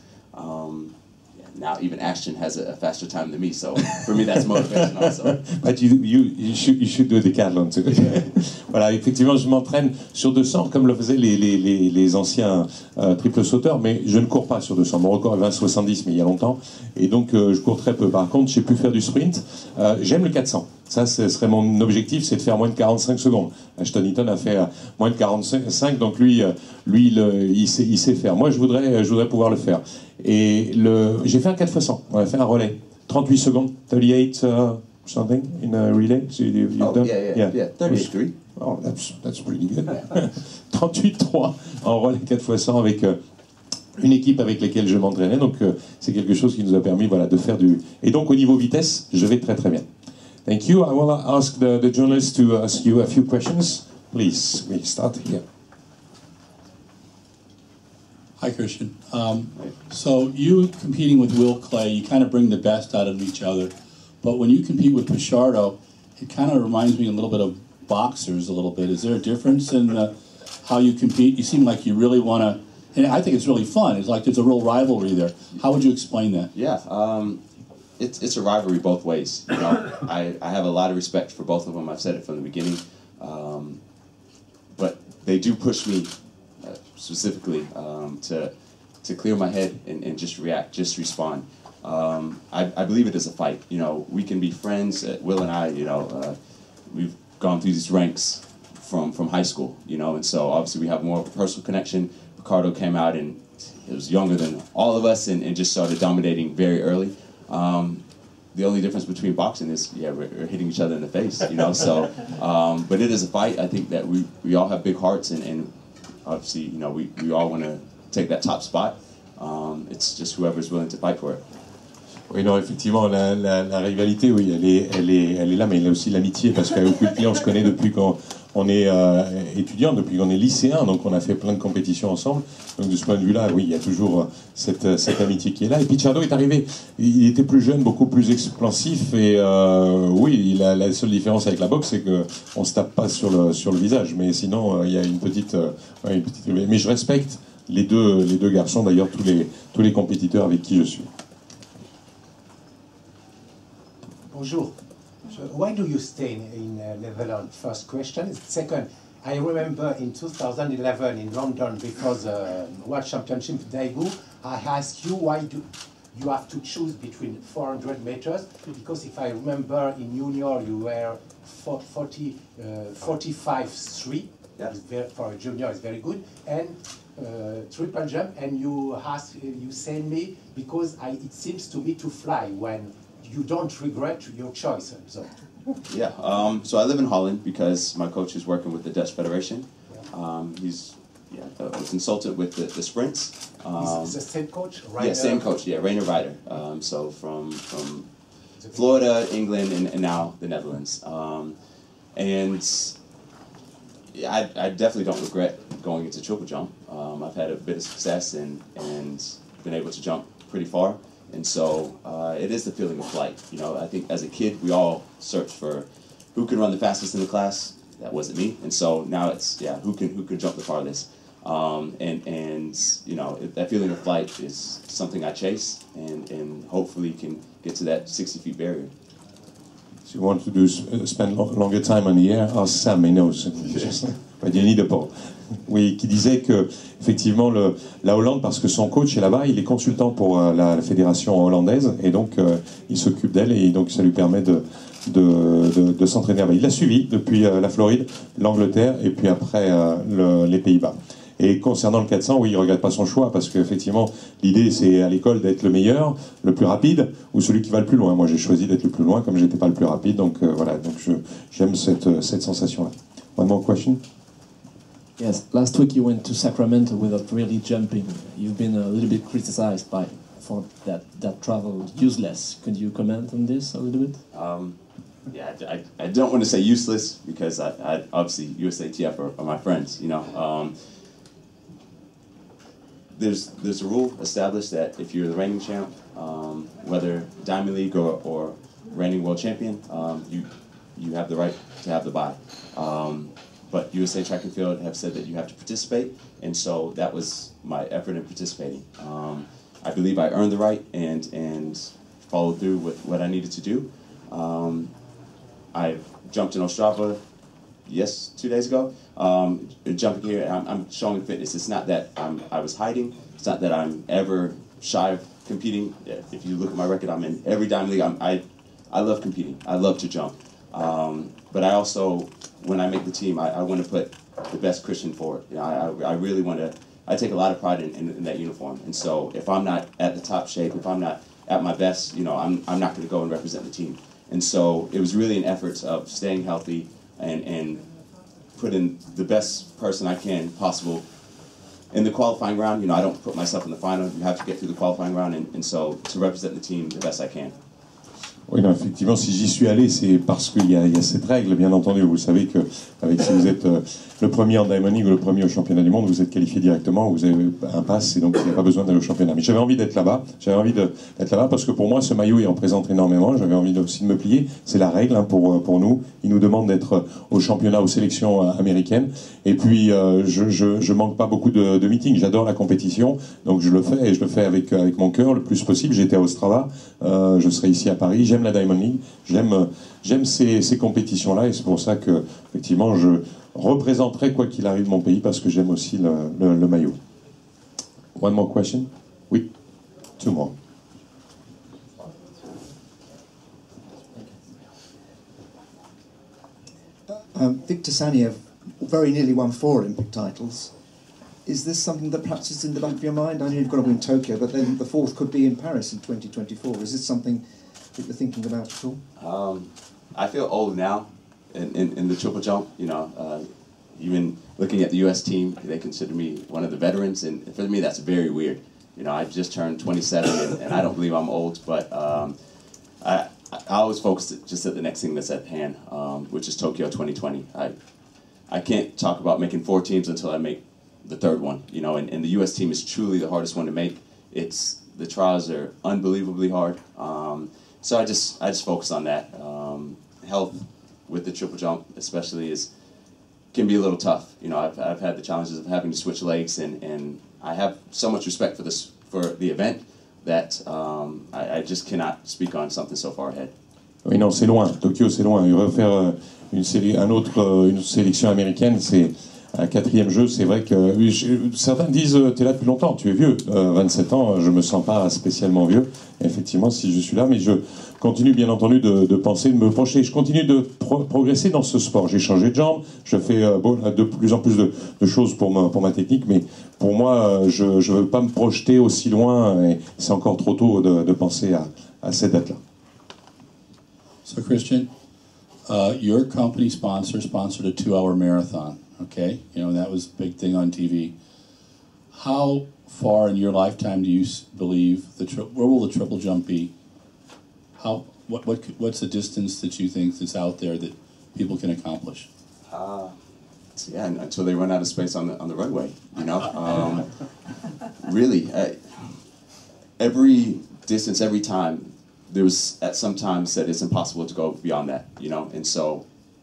Now even Ashton has a faster time than me, so for me that's motivation also. But you should do a decathlon too. Voilà, effectivement, je m'entraîne sur 200 comme le faisaient les anciens triple sauteurs, mais je ne cours pas sur 200. Mon record est 20,70, mais il y a longtemps, et donc je cours très peu. Par contre, je sais plus faire du sprint. J'aime le 400. Ça, ce serait mon objectif, c'est de faire moins de 45 secondes. Ashton Eaton a fait moins de 45, donc lui il sait faire. Moi, je voudrais pouvoir le faire. Et j'ai fait un 4x100. On a fait un relais. 38 secondes, 38 something in a relay. So you've done? Yeah, 33. Oh, that's pretty good. 38-3 en relais 4x100 avec une équipe avec laquelle je m'entraînais. Donc, c'est quelque chose qui nous a permis de faire du... Et donc, au niveau vitesse, je vais très très bien. Thank you. I will ask the journalists to ask you a few questions. Please, we start here. Hi, Christian. So you competing with Will Clay, you kind of bring the best out of each other. But when you compete with Pichardo, it kind of reminds me a little bit of boxers a little bit. Is there a difference in how you compete? You seem like you really want to, and I think it's really fun. It's like there's a real rivalry there. How would you explain that? Yeah, it's a rivalry both ways. You know, I have a lot of respect for both of them. I've said it from the beginning. But they do push me specifically to clear my head and just react, just respond. I believe it is a fight. You know, we can be friends. Will and I, you know, we've gone through these ranks from high school, you know, and so obviously we have more of a personal connection. Ricardo came out and he was younger than all of us and just started dominating very early. The only difference between boxing is, we're hitting each other in the face, you know, so, but it is a fight. I think that we all have big hearts and obviously, you know, we all want to take that top spot. It's just whoever's willing to fight for it. Oui, non, effectivement, la rivalité, oui, elle est là, mais il y a aussi l'amitié, parce qu'avec Will, on se connaît depuis qu'on est étudiant, depuis qu'on est lycéen, donc on a fait plein de compétitions ensemble. Donc de ce point de vue-là, oui, il y a toujours cette amitié qui est là. Et Pichardo est arrivé, il était plus jeune, beaucoup plus expansif, et oui, la seule différence avec la boxe, c'est qu'on se tape pas sur le visage, mais sinon, il y a une petite mais je respecte les deux garçons, d'ailleurs, tous les compétiteurs avec qui je suis. Bonjour. So why do you stay in Lavillenie? First question. Second, I remember in 2011 in London before the World Championship debut, I asked you why do you have to choose between 400 meters, because if I remember in junior you were 45.3, for a junior is very good, and triple jump, and you send me because it seems to me to fly when you don't regret your choice. So. Yeah, so I live in Holland because my coach is working with the Dutch Federation. He's a consultant with the sprints. He's the same coach, right? Yeah, same coach, Röhler. So from Florida, England, and now the Netherlands. And yeah, I definitely don't regret going into triple jump. I've had a bit of success and been able to jump pretty far. And so it is the feeling of flight. You know, I think as a kid, we all search for who can run the fastest in the class. That wasn't me. And so now it's, yeah, who can jump the farthest. And you know, that feeling of flight is something I chase and hopefully can get to that 60 feet barrier. So you want to do spend longer time on the air? Ask Sam, he knows. But you need a ball. Oui, qui disait que effectivement la Hollande, parce que son coach est là-bas, il est consultant pour la fédération hollandaise et donc il s'occupe d'elle et donc ça lui permet de s'entraîner là-bas. Il l'a suivi depuis la Floride, l'Angleterre et puis après les Pays-Bas. Et concernant le 400, oui, il ne regrette pas son choix parce qu'effectivement, l'idée c'est à l'école d'être le meilleur, le plus rapide ou celui qui va le plus loin. Moi j'ai choisi d'être le plus loin comme j'étais pas le plus rapide, donc voilà, donc j'aime cette sensation-là. One more question? Yes, last week you went to Sacramento without really jumping. You've been a little bit criticized for that travel useless. Could you comment on this a little bit? Yeah, I don't want to say useless because I obviously USATF are my friends, you know. There's a rule established that if you're the reigning champ, whether Diamond League or reigning world champion, you have the right to have the bye. But USA Track and Field have said that you have to participate, and so that was my effort in participating. I believe I earned the right and followed through with what I needed to do. I jumped in Ostrava 2 days ago. Jumping here, I'm showing fitness. It's not that I was hiding. It's not that I'm ever shy of competing. If you look at my record, I'm in every Diamond League. I love competing. I love to jump. But I also, when I make the team, I want to put the best Christian forward. You know, I really want to. I take a lot of pride in that uniform. And so if I'm not at the top shape, if I'm not at my best, you know, I'm not going to go and represent the team. And so it was really an effort of staying healthy and putting the best person I can possible in the qualifying round. You know, I don't put myself in the final. You have to get through the qualifying round, and so to represent the team the best I can. Oui, non, effectivement, si j'y suis allé, c'est parce qu'il y a cette règle, bien entendu. Vous savez que si vous êtes le premier en Diamond League ou le premier au championnat du monde, vous êtes qualifié directement, vous avez un pass, et donc il n'y a pas besoin d'aller au championnat. Mais j'avais envie d'être là-bas, parce que pour moi, ce maillot, il représente énormément. J'avais envie aussi de me plier. C'est la règle pour nous. Ils nous demandent d'être au championnat, aux sélections américaines. Et puis, je manque pas beaucoup de meetings. J'adore la compétition, donc je le fais, et je le fais avec mon cœur le plus possible. J'étais à Ostrava, je serai ici à Paris. J'aime la Diamond League, j'aime ces compétitions-là, et c'est pour ça que, effectivement, je représenterai quoi qu'il arrive mon pays, parce que j'aime aussi le maillot. One more question? Oui, two more. Victor Saniev very nearly won 4 Olympic titles. Is this something that perhaps is in the back of your mind? I know you've got to win Tokyo, but then the 4th could be in Paris in 2024. Is this something that you're thinking about at all? I feel old now in the triple jump. You know, even looking at the U.S. team, they consider me one of the veterans, and for me that's very weird. You know, I just turned 27, and I don't believe I'm old, but I always focus just at the next thing that's at hand, which is Tokyo 2020. I can't talk about making 4 teams until I make the 3rd one. You know, and the U.S. team is truly the hardest one to make. The trials are unbelievably hard. So I just focus on that. Health with the triple jump, especially, can be a little tough. You know, I've had the challenges of having to switch legs, and I have so much respect for the event that I just cannot speak on something so far ahead. Oui, non, c'est loin. Tokyo, c'est loin. Et refaire une sélection américaine, c'est un 4e jeu. C'est vrai que certains disent t'es là depuis longtemps, tu es vieux. 27 ans, je me sens pas spécialement vieux. Et effectivement, si je suis là, mais je continue bien entendu de penser, de me projeter. Je continue de progresser dans ce sport. J'ai changé de jambe, je fais de plus en plus de choses pour ma technique, mais pour moi, je ne veux pas me projeter aussi loin. Et c'est encore trop tôt de penser à cette date-là. So Christian, your company sponsored a 2-hour marathon, okay? You know, that was a big thing on TV. How far in your lifetime do you believe where will the triple jump be? What's the distance that you think that's out there that people can accomplish? Yeah, until they run out of space on the runway, you know. Really, every distance every time, there was at some times said it's impossible to go beyond that, you know. And so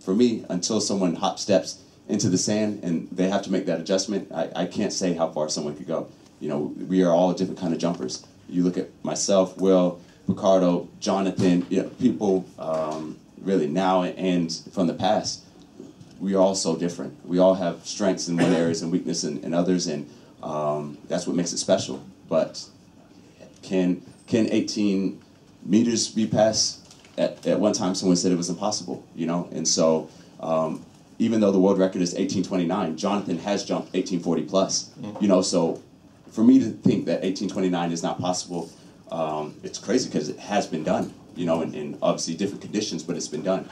for me, until someone hop steps into the sand and they have to make that adjustment, I can't say how far someone could go. You know, we are all different kind of jumpers. You look at myself, Will, Ricardo, Jonathan, you know, people really now and from the past, we are all so different. We all have strengths in one areas and weakness in others, and that's what makes it special. But can 18 meters be passed? At one time, someone said it was impossible, you know? And so even though the world record is 18:29, Jonathan has jumped 18:40 plus, you know? So for me to think that 18:29 is not possible, it's crazy because it has been done, you know, in obviously different conditions, but it's been done.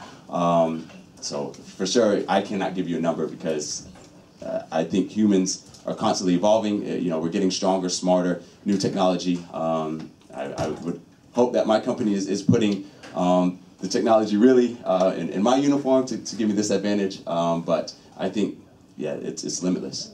So for sure, I cannot give you a number because I think humans are constantly evolving. You know, we're getting stronger, smarter, new technology. I would hope that my company is putting the technology really in my uniform to give me this advantage. But I think, yeah, it's limitless.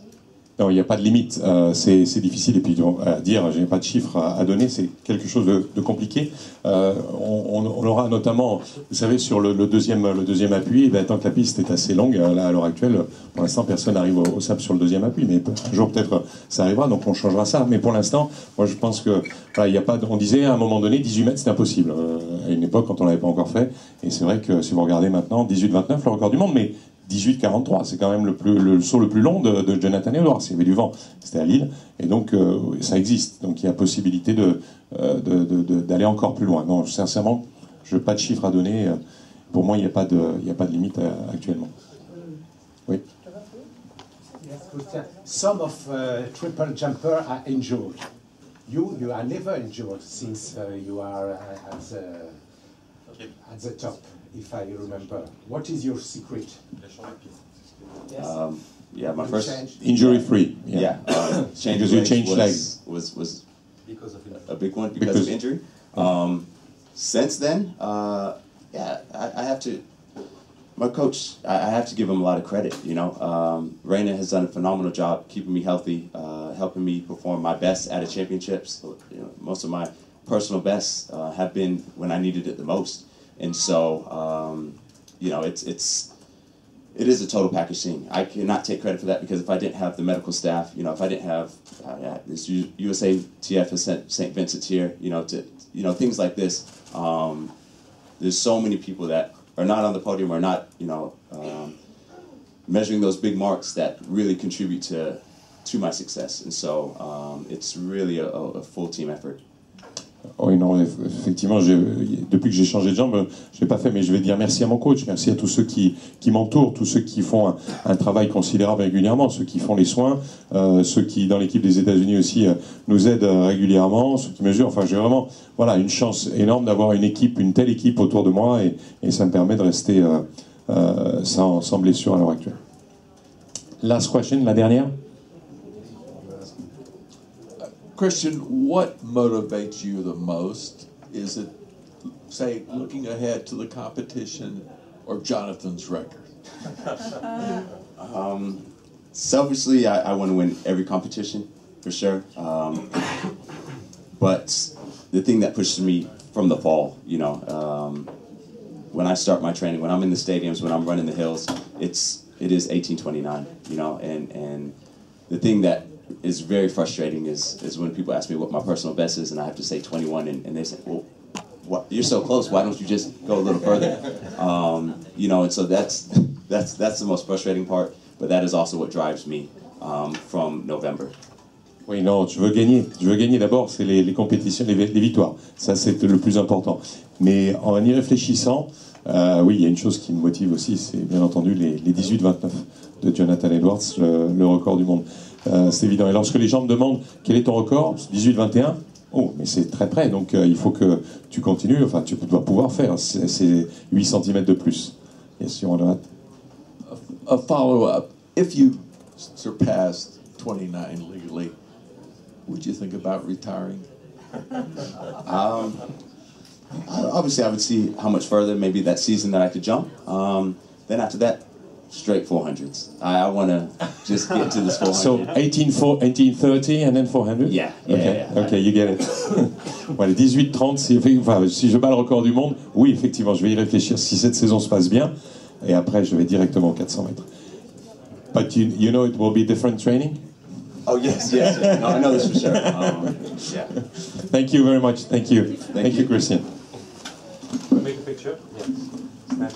Non, il n'y a pas de limite, c'est difficile, et puis à dire, je n'ai pas de chiffres à donner, c'est quelque chose de compliqué. On aura notamment, vous savez, sur le deuxième appui, tant que la piste est assez longue, là, à l'heure actuelle, pour l'instant, personne n'arrive au sable sur le deuxième appui, mais un jour, peut-être, ça arrivera, donc on changera ça. Mais pour l'instant, moi, je pense que, voilà, il n'y a pas, on disait, à un moment donné, 18 mètres, c'est impossible. À une époque, quand on ne l'avait pas encore fait, et c'est vrai que si vous regardez maintenant, 18-29, le record du monde, mais 18-43, c'est quand même le saut le plus long de Jonathan Edwards. Il y avait du vent, c'était à Lille, et donc ça existe. Donc il y a possibilité d'aller encore plus loin. Non, sincèrement, je n'ai pas de chiffres à donner. Pour moi, il n'y a pas de limite actuellement. Oui. Some of triple jumper are injured. You are never injured since you are at the top. If I remember, what is your secret? Yeah, my first injury-free. Yeah, because you changed legs was a big one because of injury. Since then, yeah, I have to. My coach, I have to give him a lot of credit. You know, Renaud has done a phenomenal job keeping me healthy, helping me perform my best at the championships. You know, most of my personal bests have been when I needed it the most. And so, you know, it is a total package thing. I cannot take credit for that because if I didn't have the medical staff, you know, if I didn't have this USATF has sent St. Vincent here, you know, things like this. There's so many people that are not on the podium or not, you know, measuring those big marks that really contribute to my success. And so, it's really a full team effort. Oui, non, effectivement, depuis que j'ai changé de jambe, je ne l'ai pas fait, mais je vais dire merci à mon coach, merci à tous ceux qui m'entourent, tous ceux qui font un travail considérable régulièrement, ceux qui font les soins, ceux qui, dans l'équipe des États-Unis aussi, nous aident régulièrement, ceux qui mesurent. Enfin, j'ai vraiment une chance énorme d'avoir une telle équipe autour de moi, et ça me permet de rester sans blessure à l'heure actuelle. Last question, la dernière. Christian, what motivates you the most? Is it, say, looking ahead to the competition or Jonathan's record? Selfishly, I want to win every competition, for sure. But the thing that pushes me from the fall, you know, when I start my training, when I'm in the stadiums, when I'm running the hills, it is 18:29, you know, and the thing that is very frustrating is when people ask me what my personal best is and I have to say 21 and they say, well, what, you're so close, why don't you just go a little further? You know, and so that's the most frustrating part, but that is also what drives me from November. Oui, non, je veux gagner d'abord, c'est les compétitions, les victoires. Ça, c'est le plus important. Mais en y réfléchissant, oui, il y a une chose qui me motive aussi, c'est bien entendu les 18-29 de Jonathan Edwards, le record du monde. C'est évident. Et lorsque les gens me demandent quel est ton record, 18-21, oh, mais c'est très près, donc il faut que tu continues, enfin, tu dois pouvoir faire, c'est 8 cm de plus. Yes, you want to add? A follow-up. If you surpassed 29 legally, would you think about retiring? Obviously, I would see how much further, maybe that season that I could jump. Then after that, straight 400s. I want to just get to this 400. So 1830 and then 400? Yeah. Okay, you get it. Voilà, 18-30, si je bats le record du monde, oui, effectivement, je vais y réfléchir si cette saison se passe bien. Et après, je vais directement aux 400 mètres. But you know it will be different training? Oh, yes. No, I know this for sure. Yeah. Thank you very much. Thank you. Thank you, Christian. Make a picture? Yes. Snap.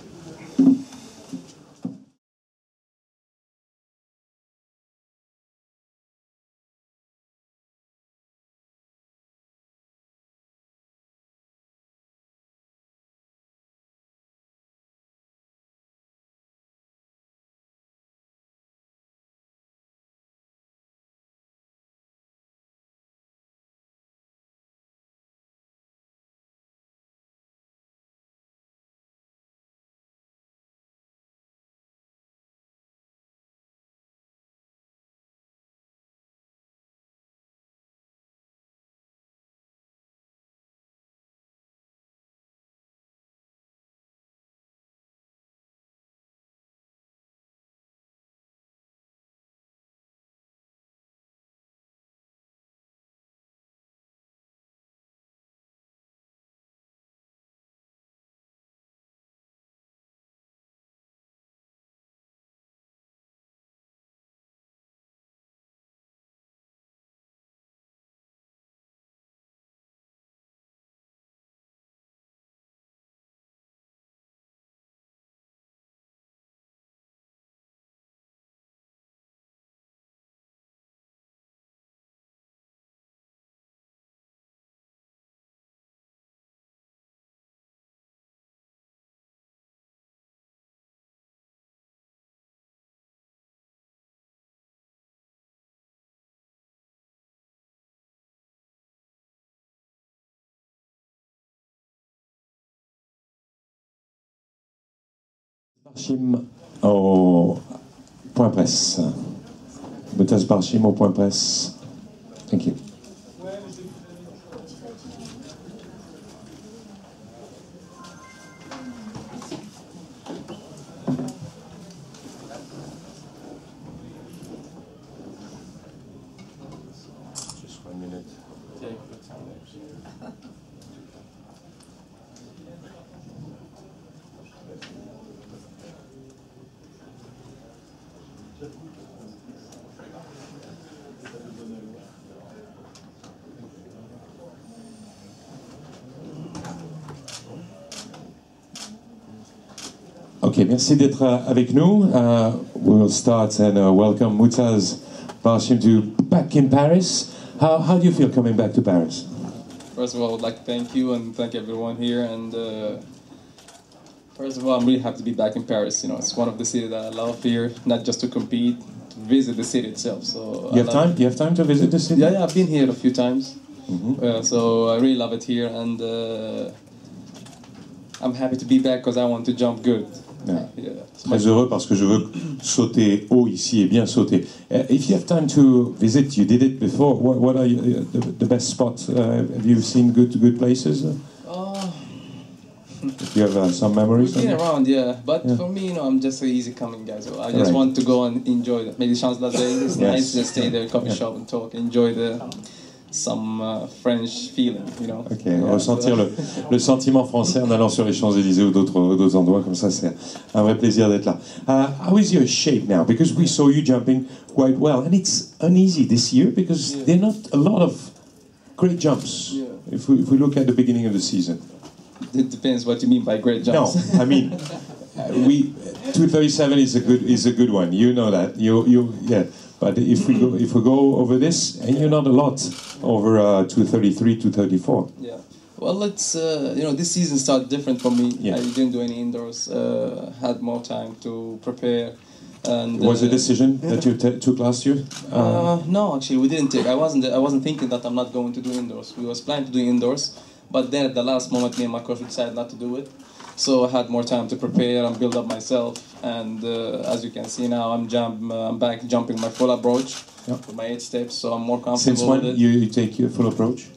Barshim au point presse. Mutaz Barshim au point presse. Thank you. Just 1 minute. Ok, merci d'être avec nous. We will start and welcome Mutaz Barshim to back in Paris. How do you feel coming back to Paris? First of all, I would like to thank you and thank everyone here. And first of all, I'm really happy to be back in Paris. You know, it's one of the cities that I love here, not just to compete, to visit the city itself. So You have time? You have time to visit the city? Yeah, I've been here a few times. Mm-hmm. So I really love it here, and I'm happy to be back because I want to jump good. Yeah. Très heureux parce que je veux sauter haut ici et bien sauter. If you have time to visit, you did it before. What are the best spots? Have you seen good places? If you have some memories. We've been around, yeah. But for me, you know, I'm just an easy coming guy, so I just want to go and enjoy that. Maybe Champs-Élysées. It's nice to just stay there, coffee shop, and talk, enjoy some French feeling, you know. Ok, ressentir le sentiment français en allant sur les Champs-Élysées ou d'autres endroits comme ça, c'est un vrai plaisir d'être là. How is your shape now? Because we saw you jumping quite well, and it's uneasy this year because there are not a lot of great jumps. Yeah. If we look at the beginning of the season. It depends what you mean by great jumps. No, I mean 237 is a good one. You know that. Yeah. But if we go over this, and you're not a lot over 233, 234. Yeah. Well, it's you know, this season started different for me. Yeah. I didn't do any indoors. Had more time to prepare. And was a decision that you took last year? No, actually, we didn't take. I wasn't thinking that I'm not going to do indoors. We was planning to do indoors, but then at the last moment, me and my coach decided not to do it. So I had more time to prepare and build up myself. And as you can see now, I'm back jumping my full approach with my 8 steps, so I'm more comfortable. Since when you take your full approach?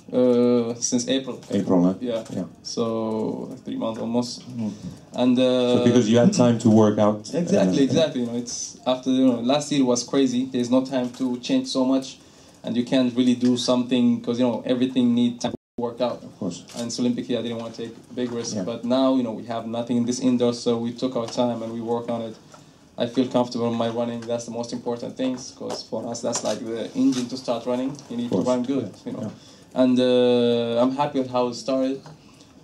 Since April. April, huh? Yeah. So 3 months almost. Mm. And so because you had time to work out. Exactly. You know, it's after last year was crazy. There's no time to change so much, and you can't really do something because everything needs time. Work out, of course. And so Olympically, I didn't want to take a big risk. Yeah. But now, we have nothing in this indoor, so we took our time and we work on it. I feel comfortable in my running. That's the most important thing, because for us, that's like the engine to start running. You need to run good, Yeah. And I'm happy with how it started.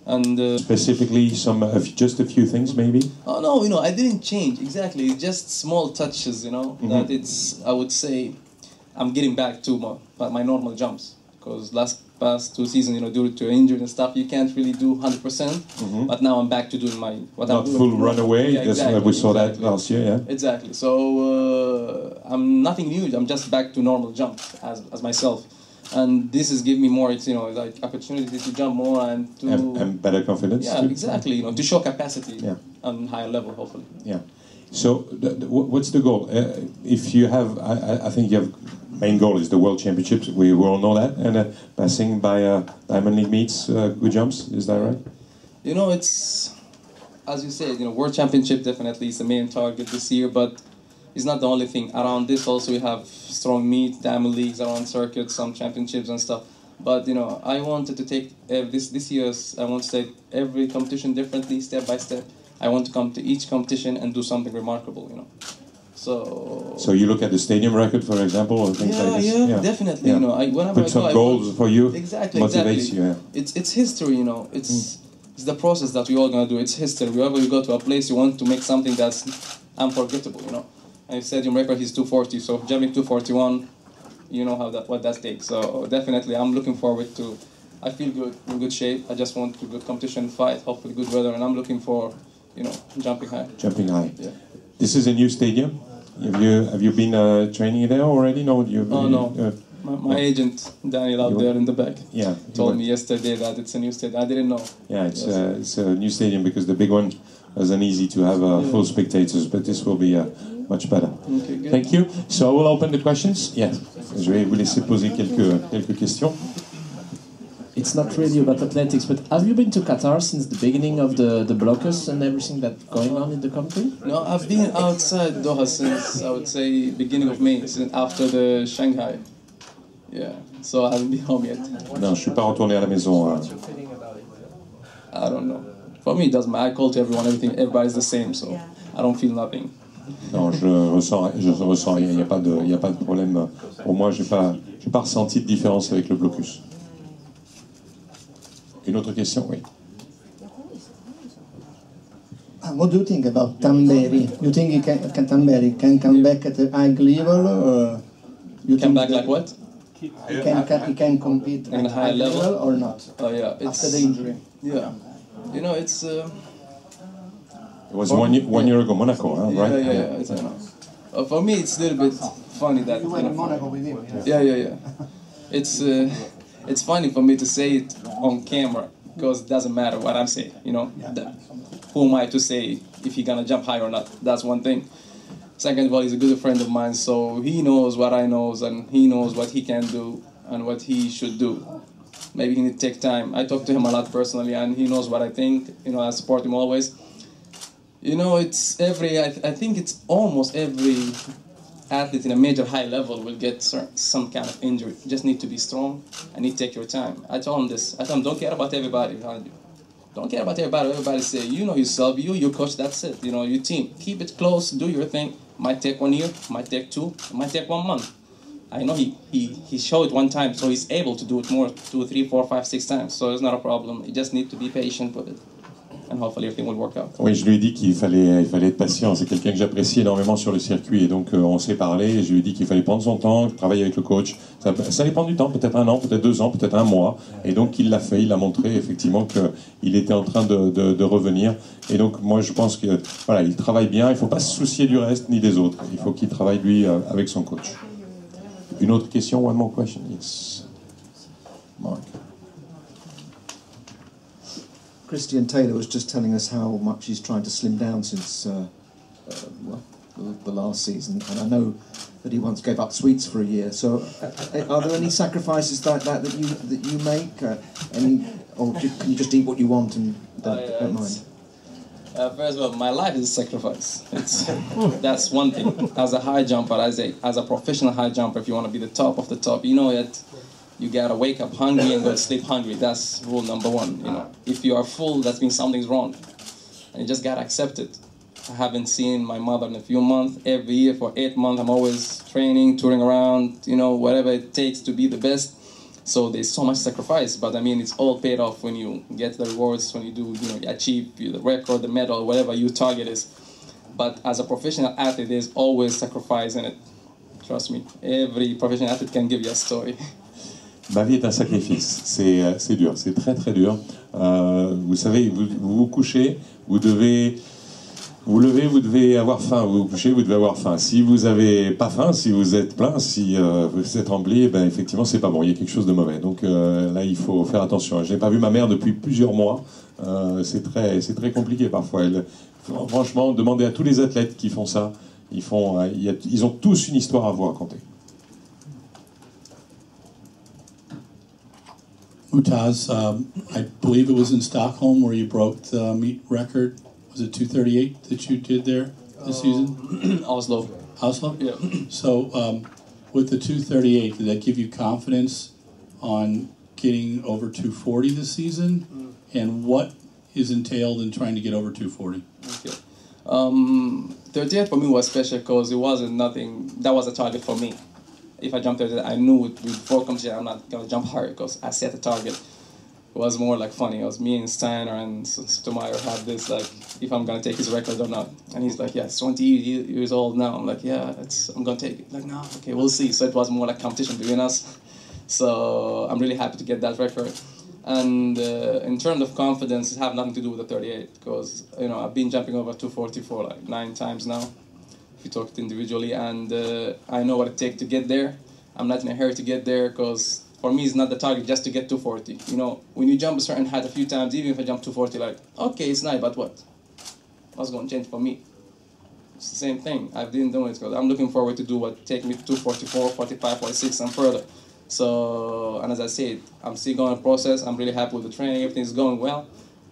And specifically, just a few things, maybe. Oh no, I didn't change exactly. It's just small touches, that I would say, I'm getting back to my normal jumps, because past 2 seasons, due to injury and stuff, you can't really do 100%. But now I'm back to doing what I'm doing. Not full runaway. Yeah, exactly, we saw that last year. Yeah. Exactly. So I'm nothing new. I'm just back to normal jump as myself, and this is giving me more, like opportunity to jump more and to and better confidence. Yeah, too. exactly. To show capacity on higher level, hopefully. Yeah. So what's the goal? If you have, I think you have. Main goal is the World Championships. We all know that, and passing by Diamond League meets, good jumps. Is that right? It's as you said. World Championship definitely is the main target this year, but it's not the only thing. Around this also we have strong meet, Diamond Leagues around circuits, some championships and stuff. But I wanted to take this year's. I want to take every competition differently, step by step. I want to come to each competition and do something remarkable. So you look at the stadium record, for example, or things like this. Yeah, definitely. Yeah. Whenever put some goals for you. Exactly. Motivates you. Yeah. It's history. It's the process that we all gonna do. It's history. Wherever you go to a place, you want to make something that's unforgettable. And stadium record is 240. So jumping 241, what that takes. So definitely, I'm looking forward to. I feel good, in good shape. I just want to good competition, fight, hopefully good weather, and I'm looking for, jumping high. Jumping high. Yeah. This is a new stadium. Have you been training there already? No. No. My agent Daniel out there in the back. Yeah. Told me yesterday that it's a new stadium. I didn't know. Yeah, it's a new stadium because the big one wasn't easy to have full spectators, but this will be much better. Okay, good. Thank you. So I will open the questions. Yeah. Je vais vous laisser poser quelques questions. It's not really about athletics, but have you been to Qatar since the beginning of the blockers and everything that's going on in the country? No, I've been outside Doha since, I would say, beginning of May, since after the Shanghai. Yeah, so I haven't been home yet. Non, je suis pas retourné à la maison. I don't know. For me, it doesn't matter. I call to everyone, everybody's the same, so I don't feel nothing. Non, je ressens rien. Il n'y a pas de problème. Pour moi, j'ai pas ressenti de différence avec le blocus. Une autre question, oui. What do you think about Tamberi? You think Tamberi can come back at a high level? Or you come back like what? He can compete at a high level or not? Oh yeah, after the injury. Yeah, it's. It was one year ago, Monaco, huh? Right? Yeah. For me, it's a little bit funny that. You were in Monaco with him. Yeah. It's funny for me to say it on camera because it doesn't matter what I'm saying, Who am I to say if he's gonna jump high or not? That's one thing. Second of all, he's a good friend of mine, so he knows what I know and he knows what he can do and what he should do. Maybe he need to take time. I talk to him a lot personally and he knows what I think. I support him always. It's I think it's almost every athlete in a major high level will get some kind of injury. You just need to be strong and need to take your time. I told him this. I told him, don't care about everybody behind you. Don't care about everybody. Everybody say, you know yourself, your coach, that's it. Your team. Keep it close, do your thing. Might take 1 year, might take 2, might take 1 month. I know he showed it one time, so he's able to do it more, 2, 3, 4, 5, 6 times. So it's not a problem. You just need to be patient with it. And hopefully everything will work out. Oui, je lui ai dit qu'il fallait être patient. C'est quelqu'un que j'apprécie énormément sur le circuit. Et donc, on s'est parlé. Et je lui ai dit qu'il fallait prendre son temps, travailler avec le coach. Ça dépend du temps, peut-être 1 an, peut-être 2 ans, peut-être 1 mois. Et donc, il l'a fait. Il a montré effectivement qu'il était en train de revenir. Et donc, moi, je pense que voilà, il travaille bien. Il ne faut pas se soucier du reste ni des autres. Il faut qu'il travaille, lui, avec son coach. Une autre question? One more question? Yes. Mark. Christian Taylor was just telling us how much he's trying to slim down since the last season, and I know that he once gave up sweets for a year. So, are there any sacrifices like that you make? Or can you just eat what you want and don't mind? First of all, my life is a sacrifice. That's one thing. As a high jumper, as a professional high jumper, if you want to be the top of the top, you know that you gotta wake up hungry and go to sleep hungry. That's rule number one. You know, if you are full, that means something's wrong, and you just gotta accept it. I haven't seen my mother in a few months. Every year for 8 months, I'm always training, touring around, you know, whatever it takes to be the best. So there's so much sacrifice, but I mean, it's all paid off when you get the rewards, when you do, you know, you achieve the record, the medal, whatever your target is. But as a professional athlete, there's always sacrifice in it. Trust me, every professional athlete can give you a story. Ma vie est un sacrifice, c'est dur, c'est très très dur. Vous savez, vous vous couchez, vous devez vous levez, vous devez avoir faim, vous vous couchez, vous devez avoir faim. Si vous n'avez pas faim, si vous êtes plein, si vous êtes rempli, ben effectivement c'est pas bon, il y a quelque chose de mauvais. Donc là il faut faire attention. Je n'ai pas vu ma mère depuis plusieurs mois, c'est très compliqué parfois. Franchement, demandez à tous les athlètes qui font ça, ils ont tous une histoire à vous raconter. Mutaz, I believe it was in Stockholm where you broke the meet record. Was it 238 that you did there this season? Oslo. Oslo? Yeah. So with the 238, did that give you confidence on getting over 240 this season? And what is entailed in trying to get over 240? Okay. 38 for me was special because it wasn't nothing, that was a target for me. If I jumped 38, I knew before competition I'm not going to jump higher because I set a target. It was more like funny. It was me and Steiner and Stomayer had this, like, if I'm going to take his record or not. And he's like, yeah, it's 20 years old now. I'm like, yeah, I'm going to take it. Like, no, okay, we'll see. So it was more like competition between us. So I'm really happy to get that record. And in terms of confidence, it has nothing to do with the 38 because, you know, I've been jumping over 240 for like 9 times now, if you talk individually, and I know what it takes to get there. I'm not in a hurry to get there because for me, it's not the target just to get 240. You know, when you jump a certain height a few times, even if I jump 240, like, okay, it's nice, but what? What's going to change for me? It's the same thing. I didn't do it because I'm looking forward to do what take me to 244, 45, 46, and further. So, and as I said, I'm still going to process. I'm really happy with the training. Everything's going well.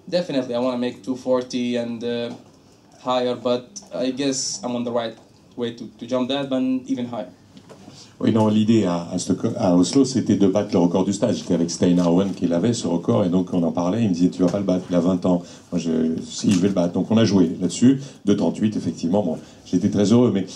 Definitely, I want to make 240 and higher, but I guess I'm on the right way to jump that, but even higher. Oui, non, l'idée à Oslo, c'était de battre le record du stage. J'étais avec Stein Owen qui l'avait, ce record, et donc on en parlait. Il me disait, tu vas pas le battre, il a 20 ans. Moi, si, je vais le battre. Donc on a joué là-dessus. 2,38, effectivement. Bon, j'étais très heureux, mais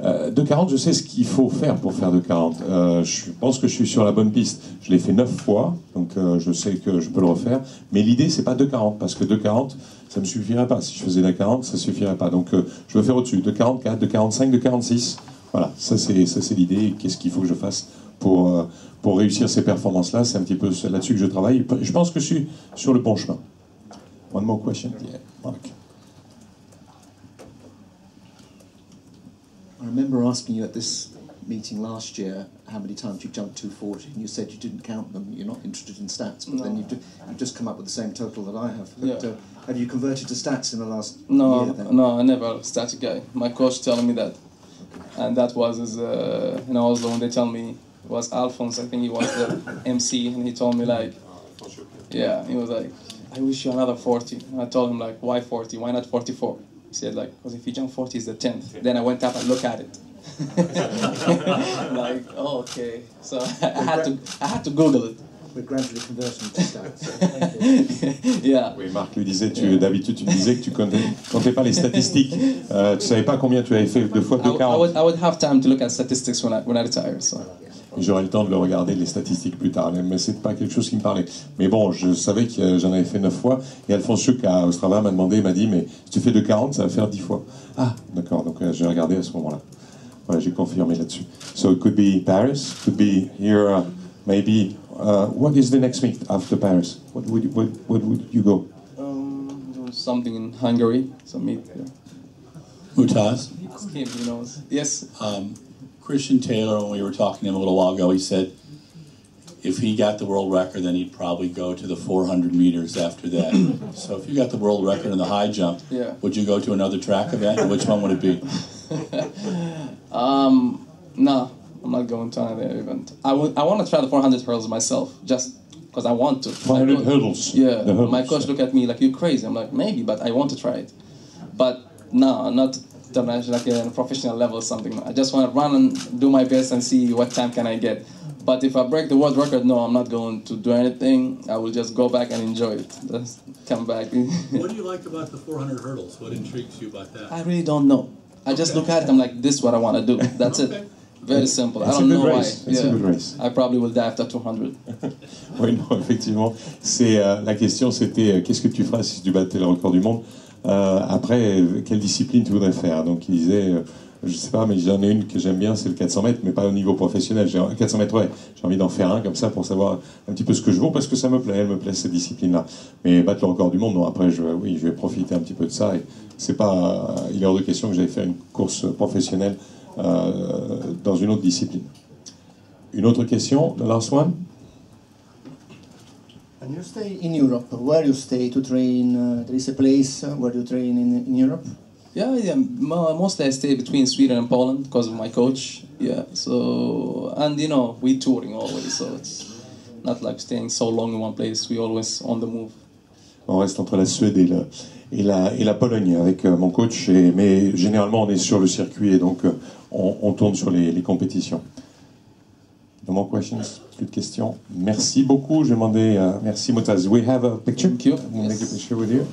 2,40, je sais ce qu'il faut faire pour faire 2,40. Je pense que je suis sur la bonne piste. Je l'ai fait 9 fois, donc je sais que je peux le refaire. Mais l'idée, c'est pas 2,40, parce que 2,40, ça me suffirait pas. Si je faisais 2,40, ça suffirait pas. Donc je veux faire au-dessus. 2,44, 2,45, 2,46. Voilà, ça c'est l'idée. Qu'est-ce qu'il faut que je fasse pour réussir ces performances-là? C'est un petit peu là-dessus que je travaille. Je pense que je suis sur le bon chemin. One more question? Yeah, Mark. I remember asking you at this meeting last year how many times you jumped 240, and you said you didn't count them. You're not interested in stats, but then you've just come up with the same total that I have. But, Yeah. Have you converted to stats in the last year? Then? No, I never a static guy. My coach telling me that. And that was in Oslo when they tell me, it was Alphonse, I think he was the MC, and he told me like, yeah, he was like, I wish you another 40. And I told him like, why 40? Why not 44? He said like, because if you jump 40 is the 10th. Then I went up and looked at it. Like, oh, okay. So I had to Google it. We're gradually converting to stats. Yeah. Oui, Marc lui disait, d'habitude tu me disais que tu comptais pas les statistiques. Tu savais pas combien tu avais fait de fois 2,40. I would have time to look at statistics when I retire. So. J'aurais le temps de le regarder, les statistiques plus tard, mais c'est pas quelque chose qui me parlait. Mais bon, je savais que j'en avais fait 9 fois, et Alphonse Chuc à Ostrava m'a demandé, il m'a dit, mais si tu fais 2,40, ça va faire 10 fois. Ah, d'accord, donc j'ai regardé à ce moment-là. Voilà, j'ai confirmé là-dessus. So it could be Paris, could be here, maybe. What is the next meet after Paris? What would you go? Something in Hungary, some meet there. Mutaz? Him, he knows. Yes. Christian Taylor, when we were talking to him a little while ago, he said If he got the world record, then he'd probably go to the 400 meters after that. So if you got the world record in the high jump, Yeah. would you go to another track event? And which one would it be? No, I'm not going to another event. I want to try the 400 hurdles myself, just because I want to. 400 hurdles. Yeah. The hurdles. My coach looked at me like, you're crazy. I'm like, maybe, but I want to try it. But no, not international, like a professional level or something. I just want to run and do my best and see what time can I get. But if I break the world record, no, I'm not going to do anything. I will just go back and enjoy it. Just come back. What do you like about the 400 hurdles? What intrigues you about that? I really don't know. I just look at it, I'm like, this is what I want to do. That's it. Very simple. I don't know why. It's a good race. I probably will die after 200. Oui, non, effectivement. C'est la question, c'était qu'est-ce que tu ferais si tu battais le record du monde après, quelle discipline tu voudrais faire? Donc il disait, je sais pas, mais j'en ai une que j'aime bien, c'est le 400 mètres, mais pas au niveau professionnel. 400 mètres, ouais, j'ai envie d'en faire un comme ça pour savoir un petit peu ce que je vaux, parce que ça me plaît, elle me plaît cette discipline-là. Mais battre le record du monde, non, après, je vais profiter un petit peu de ça. Et c'est pas, il est hors de question que j'aille faire une course professionnelle dans une autre discipline. Une autre question, the last one? And you stay in Europe. Where you stay to train? There is a place where you train in Europe? Yeah. Mostly I stay between Sweden and Poland because of my coach. Yeah. So, and we touring always, so it's not like staying so long in one place. We always on the move. On reste entre la Suède et la Pologne avec mon coach, mais généralement on est sur le circuit et donc on tourne sur les compétitions. No more questions? Plus de questions? Merci beaucoup. Je vais demander, merci Mutaz. We have a picture? Thank you. We'll make a picture with you.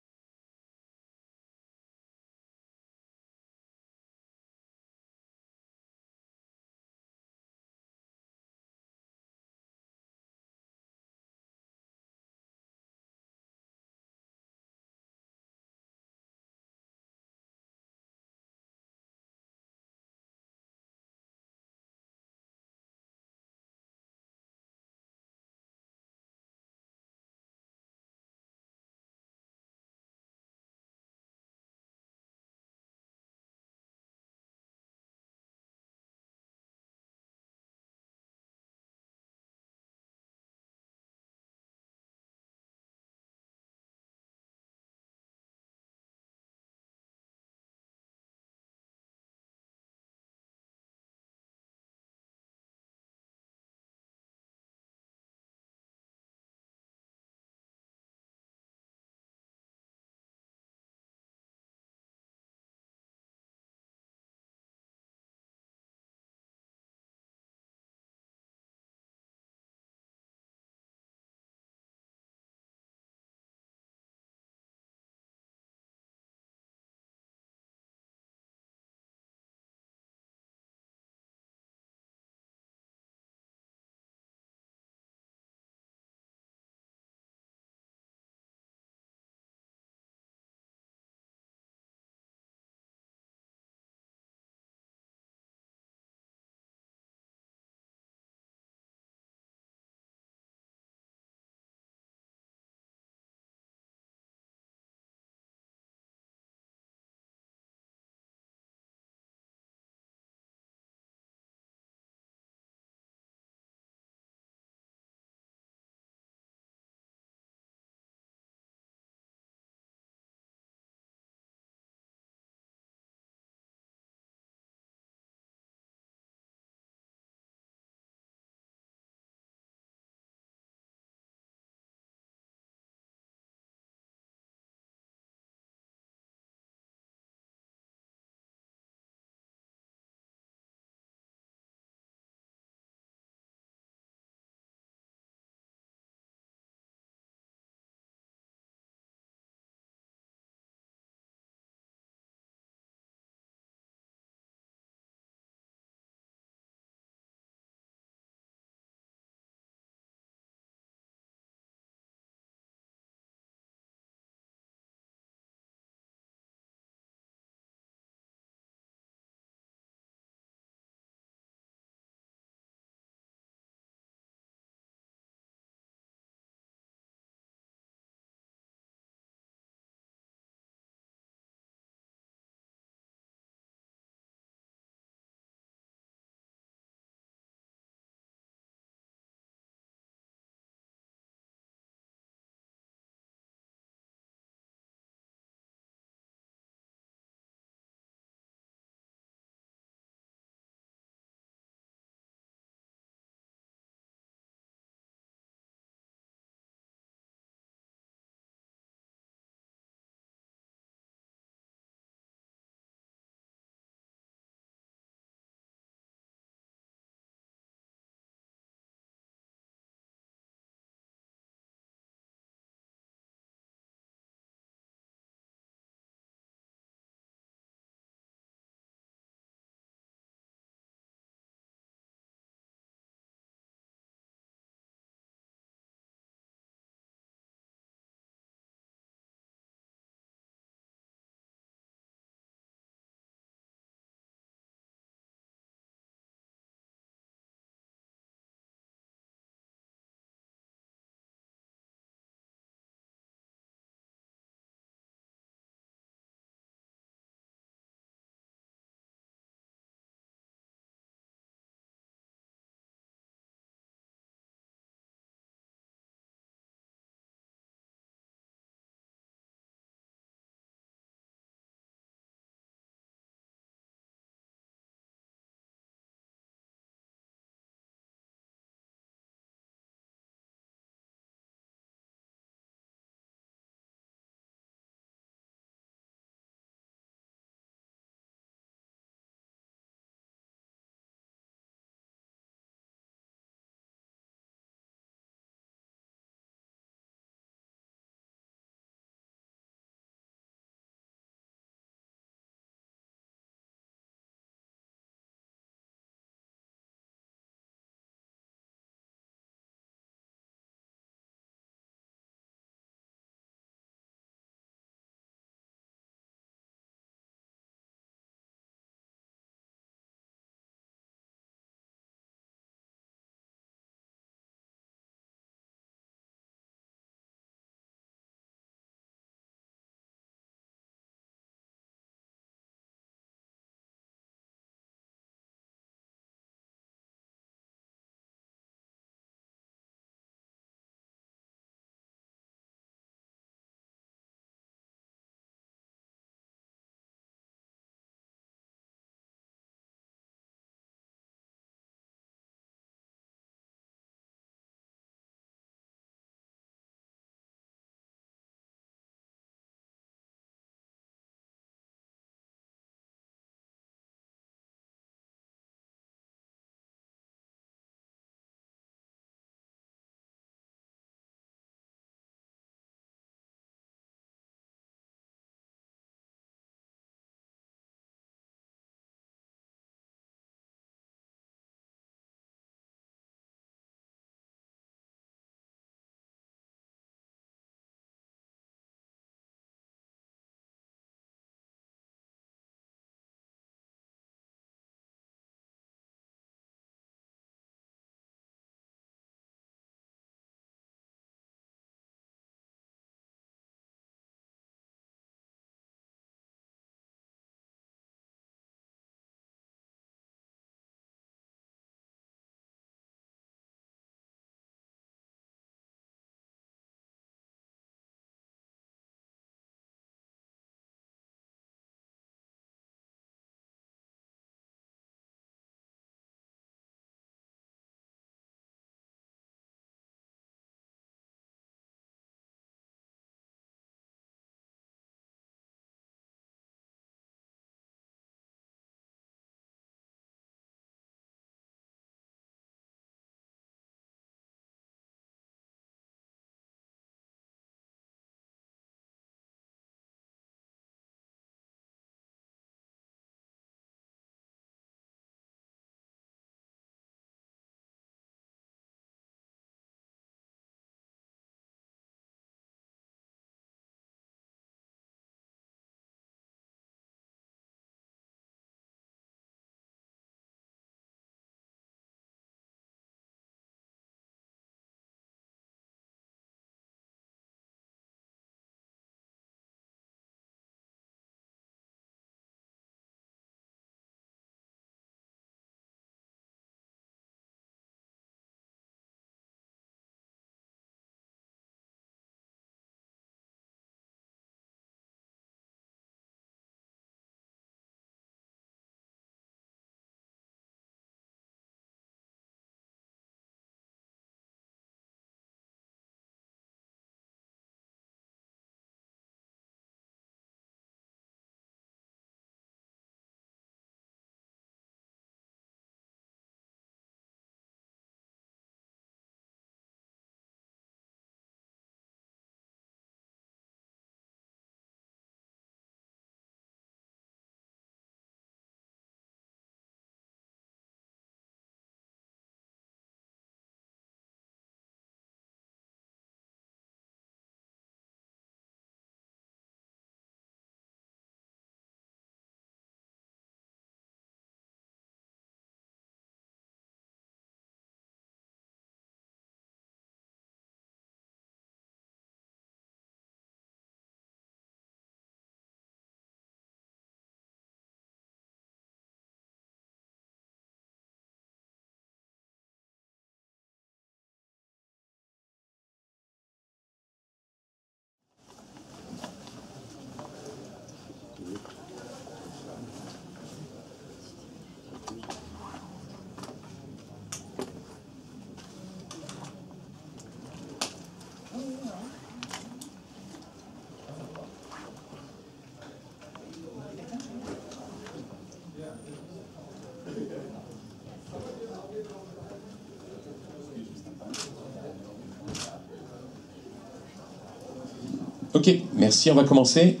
Ok, merci, on va commencer.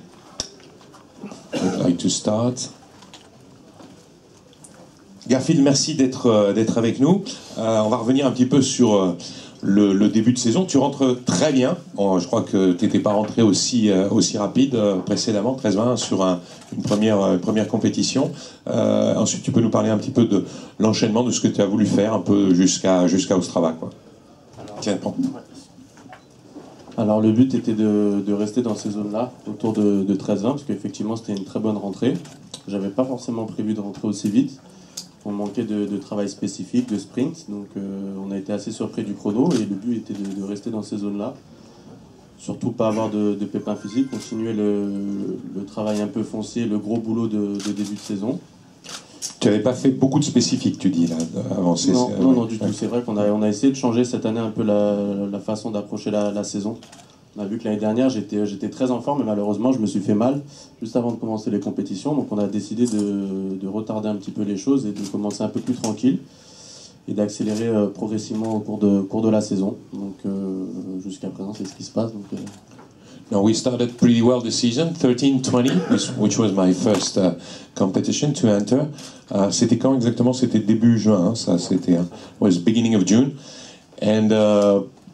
I'd like to start. Garfield, merci d'être avec nous. On va revenir un petit peu sur le début de saison. Tu rentres très bien. Bon, je crois que tu n'étais pas rentré aussi rapide précédemment, 13-20, sur une première compétition. Ensuite, tu peux nous parler un petit peu de l'enchaînement, de ce que tu as voulu faire un peu jusqu'à Ostrava, quoi. Tiens, prends. Alors le but était de rester dans ces zones-là, autour de 13-20, parce qu'effectivement c'était une très bonne rentrée. J'avais pas forcément prévu de rentrer aussi vite. On manquait de travail spécifique, de sprint, donc on a été assez surpris du chrono et le but était de rester dans ces zones-là. Surtout pas avoir de pépins physiques, continuer le travail un peu foncier, le gros boulot de début de saison. Tu n'avais pas fait beaucoup de spécifiques, tu dis, là, avant ces... Non, du tout. C'est vrai qu'on a essayé de changer cette année un peu la façon d'approcher la saison. On a vu que l'année dernière, j'étais très en forme, mais malheureusement, je me suis fait mal juste avant de commencer les compétitions. Donc on a décidé de retarder un petit peu les choses et de commencer un peu plus tranquille et d'accélérer progressivement au cours de la saison. Donc jusqu'à présent, c'est ce qui se passe. Donc, No, we started pretty well this season, 13-20, which was my first competition to enter. C'était quand exactement? C'était début juin, hein, ça c'était was beginning of June. And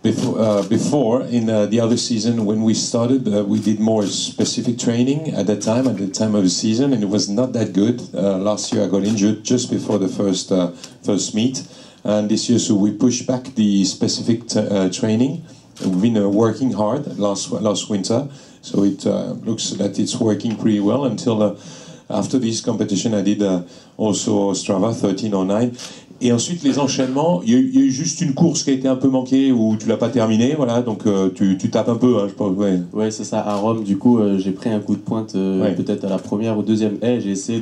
before in the other season when we started, we did more specific training at the time of the season, and it was not that good. Last year I got injured just before the first meet, and this year so we pushed back the specific training. We've been working hard last winter, so it looks that it's working pretty well until after this competition I did also Strava 1309. Et ensuite les enchaînements, il y a eu juste une course qui a été un peu manquée où tu l'as pas terminée, voilà, donc tu tapes un peu, hein, je pense. Ouais, c'est ça, à Rome, du coup j'ai pris un coup de pointe peut-être à la première ou deuxième haie, j'ai essayé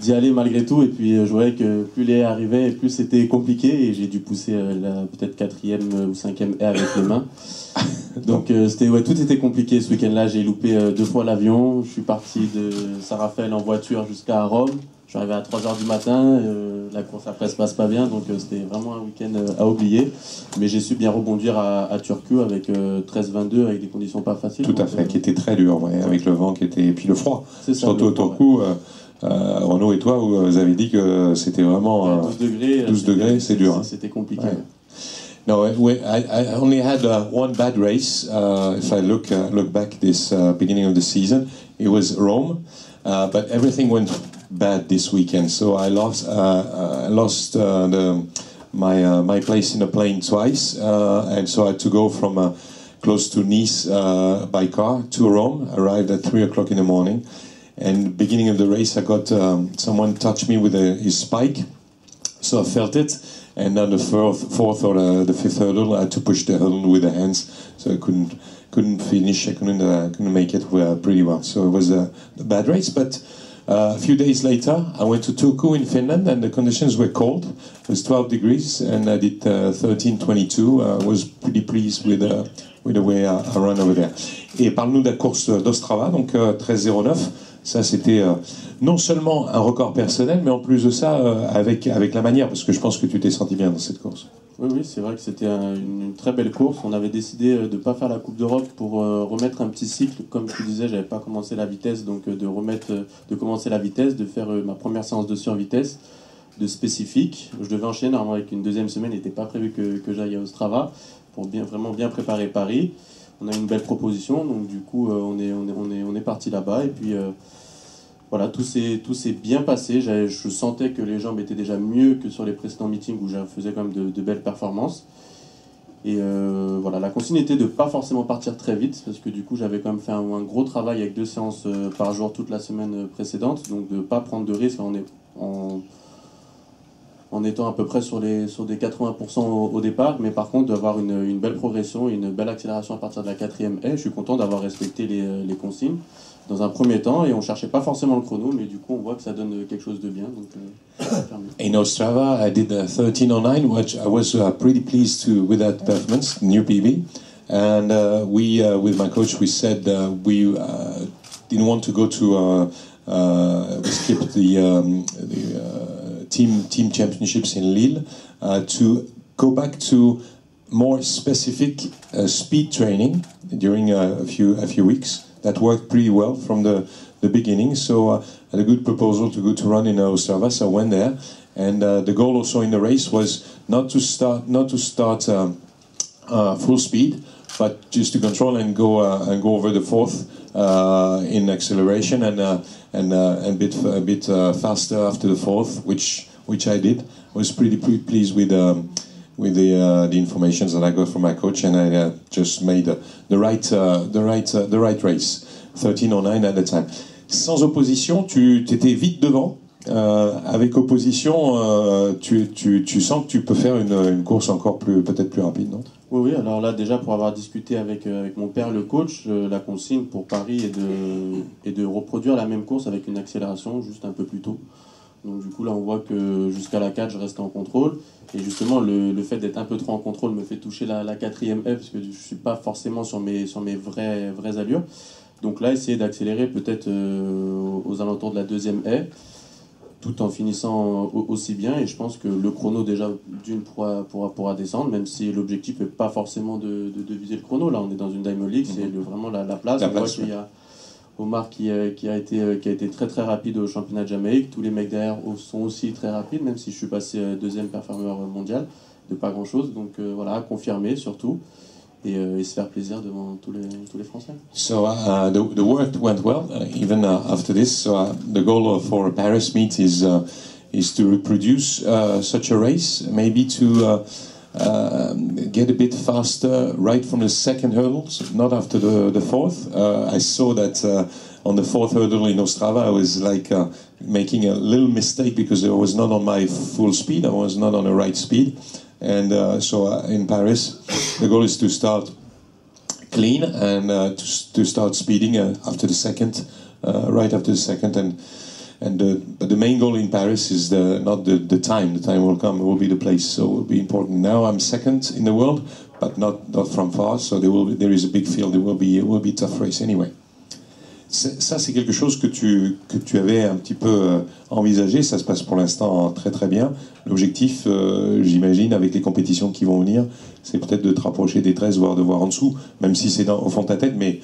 d'y aller malgré tout, et puis je voyais que plus les haies arrivaient, plus c'était compliqué, et j'ai dû pousser peut-être 4e ou 5e haie avec les mains. Donc tout était compliqué ce week-end-là. J'ai loupé 2 fois l'avion, je suis parti de Saint-Raphaël en voiture jusqu'à Rome, je suis arrivé à 3h du matin, la course après se passe pas bien, donc c'était vraiment un week-end à oublier, mais j'ai su bien rebondir à Turku avec 13-22 avec des conditions pas faciles. Tout à fait, qui était très dur, ouais, avec le vent qui était, et puis le froid, surtout au Turku. Renaud et toi, vous avez dit que c'était vraiment 12 degrés, c'est dur. C'était compliqué. Ouais. No, I only had one bad race. If I look back this beginning of the season, it was Rome, but everything went bad this weekend. So I lost my place in the plane twice, and so I had to go from close to Nice by car to Rome. Arrived at 3 o'clock in the morning. And beginning of the race, I got someone touched me with his spike, so I felt it. And then the fourth or the fifth hurdle, I had to push the hurdle with the hands, so I couldn't finish. I couldn't make it pretty well. So it was a bad race. But a few days later, I went to Turku in Finland, and the conditions were cold. It was 12 degrees, and I did 13:22. I was pretty pleased with the way I ran over there. Et parle-nous de la course d'Ostrava, donc 13:09. Ça, c'était non seulement un record personnel, mais en plus de ça, avec la manière, parce que je pense que tu t'es senti bien dans cette course. Oui, c'est vrai que c'était une très belle course. On avait décidé de ne pas faire la Coupe d'Europe pour remettre un petit cycle. Comme je te disais, j'avais pas commencé la vitesse, donc de commencer la vitesse, de faire ma première séance de survitesse, de spécifique. Je devais enchaîner normalement avec une deuxième semaine. Il n'était pas prévu que j'aille à Ostrava pour vraiment bien préparer Paris. On a une belle proposition, donc du coup on est parti là-bas, et puis voilà, tout s'est bien passé. Je sentais que les jambes étaient déjà mieux que sur les précédents meetings où je faisais quand même de belles performances. Et voilà, la consigne était de ne pas forcément partir très vite, parce que du coup j'avais quand même fait un gros travail avec 2 séances par jour toute la semaine précédente, donc de ne pas prendre de risques en étant à peu près sur des 80% au départ, mais par contre d'avoir une belle progression et une belle accélération à partir de la 4e haie. Je suis content d'avoir respecté les consignes dans un premier temps, et on ne cherchait pas forcément le chrono, mais du coup on voit que ça donne quelque chose de bien. Donc, In Ostrava, I did 13:09, which I was pretty pleased with that performance, new PB. And we, with my coach, we said we didn't want to go to we skipped the team championships in Lille to go back to more specific speed training during a few weeks. That worked pretty well from the beginning. So I had a good proposal to go to run in Ostrava, so I went there. And the goal also in the race was not to start full speed, but just to control and go over the fourth in acceleration and a bit faster after the fourth, which I did. I was pretty pleased with the information that I got from my coach, and I just made the right race, 13:09 at the time. Sans opposition, tu étais vite devant. Avec opposition, tu sens que tu peux faire une course encore peut-être plus rapide, non? Oui, alors là déjà pour avoir discuté avec mon père, le coach, la consigne pour Paris est de reproduire la même course avec une accélération juste un peu plus tôt. Donc du coup là on voit que jusqu'à la 4 je reste en contrôle, et justement le fait d'être un peu trop en contrôle me fait toucher la 4e F parce que je suis pas forcément sur mes vraies allures. Donc là essayer d'accélérer peut-être aux alentours de la 2e haie, tout en finissant aussi bien, et je pense que le chrono déjà d'une pourra descendre, même si l'objectif n'est pas forcément de viser le chrono. Là on est dans une Diamond League, c'est vraiment la place. On voit qu'il y a Omar qui a été très très rapide au championnat de Jamaïque, tous les mecs derrière sont aussi très rapides, même si je suis passé 2e performeur mondial de pas grand chose. Donc voilà, confirmer surtout, et se faire plaisir devant tous les Français. So the work went well even after this. So the goal for Paris meet is to reproduce such a race, maybe to get a bit faster right from the second hurdle, so not after the fourth. I saw that on the fourth hurdle in Ostrava I was like making a little mistake because I was not on my full speed, I was not on the right speed. And so in Paris, the goal is to start clean and to start speeding after the second, right after the second. But the main goal in Paris is not the time. The time will come. It will be the place. So it will be important. Now I'm second in the world, but not from far. So there is a big field. It will be a tough race anyway. Ça, c'est quelque chose que tu avais un petit peu envisagé. Ça se passe pour l'instant très très bien. L'objectif, j'imagine, avec les compétitions qui vont venir, c'est peut-être de te rapprocher des 13, voire de voir en dessous, même si c'est au fond de ta tête. Mais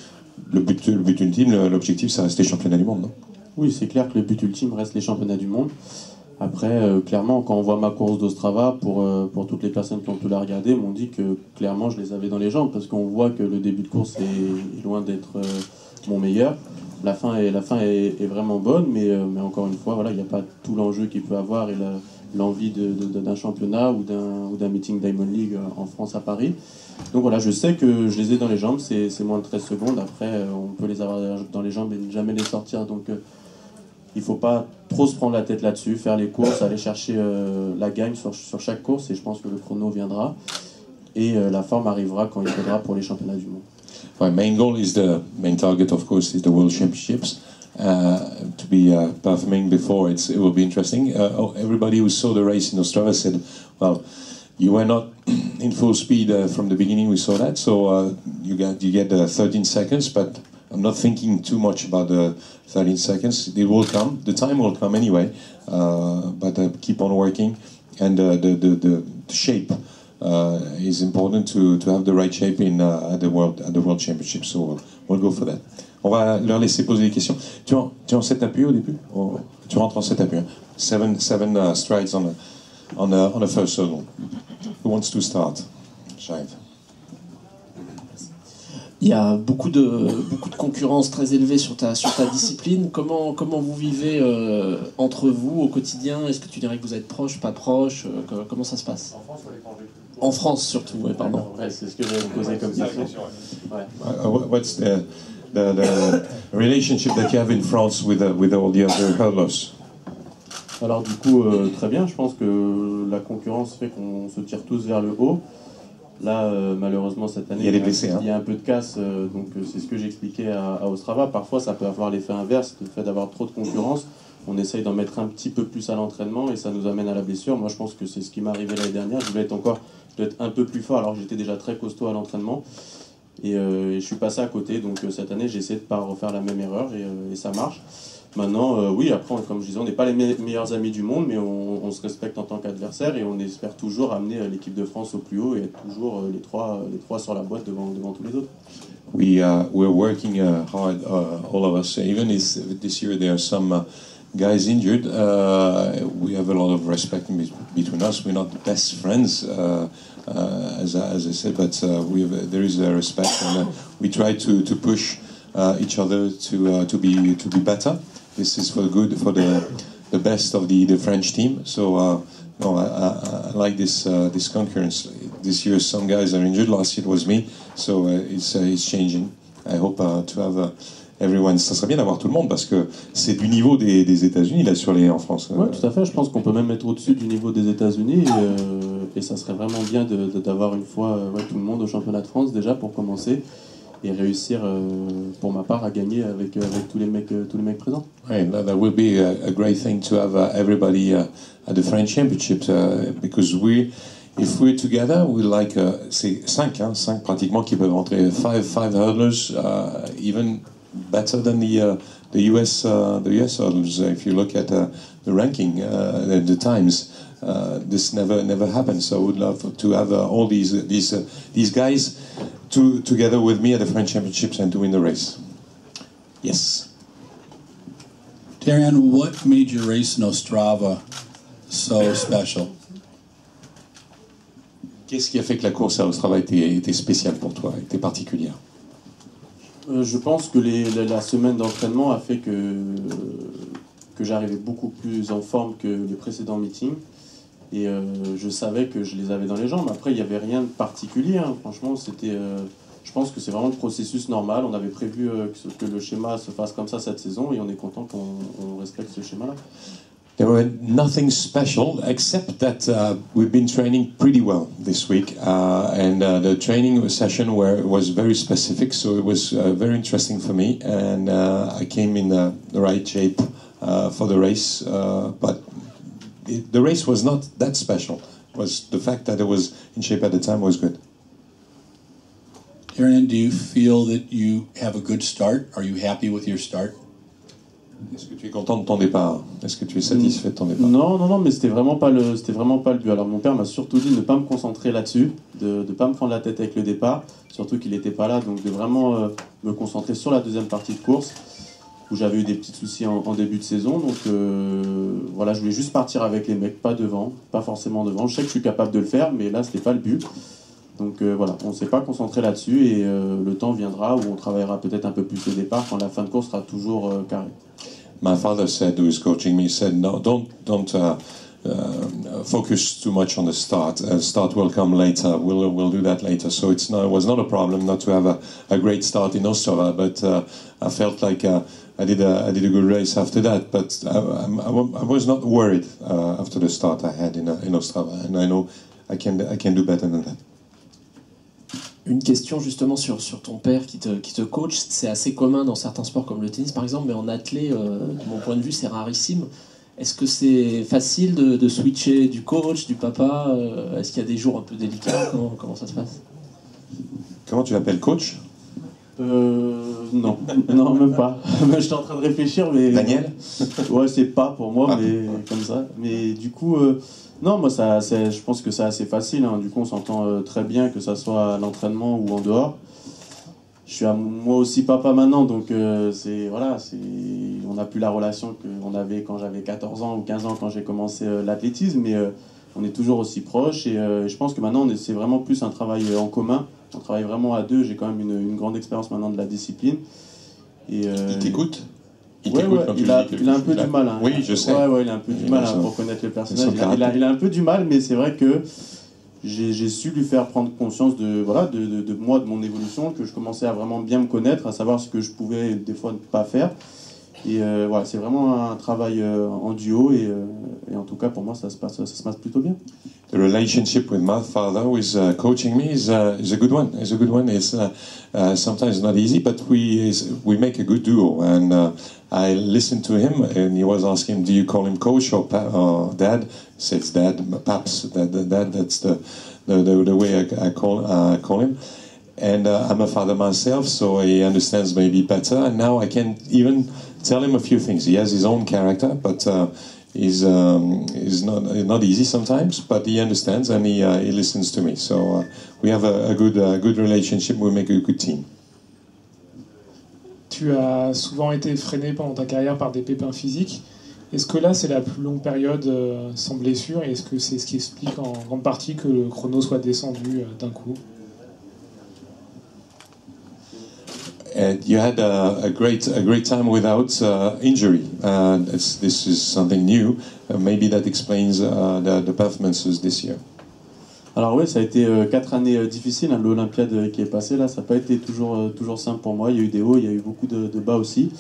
le but ultime, l'objectif, ça reste les championnats du monde, non? Oui, c'est clair que le but ultime reste les championnats du monde. Après, clairement, quand on voit ma course d'Ostrava, pour toutes les personnes qui ont pu la regarder, m'ont dit que clairement je les avais dans les jambes, parce qu'on voit que le début de course est loin d'être mon meilleur. La fin est vraiment bonne, mais encore une fois, voilà, il n'y a pas tout l'enjeu qu'il peut avoir et l'envie d'un championnat ou d'un meeting Diamond League en France à Paris. Donc voilà, je sais que je les ai dans les jambes, c'est moins de 13 secondes. Après, on peut les avoir dans les jambes et ne jamais les sortir. Donc il ne faut pas trop se prendre la tête là-dessus, faire les courses, aller chercher la gagne sur chaque course, et je pense que le chrono viendra. Et la forme arrivera quand il faudra pour les championnats du monde. My main goal is the main target, of course, is the World Championships. To be performing before it will be interesting. Everybody who saw the race in Ostrava said, well, you were not in full speed from the beginning. We saw that, so you get 13 seconds. But I'm not thinking too much about the 13 seconds. It will come. The time will come anyway. But keep on working, and the shape is important to have the right shape at the World Championship. So we'll go for that. On va leur laisser poser des questions. Tu es en 7 appuis au début? Tu rentres en 7 appuis. Hein? Seven strides on the first hurdle. Who wants to start? Shahid. Il y a beaucoup de concurrence très élevée sur ta discipline. Comment vous vivez entre vous au quotidien? Est-ce que tu dirais que vous êtes proche, pas proche? Comment ça se passe? En France ou à l'étranger? En France surtout, oui, pardon. Ouais, c'est ce que j'avais posé comme question. Ouais. What's the relationship that you have in France with all the other hurdlers? Alors du coup, très bien. Je pense que la concurrence fait qu'on se tire tous vers le haut. Là, malheureusement, cette année, il y a un peu de casse. Donc c'est ce que j'expliquais à Ostrava. Parfois, ça peut avoir l'effet inverse, le fait d'avoir trop de concurrence. On essaye d'en mettre un petit peu plus à l'entraînement et ça nous amène à la blessure. Moi, je pense que c'est ce qui m'est arrivé l'année dernière. Je voulais être un peu plus fort alors que j'étais déjà très costaud à l'entraînement. Et je suis passé à côté, donc cette année j'ai essayé de ne pas refaire la même erreur et ça marche. Maintenant, oui, après, comme je disais, on n'est pas les meilleurs amis du monde, mais on se respecte en tant qu'adversaire et on espère toujours amener l'équipe de France au plus haut et être toujours les trois sur la boîte devant tous les autres. We're working hard, all of us. Even this year there are some guys injured. We have a lot of respect between us. We're not the best friends, as I said, but there is a respect, and we try to push each other to be better. This is for the best of the French team. So I like this concurrence. This year some guys are injured. Last year it was me. So it's changing. I hope to have everyone. Ça serait bien d'avoir tout le monde parce que c'est du niveau des États-Unis là sur en France. Oui, tout à fait. Je pense qu'on peut même être au-dessus du niveau des États-Unis et ça serait vraiment bien d'avoir une fois tout le monde au championnat de France déjà pour commencer. Et réussir, pour ma part, à gagner avec tous les mecs présents. Right, that will be a great thing to have everybody at the French Championships because if we're together, we like c'est 5 pratiquement qui peuvent rentrer. Five hurdlers, even better than the US hurdlers. If you look at the ranking, the times, this never happened. So I would love to have all these guys together with me at the French Championships and to win the race. Yes. Darian, what made your race in Ostrava so special? Qu'est-ce qui a fait que la course à Ostrava était spéciale pour toi, était particulière? Je pense que la semaine d'entraînement a fait que j'arrivais beaucoup plus en forme que les précédents meetings. Et je savais que je les avais dans les jambes. Après, il n'y avait rien de particulier. Hein. Franchement, je pense que c'est vraiment le processus normal. On avait prévu que le schéma se fasse comme ça cette saison et on est content qu'on respecte ce schéma-là. There was nothing special except that we've been training pretty well this week, and the training session was very specific, so it was very interesting for me, and I came in the right shape for the race, but the race was not that special. It was the fact that it was in shape at the time was good. Aaron, do you feel that you have a good start? Are you happy with your start? Est-ce que tu es content de ton départ? Est-ce que tu es satisfait de ton départ? Non, mais c'était vraiment pas le but. Alors mon père m'a surtout dit de ne pas me concentrer là-dessus, de ne pas me prendre la tête avec le départ, surtout qu'il n'était pas là, donc de vraiment me concentrer sur la deuxième partie de course, où j'avais eu des petits soucis en début de saison. Donc voilà, je voulais juste partir avec les mecs, pas devant, pas forcément devant. Je sais que je suis capable de le faire, mais là, c'était pas le but. Donc voilà, on ne s'est pas concentré là-dessus et le temps viendra où on travaillera peut-être un peu plus au départ quand la fin de course sera toujours carrée. My father said, who is coaching me, said, no, don't focus too much on the start. Start will come later. We'll do that later. So it was not a problem not to have a great start in Ostrava, but I felt like I did a good race after that. But I was not worried after the start I had in Ostrava, and I know I can do better than that. Une question justement sur ton père qui te coach, c'est assez commun dans certains sports comme le tennis par exemple, mais en athlé, de mon point de vue, c'est rarissime. Est-ce que c'est facile de switcher du coach, du papa? Est-ce qu'il y a des jours un peu délicats? Comment ça se passe? Comment tu l'appelles, coach? Non, même pas. J'étais en train de réfléchir, mais... Daniel? Ouais, c'est pas pour moi, mais comme ça. Mais du coup... Non, moi, je pense que c'est assez facile. Hein. Du coup, on s'entend très bien, que ça soit à l'entraînement ou en dehors. Je suis moi aussi papa maintenant, donc on n'a plus la relation qu'on avait quand j'avais 14 ans ou 15 ans quand j'ai commencé l'athlétisme, mais on est toujours aussi proches. Et je pense que maintenant, c'est vraiment plus un travail en commun. On travaille vraiment à deux. J'ai quand même une grande expérience maintenant de la discipline. Et, il t'écoute? Il a un peu du mal. Hein. Oui, je sais. Ouais, il a un peu du mal à reconnaître le personnage. Il a un peu du mal, mais c'est vrai que j'ai su lui faire prendre conscience de moi, de mon évolution, que je commençais à vraiment bien me connaître, à savoir ce que je pouvais des fois ne pas faire. Et voilà, c'est vraiment un travail en duo et en tout cas pour moi ça se passe plutôt bien. The relationship with my father, who is coaching me, is a good one. It's sometimes not easy, but we make a good duo. And I listened to him, and he was asking, "Do you call him coach or dad?" He says dad, paps. Dad. That's the way I call him. And I'm a father myself, so he understands maybe better. And now I can even tell him a few things. He has his own character, but he's not easy sometimes. But he understands and he listens to me. So we have a good relationship. We make a good team. Tu as souvent été freiné pendant ta carrière par des pépins physiques. Est-ce que là, c'est la plus longue période sans blessure? Et est-ce que c'est ce qui explique en grande partie que le chrono soit descendu d'un coup? And you had a great time without injury. This is something new. Maybe that explains the performances this year. Alors oui, ça a été 4 années difficiles. L'Olympiade qui est passée là, ça n'a pas été toujours simple pour moi. Il y a eu des hauts, il y a eu beaucoup de bas aussi.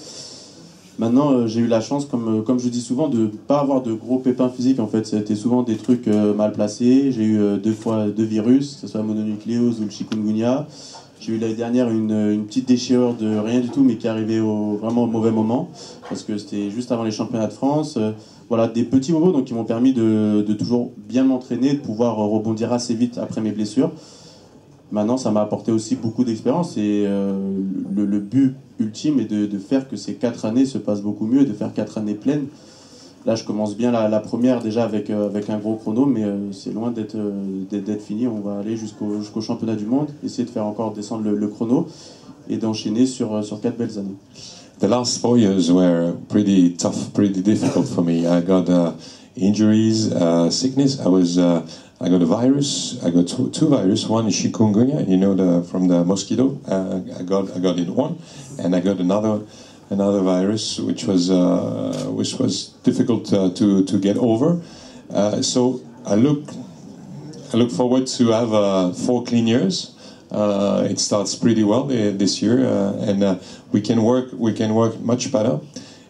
Maintenant, j'ai eu la chance, comme je dis souvent, de ne pas avoir de gros pépins physiques. En fait, c'était souvent des trucs mal placés. J'ai eu 2 fois 2 virus, que ce soit la mononucléose ou le chikungunya. J'ai eu l'année dernière une petite déchirure de rien du tout, mais qui arrivait vraiment au mauvais moment, parce que c'était juste avant les championnats de France. Voilà, des petits bobos donc, qui m'ont permis de toujours bien m'entraîner, de pouvoir rebondir assez vite après mes blessures. Maintenant, ça m'a apporté aussi beaucoup d'expérience et le but ultime est de faire que ces 4 années se passent beaucoup mieux et de faire 4 années pleines. Là, je commence bien la première déjà avec un gros chrono, mais c'est loin d'être fini. On va aller jusqu'au championnat du monde, essayer de faire encore descendre le chrono et d'enchaîner sur 4 belles années. The last 4 years were pretty tough, pretty difficult for me. I got injuries, sickness. I got a virus. I got two viruses. One is chikungunya, from the mosquito. I got it one, and I got another virus which was difficult to get over. So I look forward to have 4 clean years. It starts pretty well this year, and we can work much better.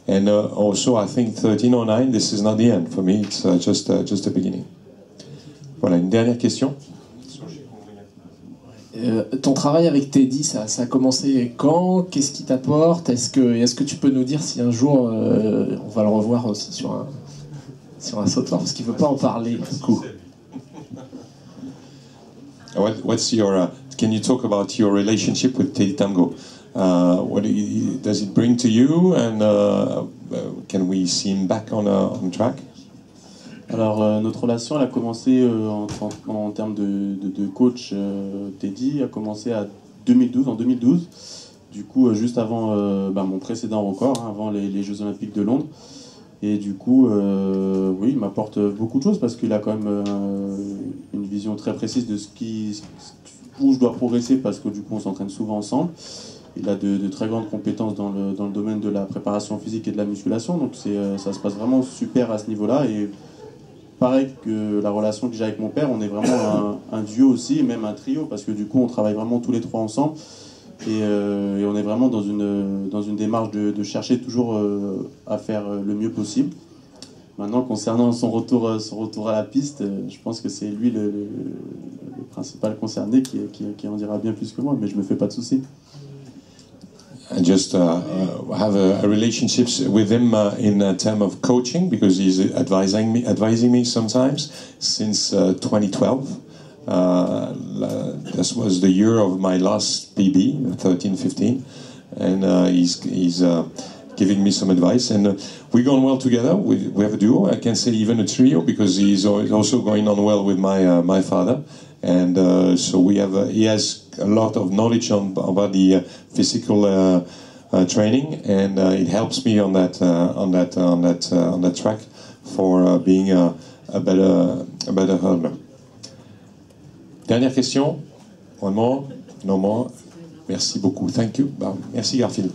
And also, I think 1309. This is not the end for me. It's just the beginning. Voilà, une dernière question. Ton travail avec Teddy, ça a commencé quand? Qu'est-ce qui t'apporte? Est-ce que tu peux nous dire si un jour on va le revoir aussi sur un sautoir, parce qu'il ne veut pas en parler. Cool. What's your? Can you talk about your relationship with Teddy Tango? What does it bring to you, and can we see him back on track? Alors notre relation elle a commencé en termes de coach Teddy a commencé en 2012. Du coup juste avant mon précédent record, avant les Jeux Olympiques de Londres. Et du coup oui, il m'apporte beaucoup de choses parce qu'il a quand même une vision très précise de où je dois progresser, parce que du coup on s'entraîne souvent ensemble. Il a de très grandes compétences dans le domaine de la préparation physique et de la musculation, donc ça se passe vraiment super à ce niveau-là. Et pareil que la relation que j'ai avec mon père, on est vraiment un duo aussi, et même un trio, parce que du coup on travaille vraiment tous les 3 ensemble, et on est vraiment dans une démarche de chercher toujours à faire le mieux possible. Maintenant, concernant son retour à la piste, je pense que c'est lui le principal concerné qui en dira bien plus que moi, mais je me fais pas de soucis. I just have a relationship with him in terms of coaching, because he's advising me sometimes since 2012. This was the year of my last PB, 13-15, and he's giving me some advice, and we're going well together. We have a duo, I can say even a trio, because he's also going on well with my father. And so he has a lot of knowledge about the physical training, and it helps me on that track for being a better hurdler. Dernière question. One more? No more? Merci beaucoup. Thank you. Merci Garfield.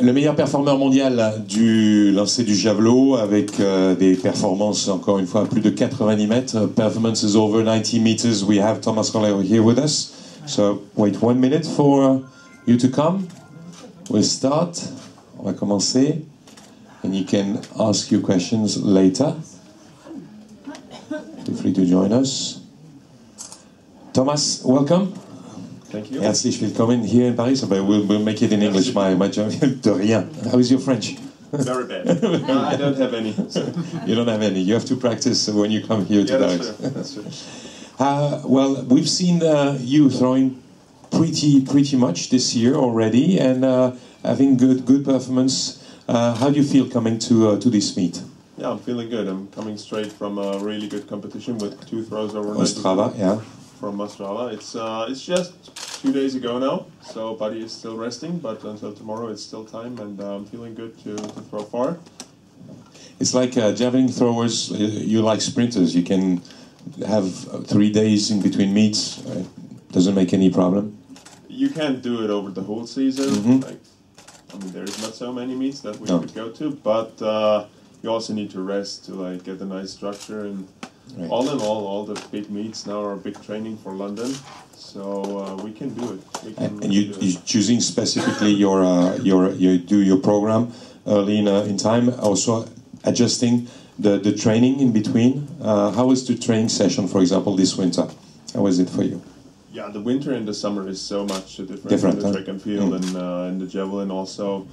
Le meilleur performeur mondial du lancer du javelot avec des performances, encore une fois, à plus de 90 mètres. Performance is over 90 meters. We have Thomas Röhler here with us. So wait 1 minute for you to come. We'll start. On va commencer. And you can ask your questions later. Feel free to join us. Thomas, welcome. Thank you. Herzlich willkommen here in Paris. But we'll make it in English. My job. De rien. How is your French? Very bad. I don't have any. So. You don't have any. You have to practice when you come here to That's true. That's true. Well, we've seen you throwing pretty much this year already, and having good performance. How do you feel coming to this meet? Yeah, I'm feeling good. I'm coming straight from a really good competition with 2 throws over 90 Ostrava, yeah. From Ostrava. It's just 2 days ago now, so body is still resting, but until tomorrow it's still time, and I'm feeling good to throw far. It's like javelin throwers. You like sprinters. You can have 3 days in between meets. Doesn't make any problem. You can't do it over the whole season. Mm-hmm. There's not so many meets that we could go to, but you also need to rest to get a nice structure. And right. All in all the big meets now are big training for London, so we can do it. And you're choosing specifically your program early in time, also adjusting the training in between. How was the training session, for example, this winter? How was it for you? Yeah, the winter and the summer is so much different in the track and field and the javelin also.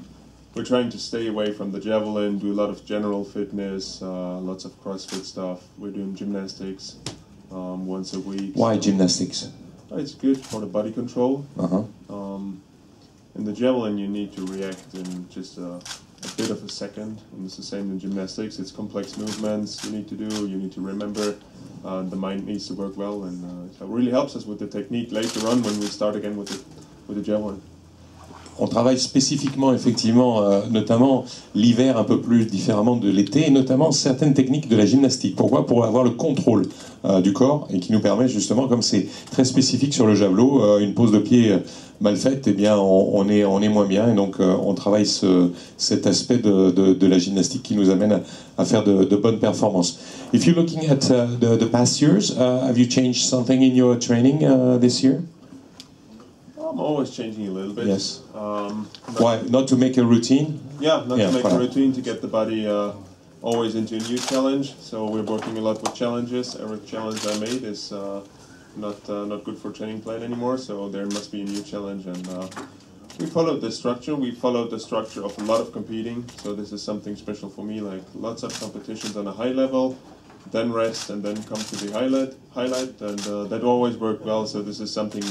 We're trying to stay away from the javelin, do a lot of general fitness, lots of CrossFit stuff. We're doing gymnastics once a week. Why gymnastics? It's good for the body control. Uh-huh. In the javelin, you need to react in just a bit of a second, and it's the same in gymnastics. It's complex movements you need to do, you need to remember. The mind needs to work well, and it really helps us with the technique later on when we start again with the javelin. On travaille spécifiquement, effectivement, notamment l'hiver un peu plus différemment de l'été, et notamment certaines techniques de la gymnastique. Pourquoi? Pour avoir le contrôle du corps, et qui nous permet justement, comme c'est très spécifique sur le javelot, une pose de pied mal faite, eh bien, on est moins bien, et donc on travaille cet aspect de la gymnastique qui nous amène à faire de bonnes performances. If you're looking at the past years, have you changed something in your training this year? I'm always changing a little bit. Yes. Why? Not to make a routine? Yeah, not to make a routine, to get the body always into a new challenge. So we're working a lot with challenges. Every challenge I made is not good for training plan anymore, so there must be a new challenge. And we followed the structure. We followed the structure of a lot of competing. So this is something special for me, like lots of competitions on a high level, then rest, and then come to the highlight, and that always worked well. So this is something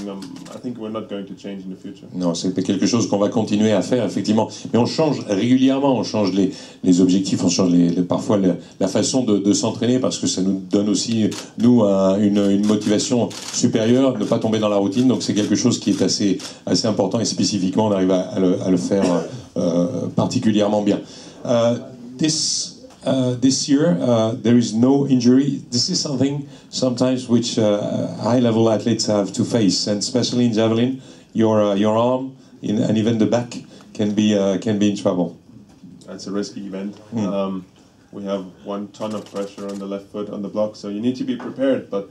I think we're not going to change in the future. Non, c'est quelque chose qu'on va continuer à faire, effectivement. Mais on change régulièrement, on change les objectifs, on change parfois la façon de s'entraîner, parce que ça nous donne aussi, nous, une motivation supérieure, ne pas tomber dans la routine. Donc c'est quelque chose qui est assez important, et spécifiquement, on arrive à le faire particulièrement bien. This year, there is no injury. This is something sometimes which high-level athletes have to face, and especially in javelin, your arm and even the back can be in trouble. It's a risky event. We have 1 ton of pressure on the left foot on the block, so you need to be prepared. But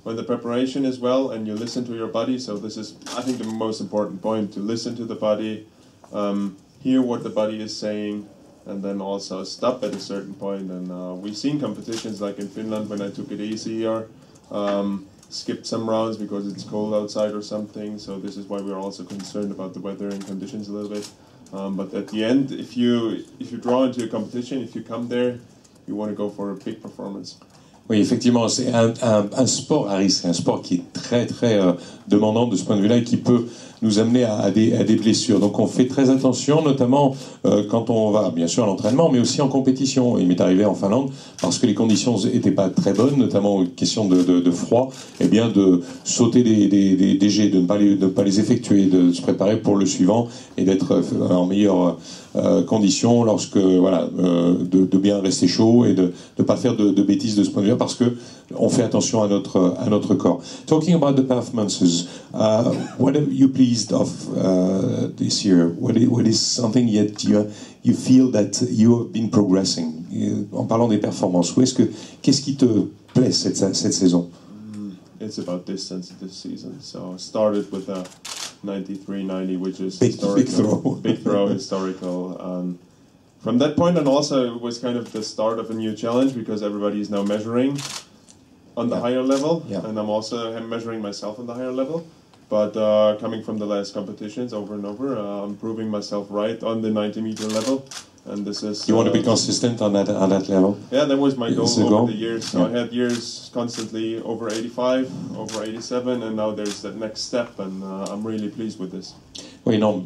when the preparation is well and you listen to your body, so this is, I think, the most important point: to listen to the body, hear what the body is saying, and then also stop at a certain point. And we've seen competitions like in Finland when I took it easy, or skipped some rounds because it's cold outside or something. So this is why we're also concerned about the weather and conditions a little bit. But at the end, if you draw into a competition, if you come there, you want to go for a big performance. Oui, effectivement, c'est un sport à risque, un sport qui est très demandant de ce point de vue-là, et qui peut nous amener à des blessures. Donc on fait très attention, notamment quand on va, bien sûr, à l'entraînement, mais aussi en compétition. Il m'est arrivé en Finlande, parce que les conditions n'étaient pas très bonnes, notamment en question de froid, eh bien de sauter des jets, de ne pas les effectuer, de se préparer pour le suivant, et d'être en conditions, lorsque voilà, de bien rester chaud et de ne pas faire de bêtises de ce point de vue, parce que on fait attention à notre corps. Talking about the performances, what are you pleased of this year? What is something yet you feel that you have been progressing? En parlant des performances, qu'est-ce qui te plaît cette saison? It's about distance this season. So I started with a 93-90, which is big throw. Big throw, historical. From that point on, also it was kind of the start of a new challenge because everybody is now measuring on the higher level, and I'm also measuring myself on the higher level. But coming from the last competitions over and over, I'm proving myself right on the 90-meter level. And this is. You want to be consistent on that level? Yeah, that was my goal over the years. So I had years constantly over 85, over 87, and now there's that next step, and I'm really pleased with this. Oui, non,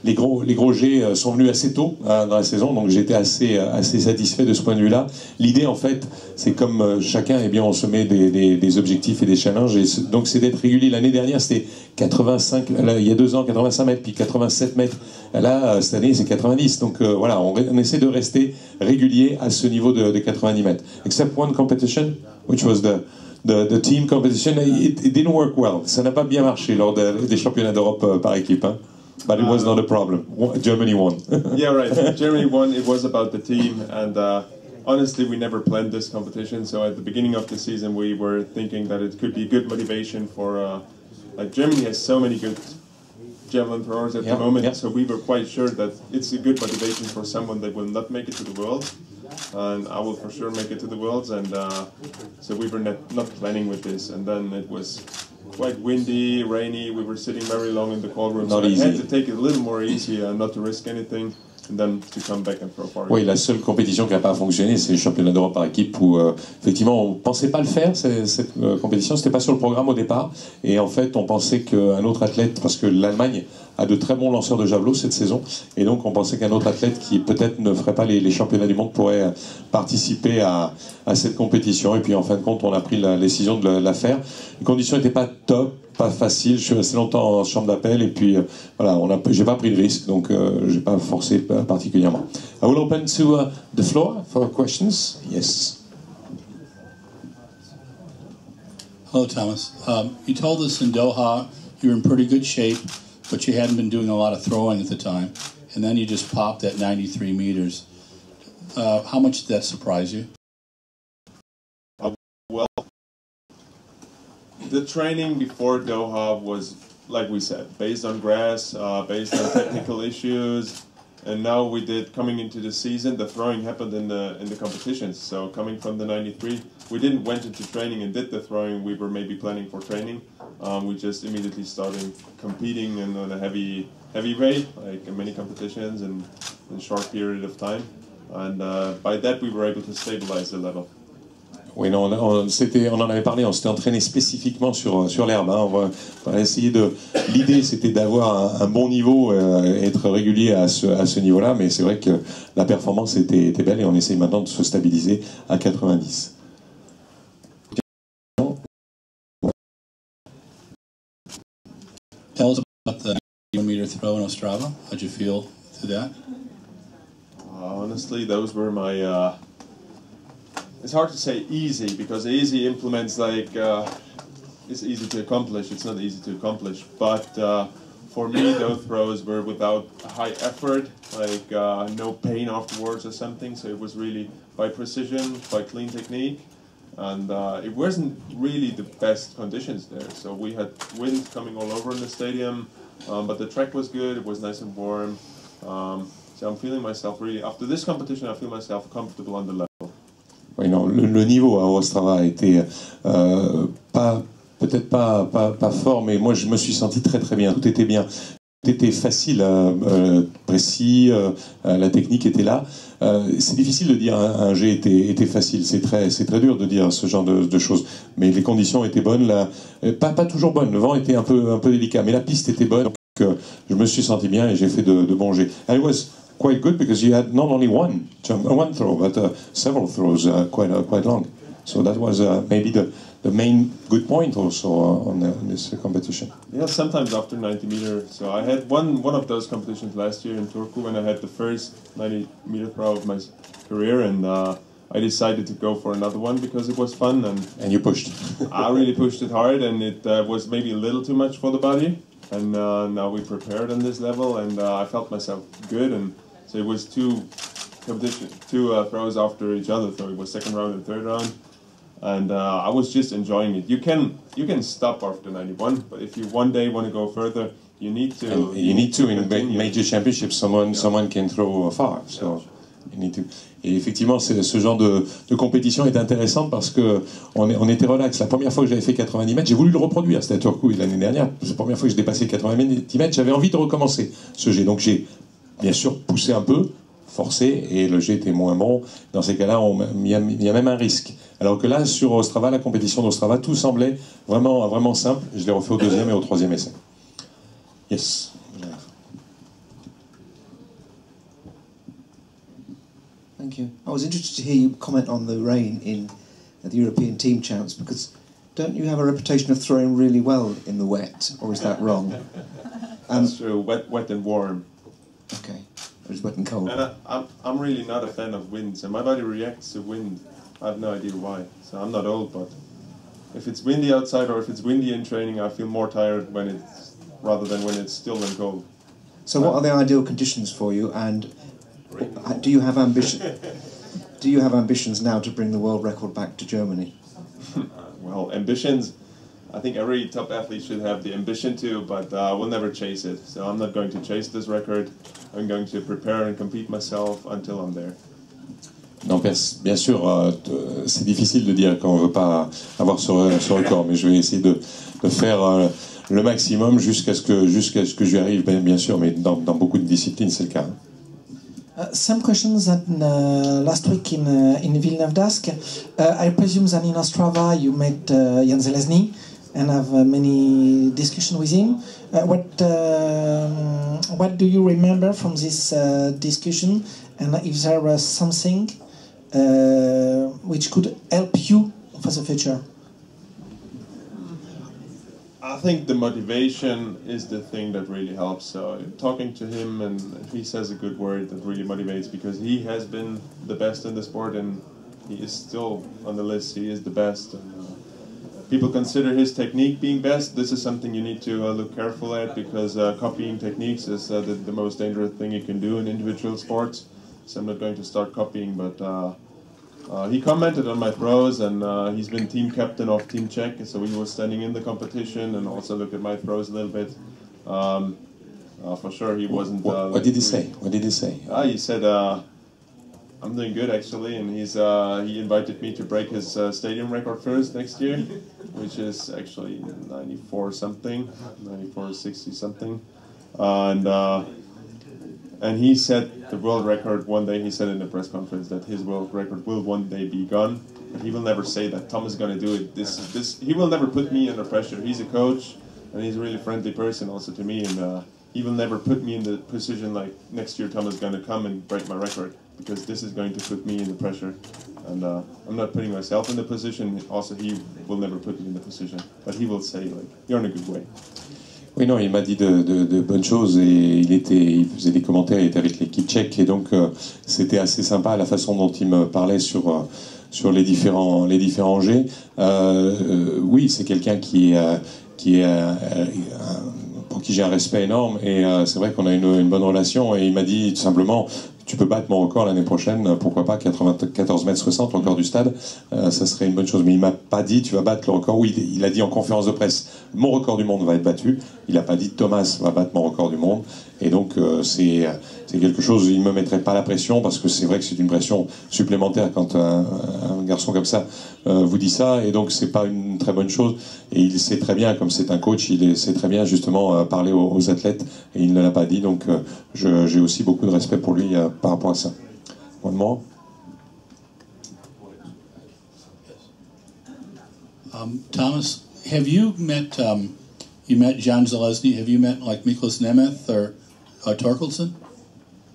les gros jets sont venus assez tôt dans la saison, donc j'étais assez satisfait de ce point de vue-là. L'idée, en fait, c'est comme chacun, eh bien, on se met des objectifs et des challenges, et donc c'est d'être régulier. L'année dernière, c'était 85, il y a 2 ans, 85 mètres, puis 87 mètres. Là, cette année, c'est 90. Donc voilà, on essaie de rester régulier à ce niveau de 90 mètres. Except one competition, which was the team competition, it didn't work well. Ça n'a pas bien marché lors des championnats d'Europe par équipe. Hein? But it was not a problem. Germany won. Yeah, right. Germany won. It was about the team, and honestly, we never planned this competition. So at the beginning of the season, we were thinking that it could be good motivation for. Like Germany has so many good javelin throwers at the moment, so we were quite sure that it's a good motivation for someone that will not make it to the Worlds. And I will for sure make it to the Worlds, and so we were not planning with this, and then it was quite windy, rainy, we were sitting very long in the call room, so I had to take it a little more easy and not to risk anything, and then to come back and throw far. Oui, la seule compétition qui n'a pas fonctionné, c'est le championnat d'Europe par équipe où effectivement on pensait pas le faire, cette compétition, c'était pas sur le programme au départ, et en fait on pensait qu'un autre athlète, parce que l'Allemagne a de très bons lanceurs de javelot cette saison, et donc on pensait qu'un autre athlète qui peut-être ne ferait pas les championnats du monde pourrait participer à cette compétition, et puis en fin de compte on a pris la décision de la faire. Les conditions n'étaient pas top, pas facile, je suis resté longtemps en chambre d'appel, et puis voilà, j'ai pas pris de risque, donc j'ai pas forcé particulièrement. I will open to the floor for questions. Yes. Hello, Thomas. You told us in Doha you were in pretty good shape, but you hadn't been doing a lot of throwing at the time, and then you just popped at 93 meters. How much did that surprise you? Well, the training before Doha was, like we said, based on grass, based on technical issues, and now we did, coming into the season, the throwing happened in the competitions. So coming from the 93, we didn't went into training and did the throwing we were maybe planning for training. We just immediately started competing in a heavy rate, like in many competitions, in a short period of time, and by that we were able to stabilize the level. Oui, non, on en avait parlé, on s'était entraîné spécifiquement sur l'herbe. Hein. On va essayer l'idée, c'était d'avoir un bon niveau, être régulier à ce niveau-là, mais c'est vrai que la performance était belle et on essaye maintenant de se stabiliser à 90. Tell us about the 90-meter throw in Ostrava. How'd you feel to that? Honestly, those were my. It's hard to say easy, because easy implements like it's easy to accomplish. It's not easy to accomplish, but for me, those throws were without high effort, like no pain afterwards or something. So it was really by precision, by clean technique, and it wasn't really the best conditions there. So we had wind coming all over in the stadium, but the track was good. It was nice and warm. So I'm feeling myself really, after this competition, I feel myself comfortable on the level. Oui, non, le niveau à Ostrava a été peut-être pas fort, mais moi je me suis senti très très bien, tout était bien. Tout était facile, précis, la technique était là. C'est difficile de dire un jet était facile, c'est très dur de dire ce genre de choses. Mais les conditions étaient bonnes, pas toujours bonnes, le vent était un peu délicat, mais la piste était bonne, donc je me suis senti bien et j'ai fait de bons jets. And it was quite good because you had not only one throw, but several throws quite long. So that was maybe the main good point also on this competition. Yeah, sometimes after 90 meter. So I had one of those competitions last year in Turku when I had the first 90 meter throw of my career, and I decided to go for another one because it was fun. And you pushed. I really pushed it hard, and it was maybe a little too much for the body. And now we prepared on this level, and I felt myself good. And so it was two throws after each other. So it was second round and third round. And I was just enjoying it. You can stop after 91, but if you one day want to go further, you need to. And you need to in major championships. Someone can throw far. So you need to. Et effectivement, ce genre de compétition est intéressante parce que on était relax. La première fois que j'avais fait 90 mètres, j'ai voulu le reproduire. C'était à Turku l'année dernière. C'est la première fois que j'ai dépassé 90 mètres. J'avais envie de recommencer ce jet. Donc j'ai bien sûr poussé un peu, forcé, et le jet était moins bon. Dans ces cas-là, il y a même un risque. Alors que là, sur Ostrava, la compétition d'Ostrava, tout semblait vraiment simple. Je l'ai refait au deuxième et au troisième essai. Yes. Thank you. I was interested to hear you comment on the rain in the European Team Champs, because don't you have a reputation of throwing really well in the wet, or is that wrong? That's true. Wet and warm. Okay. Or is wet and cold? And I'm really not a fan of wind, so my body reacts to wind. I have no idea why. So I'm not old, but if it's windy outside or if it's windy in training, I feel more tired rather than when it's still and cold. So what are the ideal conditions for you, and do you have ambition? Do you have ambitions now to bring the world record back to Germany? Well, ambitions, I think every top athlete should have the ambition to, but I will never chase it. So I'm not going to chase this record. I'm going to prepare and compete myself until I'm there. Non, bien sûr, c'est difficile de dire quand on ne veut pas avoir ce record, mais je vais essayer de faire le maximum jusqu'à ce que j'y arrive, bien sûr, mais dans beaucoup de disciplines, c'est le cas. Some questions that last week in Villeneuve d'Ascq. I presume that in Ostrava you met Jan Zelezny and have many discussions with him. What do you remember from this discussion, and if there was something which could help you for the future? I think the motivation is the thing that really helps. So talking to him, and he says a good word that really motivates, because he has been the best in the sport and he is still on the list. He is the best. And, people consider his technique being best. This is something you need to look careful at, because copying techniques is the most dangerous thing you can do in individual sports. So I'm not going to start copying, but he commented on my throws, and he's been team captain of Team Czech, so he was standing in the competition and also looked at my throws a little bit. For sure, he wasn't. What did he say? What did he say? He said, "I'm doing good actually," and he invited me to break his stadium record first next year, which is actually 94 something, 94.60 something, and he set the world record one day. He said in the press conference that his world record will one day be gone, but he will never say that Tom is going to do it. He will never put me under pressure. He's a coach, and he's a really friendly person also to me, and he will never put me in the position like next year Tom is going to come and break my record, because this is going to put me in the pressure, and I'm not putting myself in the position. Also, he will never put me in the position, but he will say like, "You're in a good way." Oui, non, il m'a dit de bonnes choses, et il faisait des commentaires, il était avec l'équipe tchèque, et donc c'était assez sympa la façon dont il me parlait sur les différents jets. Oui, c'est quelqu'un pour qui j'ai un respect énorme, et c'est vrai qu'on a une bonne relation, et il m'a dit tout simplement: tu peux battre mon record l'année prochaine, pourquoi pas 94 mètres 60, le record du stade, ça serait une bonne chose. Mais il m'a pas dit tu vas battre le record. Oui, il a dit en conférence de presse mon record du monde va être battu. Il a pas dit Thomas va battre mon record du monde. Et donc c'est quelque chose, il me mettrait pas la pression, parce que c'est vrai que c'est une pression supplémentaire quand un garçon comme ça vous dit ça, et donc c'est pas une très bonne chose. Et il sait très bien, comme c'est un coach, il sait très bien justement parler aux athlètes, et il ne l'a pas dit, donc j'ai aussi beaucoup de respect pour lui par rapport à ça. One more. Thomas, have you met Jan Zelezny? Have you met like Miklos Nemeth or Torkelson?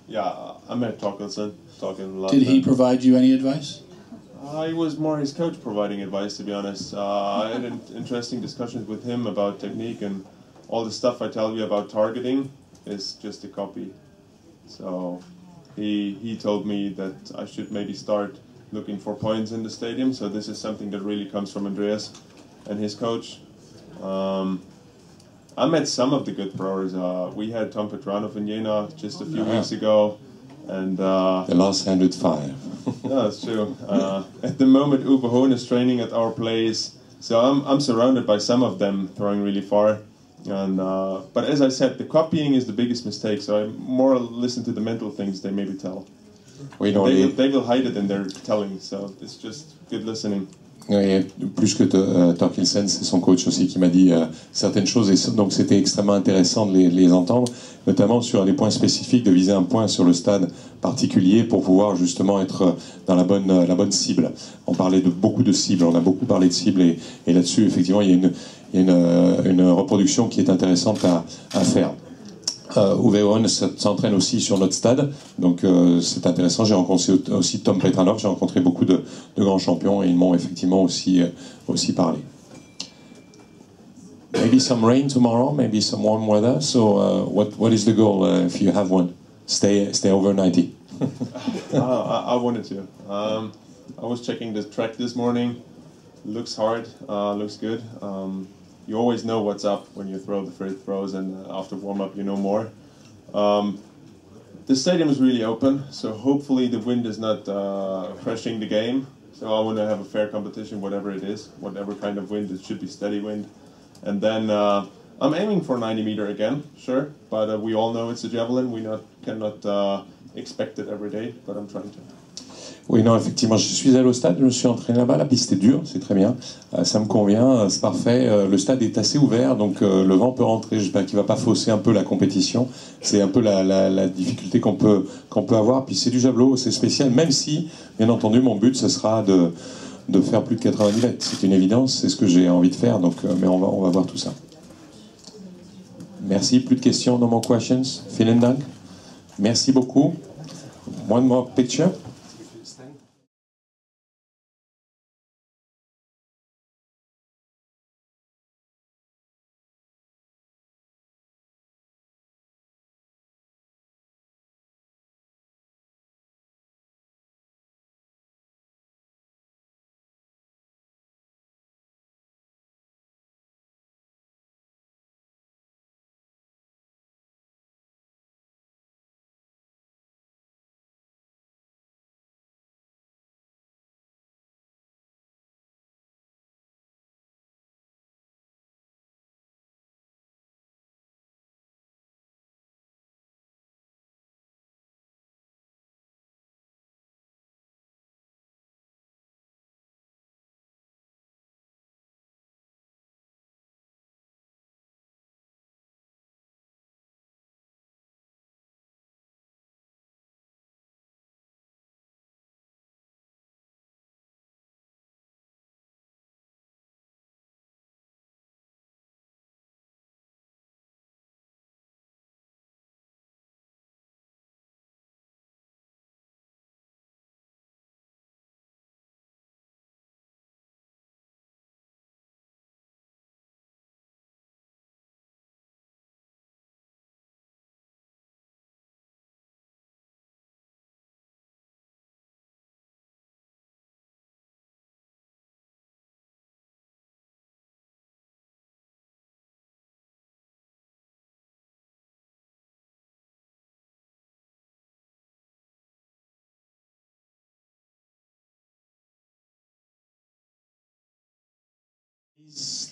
Yeah, I met Torkelson, talking a lot. Did he provide you any advice? I was more his coach providing advice, to be honest. I had interesting discussions with him about technique, and all the stuff I tell you about targeting is just a copy. So he told me that I should maybe start looking for points in the stadium. So this is something that really comes from Andreas and his coach. I met some of the good pros. We had Tom Petranov in Jena just a few weeks ago. And the last 105. No, that's true. At the moment, Uwe Hohn is training at our place, so I'm surrounded by some of them throwing really far. And but as I said, the copying is the biggest mistake. So I more listen to the mental things they maybe tell. Oui, non, they will hide it in their telling. So it's just good listening. Oui, plus que Torkelsen, c'est son coach aussi qui m'a dit certaines choses, et donc c'était extrêmement intéressant de les entendre, notamment sur des points spécifiques, de viser un point sur le stade particulier pour pouvoir justement être dans la bonne cible. On parlait de beaucoup de cibles, on a beaucoup parlé de cibles, et là-dessus effectivement il y a une reproduction qui est intéressante à faire. Uwe Hohn s'entraîne aussi sur notre stade, donc c'est intéressant. J'ai rencontré aussi Tom Petranov, j'ai rencontré beaucoup de grands champions, et ils m'ont effectivement aussi parlé. Maybe some rain tomorrow, maybe some warm weather. So what is the goal if you have one? Stay overnight. I wanted to. I was checking the track this morning. Looks hard, looks good. You always know what's up when you throw the first throws, and after warm-up you know more. The stadium is really open, so hopefully the wind is not crashing the game. So I want to have a fair competition, whatever it is, whatever kind of wind. It should be steady wind. And then I'm aiming for 90 meter again, sure, but we all know it's a javelin. We cannot expect it every day, but I'm trying to. Oui, non, effectivement, je suis allé au stade, je me suis entraîné là-bas, la piste est dure, c'est très bien, ça me convient, c'est parfait, le stade est assez ouvert, donc le vent peut rentrer, j'espère qu'il ne va pas fausser un peu la compétition, c'est un peu la difficulté qu'on peut avoir, puis c'est du javelot, c'est spécial, même si, bien entendu, mon but, ce sera de faire plus de 90 mètres, c'est une évidence, c'est ce que j'ai envie de faire, donc, mais on va voir tout ça. Merci, plus de questions, no more questions, vielen Dank, merci beaucoup, one more picture.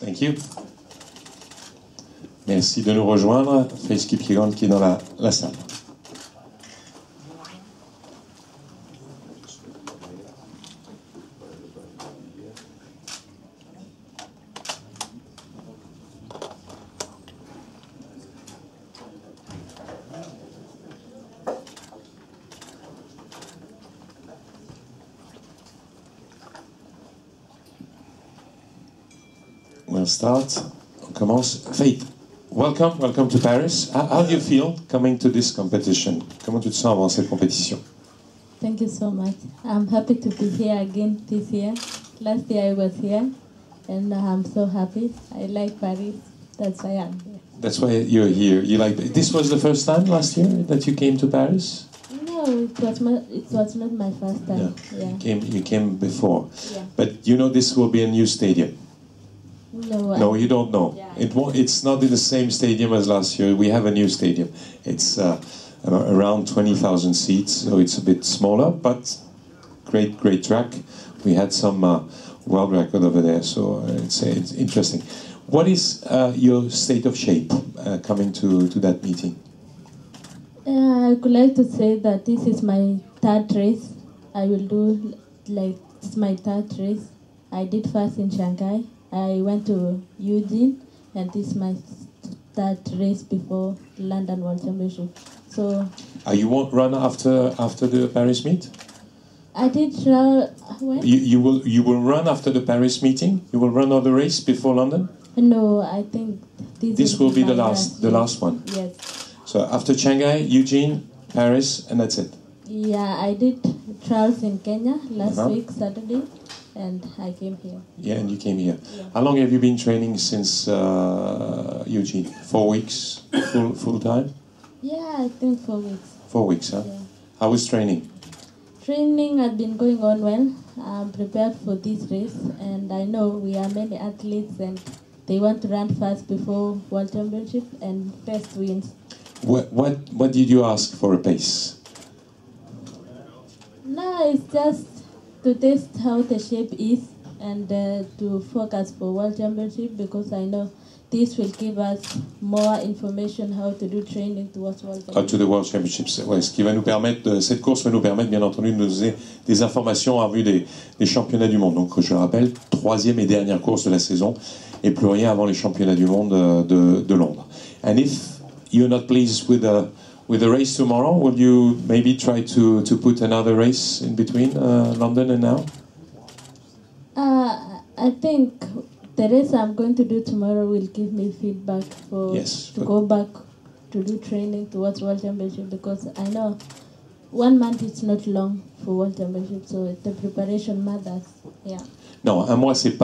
Thank you. Merci de nous rejoindre. Face Kipyegon qui est dans la salle. We'll start. On commence. Faith, welcome to Paris. How do you feel coming to this competition? Comment tu te sens avant cette compétition? Thank you so much. I'm happy to be here again this year. Last year I was here, and I'm so happy. I like Paris. That's why I'm here. That's why you're here. You like this was the first time last year that you came to Paris? No, it was not my first time. No. Yeah. You came before. Yeah. But you know this will be a new stadium. No, you don't know. Yeah. It's not in the same stadium as last year. We have a new stadium. It's around 20,000 seats, so it's a bit smaller, but great track. We had some world record over there, so it's interesting. What is your state of shape coming to that meeting? I would like to say that this is my third race. I will do it's my third race. I did first in Shanghai. I went to Eugene, and this is my third race before London World Championship. So. You won't run after the Paris meet? I did try. When? You will run after the Paris meeting. You will run other race before London. No, I think this will be the last one. Yes. So after Shanghai, Eugene, Paris, and that's it. Yeah, I did trials in Kenya last week, Saturday, and I came here. Yeah, and you came here. Yeah. How long have you been training since Eugene? 4 weeks, full time? Yeah, I think 4 weeks. 4 weeks, huh? Yeah. How was training? Training has been going on well. I'm prepared for this race, and I know we are many athletes, and they want to run fast before World Championship, and best wins. What did you ask for a pace? No, it's just to test how the shape is and to focus for World Championship, because I know this will give us more information how to do training towards World Championship. To the World Championships. Ouais, ce qui va nous permettre, cette course va nous permettre bien entendu de nous donner des informations en vue des championnats du monde. Donc je le rappelle, 3e et dernière course de la saison et plus rien avant les championnats du monde de Londres. And if you're not pleased with the race tomorrow, will you maybe try to put another race in between London and now? I think the race I'm going to do tomorrow will give me feedback to go back to do training towards World Championship, because I know 1 month is not long for World Championship, so the preparation matters. Yeah. Non, un mois c'est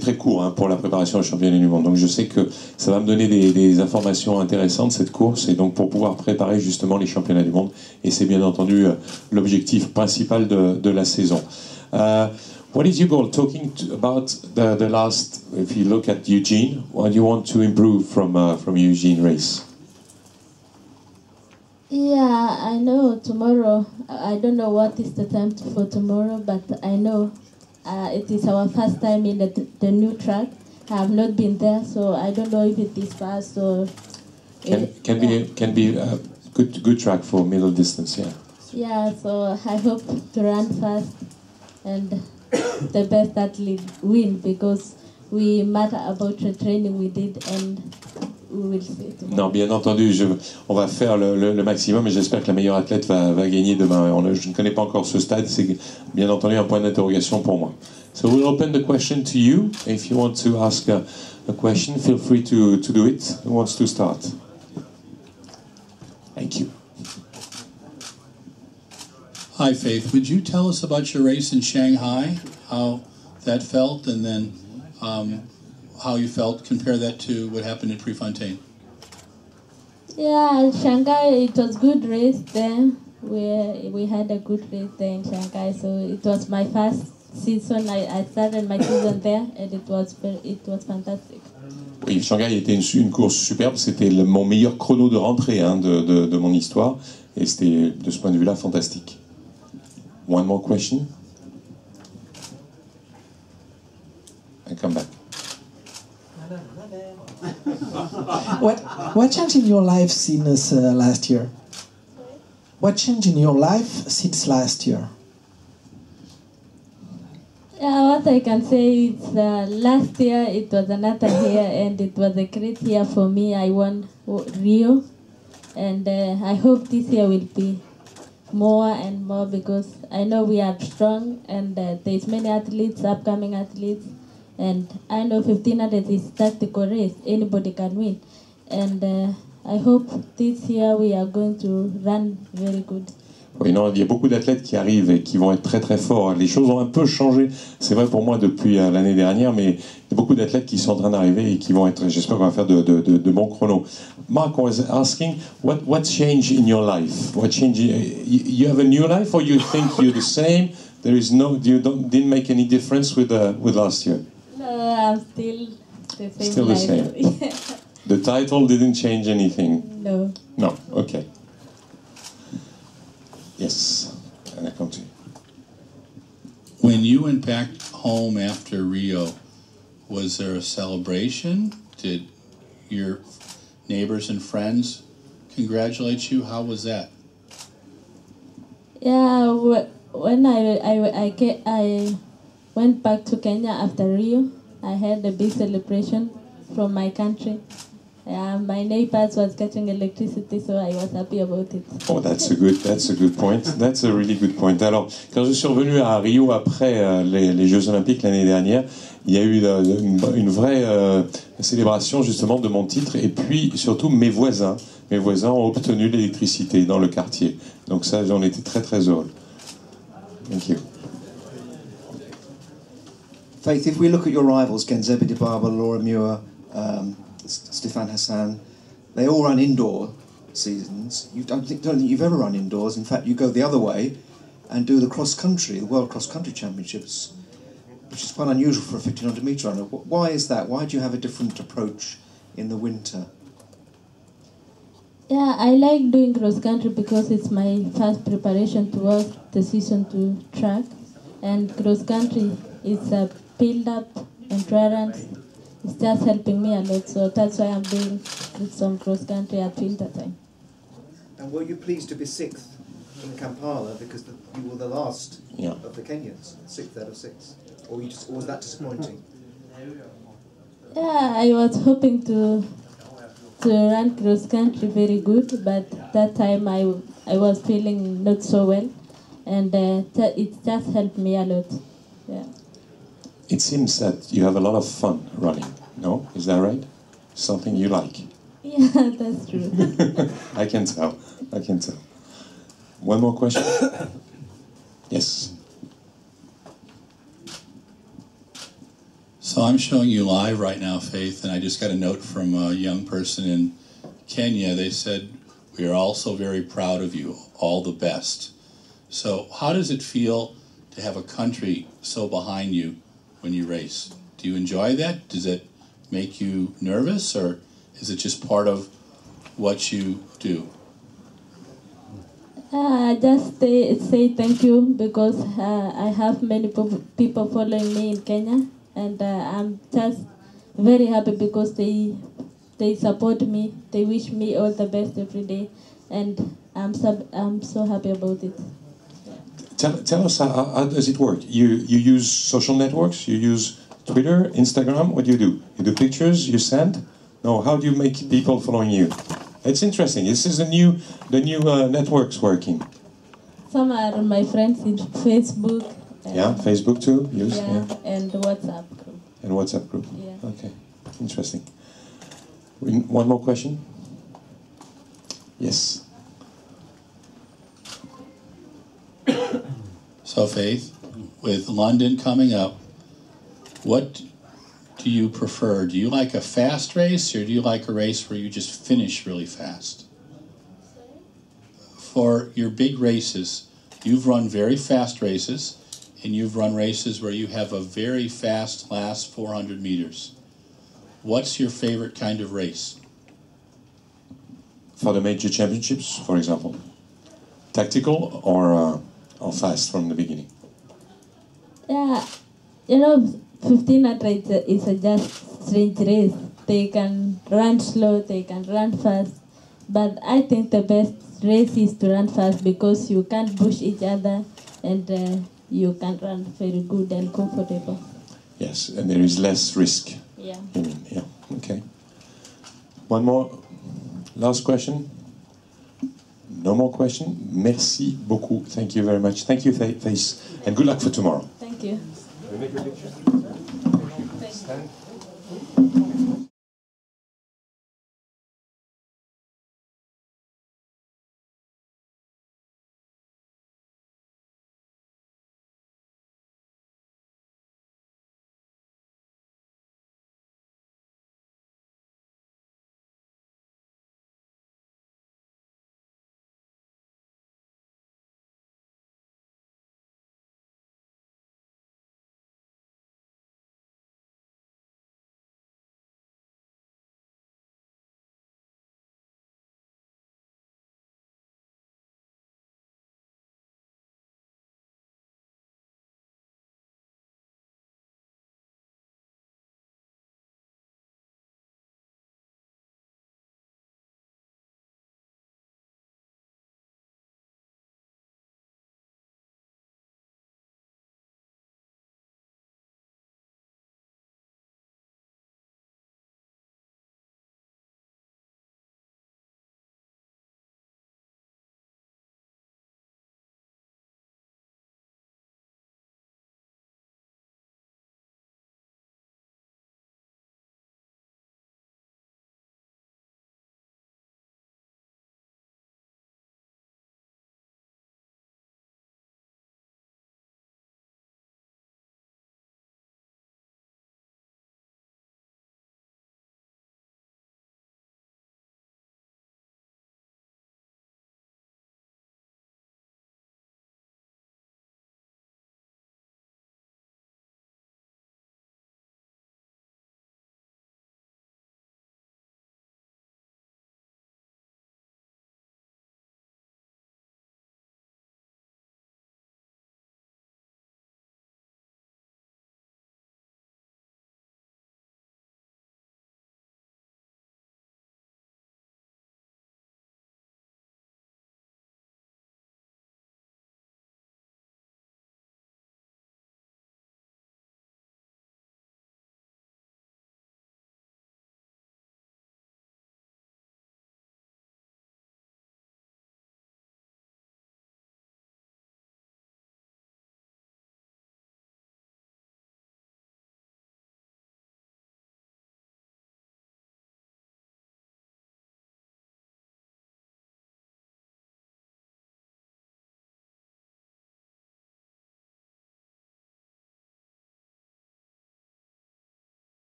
très court hein, pour la préparation au championnat du monde. Donc je sais que ça va me donner des informations intéressantes cette course, et donc pour pouvoir préparer justement les championnats du monde. Et c'est bien entendu l'objectif principal de la saison. What is your goal? Talking about the last, if you look at Eugene, what do you want to improve from Eugene race? Yeah, I know tomorrow. I don't know what is the time for tomorrow, but I know it is our first time in the new track. I have not been there, so I don't know if it is fast or. Can be a good track for middle distance, yeah. Yeah, so I hope to run fast and the best athlete win, because we matter about the training we did, and we will see tomorrow. Non, bien entendu, on va faire le maximum, et j'espère que la meilleure athlète va gagner demain. Je ne connais pas encore ce stade, c'est bien entendu un point d'interrogation pour moi. So we'll open the question to you. If you want to ask a question, feel free to do it. Who wants to start? Thank you. Hi, Faith. Would you tell us about your race in Shanghai, how that felt, and then how you felt, compare that to what happened at Prefontaine? Yeah, Shanghai, it was good race there. We had a good race there in Shanghai, so it was my first season. I started my season there, and it was fantastic. Oui, Shanghai était une course superbe. C'était mon meilleur chrono de rentrée hein, de mon histoire, et c'était de ce point de vue-là fantastique. One more question. And come back. What changed in your life since last year? What changed in your life since last year? Yeah, what I can say is last year it was another year, and it was a great year for me. I won Rio, and I hope this year will be more and more, because I know we are strong, and there's many athletes, upcoming athletes, and I know 1500 is tactical race, anybody can win, and I hope this year we are going to run very good. Oui, non, il y a beaucoup d'athlètes qui arrivent et qui vont être très très forts. Les choses ont un peu changé. C'est vrai pour moi depuis l'année dernière, mais il y a beaucoup d'athlètes qui sont en train d'arriver et qui vont être, j'espère qu'on va faire de bons chronos. Mark was asking, what changed in your life? What changed? You have a new life, or you think you're the same? There is no, didn't make any difference with last year. No, I'm still the same. Still the same. The title didn't change anything. No. No. Okay. Yes, and I come to you. When you went back home after Rio, was there a celebration? Did your neighbors and friends congratulate you? How was that? Yeah, when I went back to Kenya after Rio, I had a big celebration from my country. My neighbors was getting electricity, so I was happy about it. Oh, that's a good point. That's a really good point. Alors, quand je suis revenu à Rio après les Jeux Olympiques l'année dernière, il y a eu une vraie célébration justement de mon titre, et puis surtout mes voisins ont obtenu l'électricité dans le quartier. Donc ça, j'en étais très très heureux. Thank you. Faith, if we look at your rivals, Genzebe Dibaba, Laura Muir, Stefan Hassan, they all run indoor seasons. You don't think you've ever run indoors. In fact, you go the other way and do the cross-country, the World Cross-Country Championships, which is quite unusual for a 1,500 metre runner. Why is that? Why do you have a different approach in the winter? Yeah, I like doing cross-country because it's my first preparation towards the season to track. And cross-country is a build-up endurance. It's just helping me a lot, so that's why I'm doing some cross-country at winter time. And were you pleased to be sixth in Kampala because you were the last of the Kenyans, sixth out of six? Or was that disappointing? Yeah, I was hoping to run cross-country very good, but that time I was feeling not so well, and it just helped me a lot. Yeah. It seems that you have a lot of fun running, no? Is that right? Something you like? Yeah, that's true. I can tell. One more question? Yes. So I'm showing you live right now, Faith, and I just got a note from a young person in Kenya. They said, "We are also very proud of you. All the best." So how does it feel to have a country so behind you when you race? Do you enjoy that? Does it make you nervous, or is it just part of what you do? I just say thank you because I have many people following me in Kenya, and I'm just very happy because they support me. They wish me all the best every day, and I'm so happy about it. Tell us how does it work? You use social networks? You use Twitter, Instagram? What do? You do pictures? You send? No. How do you make people following you? It's interesting. This is the new networks working. Some are my friends in Facebook. Yeah, Facebook too. Use and WhatsApp group. And WhatsApp group. Yeah. Okay, interesting. One more question. Yes. So, Faith, with London coming up, what do you prefer? Do you like a fast race, or do you like a race where you just finish really fast? For your big races, you've run very fast races, and you've run races where you have a very fast last 400 meters. What's your favorite kind of race? For the major championships, for example, tactical or fast from the beginning? Yeah, 1500 is a just strange race. They can run slow, they can run fast, but I think the best race is to run fast because you can't push each other, and you can run very good and comfortable. Yes, and there is less risk. Yeah. Yeah. Okay. One more. Last question. No more question. Merci beaucoup. Thank you very much. Thank you, Faith, and good luck for tomorrow. Thank you. We make a picture. Stand.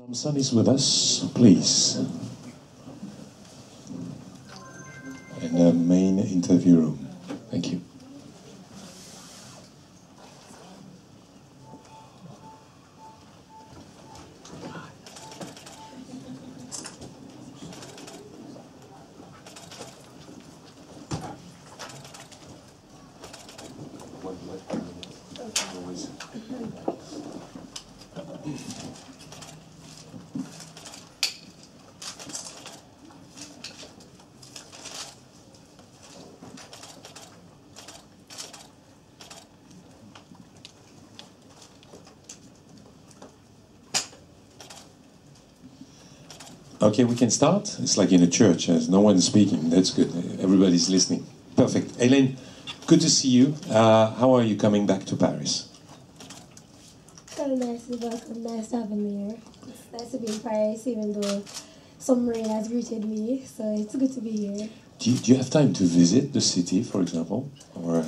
Thompson is with us, please. In the main interview room. Thank you. Okay, we can start. It's like in a church, there's no one speaking. That's good. Everybody's listening. Perfect. Elaine, good to see you. How are you coming back to Paris? Very nice to be back. Nice to have me here. It's nice to be in Paris, even though some rain has greeted me. So it's good to be here. Do you have time to visit the city, for example? Or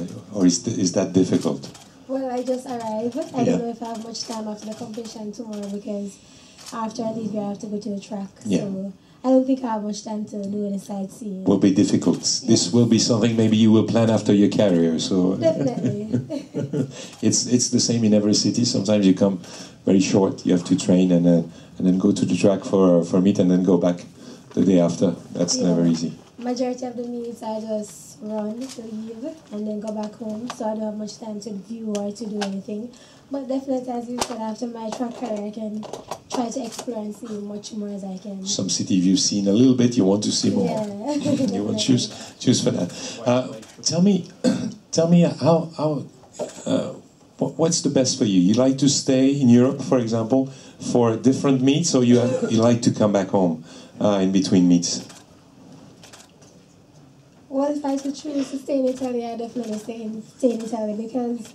is that difficult? Well, I just arrived. I don't know if I have much time after the competition tomorrow because after I leave here, I have to go to the track. So I don't think I have much time to do any sightseeing. Will be difficult. This will be something maybe you will plan after your career. So definitely. it's the same in every city. Sometimes you come very short. You have to train and then go to the track for a meet and then go back the day after. That's never easy. Majority of the meets I just run to leave and then go back home, so I don't have much time to view or to do anything. But definitely, as you said, after my track career, I can try to explore and see much more as I can. Some city you've seen a little bit, you want to see more. Yeah. You want to choose for that. Tell me how what's the best for you? You like to stay in Europe, for example, for different meets, or you like to come back home in between meets? Well, if I should choose to stay in Italy, I definitely stay in Italy because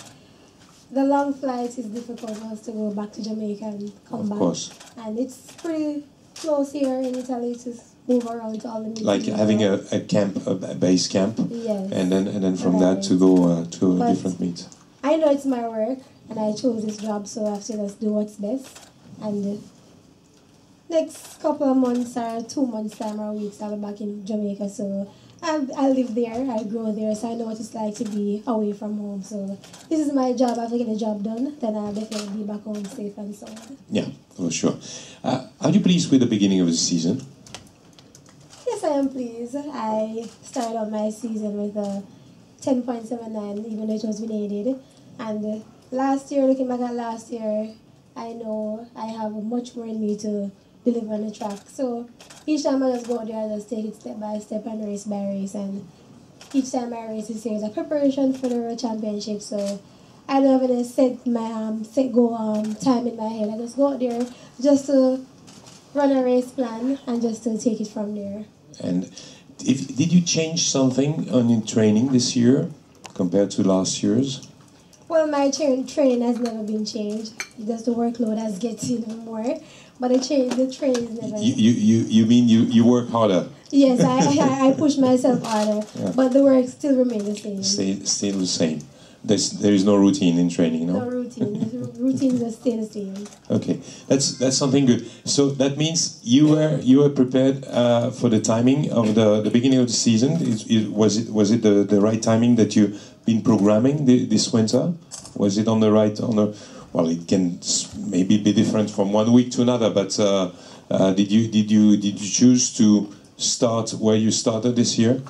the long flight is difficult for us to go back to Jamaica and come back. Of course. And it's pretty close here in Italy to move around to all the meetings. Like having a camp, a base camp, yes. and then from that to go to a different meet. I know it's my work, and I chose this job, so I have to just do what's best. And next couple of months or 2 months time or weeks, I'll be back in Jamaica. So I live there, I grow there, so I know what it's like to be away from home. So this is my job. After I get the job done, then I'll definitely be back home safe and sound. Yeah, for sure. Are you pleased with the beginning of the season? Yes, I am pleased. I started out my season with a 10.79, even though it was belated. And last year, looking back at last year, I know I have much more in me to deliver on the track. So each time I just go out there, I just take it step by step and race by race. And each time I race is a preparation for the World Championship. So I don't have any set go time in my head. I just go out there just to run a race plan and just to take it from there. And did you change something on your training this year compared to last year's? Well, my training has never been changed. Just the workload has getting more. But the training is never... You mean you work harder? Yes, I push myself harder. Yeah. But the work still remains the same. Still the same. There is no routine in training, no? No routine. Routines are still the same. Okay, that's something good. So that means you were prepared for the timing of the beginning of the season. Was it the right timing that you've been programming this winter? Was it on the right well, it can maybe be different from one week to another, but did you choose to start where you started this year?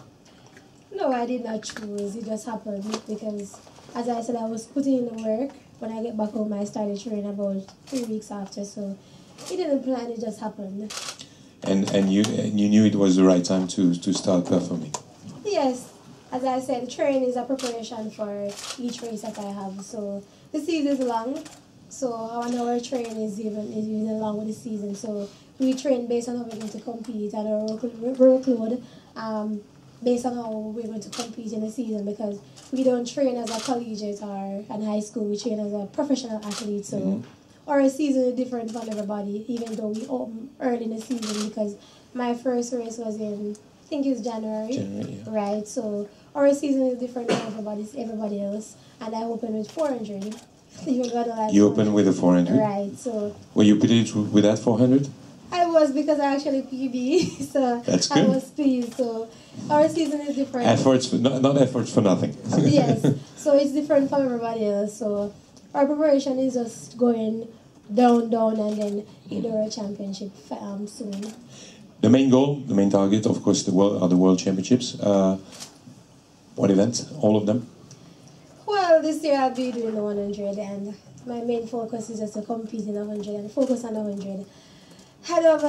No, I did not choose. It just happened because, as I said, I was putting in the work. When I get back home, I started training about 3 weeks after, so it didn't plan. It just happened. And you knew it was the right time to start performing. Yes, as I said, training is a preparation for each race that I have. So the season is long, so our training is even along with the season. So we train based on how we're going to compete and our workload based on how we're going to compete in the season, because we don't train as a collegiate or in high school. We train as a professional athlete. So our season is different from everybody, even though we open early in the season, because my first race was in, I think it's January, right? So our season is different from everybody else, and I opened with 400. Even God like You opened with a 400. Right, so. Were you pleased with that 400? I was, because I actually PB, so That's good. I was pleased. So our season is different. Efforts, not efforts for nothing. Yes, so it's different from everybody else. So our preparation is just going down, and then hit the World Championship soon. The main goal, the main target, of course, are the World Championships. What events? All of them? Well, this year I'll be doing the 100, and my main focus is just to compete in the 100 and focus on the 100. However,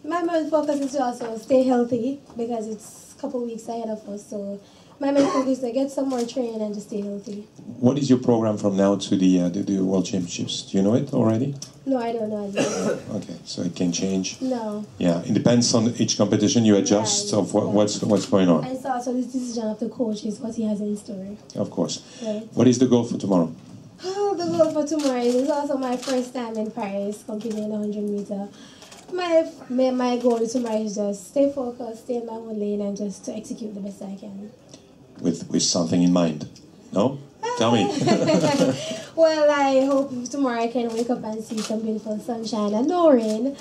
my main focus is to also stay healthy, because it's a couple weeks ahead of us. So my main focus is to get some more training and to stay healthy. What is your program from now to the World Championships? Do you know it already? No, I don't know. Okay, so it can change. No. Yeah, it depends on each competition. You adjust of what's going on. And it's also the decision of the coach is what he has in store. Of course. Right. What is the goal for tomorrow? Oh, the goal for tomorrow is also my first time in Paris competing in 100 meter. My goal tomorrow is just stay focused, stay in my own lane, and just to execute the best I can. With something in mind? No? Tell me. Well, I hope tomorrow I can wake up and see some beautiful sunshine and no rain.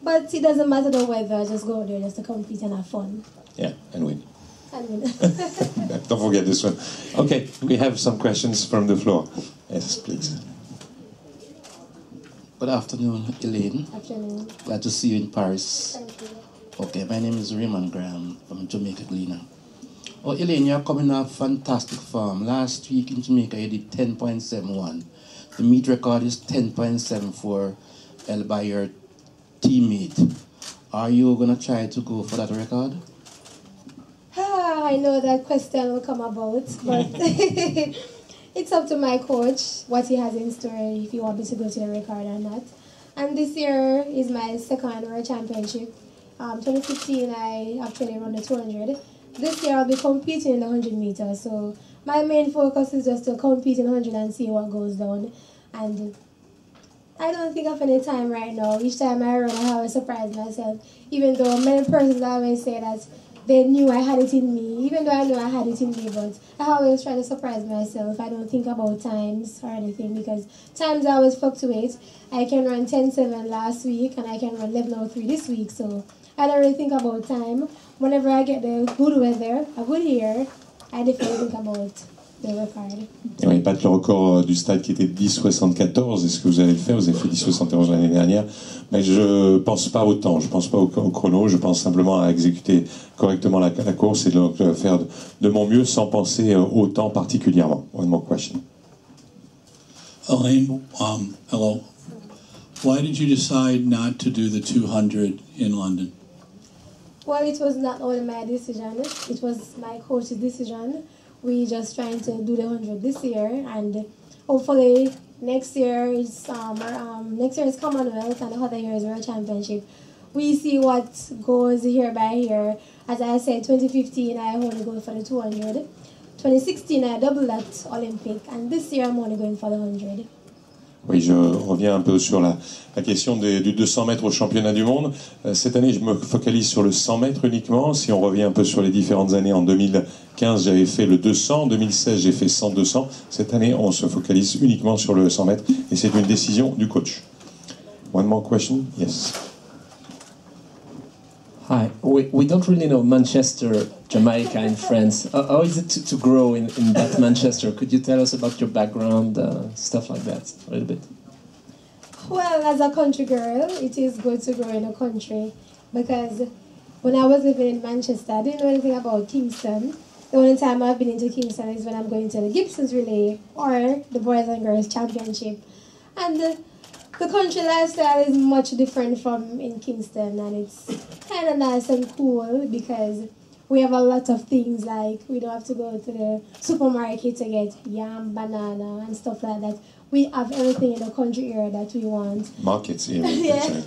But it doesn't matter the weather, I just go out there just to compete and have fun. Yeah, and win. And win. Don't forget this one. Okay, we have some questions from the floor. Yes, please. Good afternoon, Elaine. Afternoon. Glad to see you in Paris. Thank you. Okay, my name is Raymond Graham from Jamaica Gleaner. Oh, Elaine, you're coming off fantastic form. Last week in Jamaica, you did 10.71. The meet record is 10.74 held by your teammate. Are you going to try to go for that record? I know that question will come about, but it's up to my coach what he has in store, if he wants me to go to the record or not. And this year is my second World Championship. 2015, I actually ran the 200. This year I'll be competing in the 100 meters, so my main focus is just to compete in 100 and see what goes down. And I don't think of any time right now. Each time I run, I always surprise myself, even though many persons always say that they knew I had it in me, even though I knew I had it in me, but I always try to surprise myself. I don't think about times or anything, because times always fluctuate. I can run 10.7 last week, and I can run 11.03 this week, so I don't really think about time. Whenever I get the good weather, a good year, I definitely think about the record. Et on battre le record du stade qui était 10,74. Est-ce que vous allez le faire? Vous avez fait 10,71 l'année dernière. Mais je pense pas au temps, je pense pas au chrono, je pense simplement à exécuter correctement la course et donc faire de mon mieux sans penser au temps particulièrement. One more question. Elaine, hello. Why did you decide not to do the 200 in London? Well, it was not only my decision, it was my coach's decision. We just trying to do the 100 this year, and hopefully next year is Commonwealth and the other year is World Championship. We see what goes year by year. As I said, 2015 I only go for the 200. 2016 I doubled that Olympic, and this year I'm only going for the 100. Oui, je reviens un peu sur la question du 200 mètres au championnat du monde. Cette année, je me focalise sur le 100 mètres uniquement. Si on revient un peu sur les différentes années, en 2015, j'avais fait le 200. En 2016, j'ai fait 100-200. Cette année, on se focalise uniquement sur le 100 mètres. Et c'est une décision du coach. One more question? Yes. Hi. We don't really know Manchester, Jamaica, and France. How is it to grow in that Manchester? Could you tell us about your background, stuff like that, a little bit? Well, as a country girl, it is good to grow in a country, because when I was living in Manchester, I didn't know anything about Kingston. The only time I've been into Kingston is when I'm going to the Gibson's Relay or the Boys and Girls Championship. And the country lifestyle is much different from in Kingston, and it's kind of nice and cool because we have a lot of things, like we don't have to go to the supermarket to get yam, banana, and stuff like that. We have everything in the country area that we want. Markets, yeah. Yeah.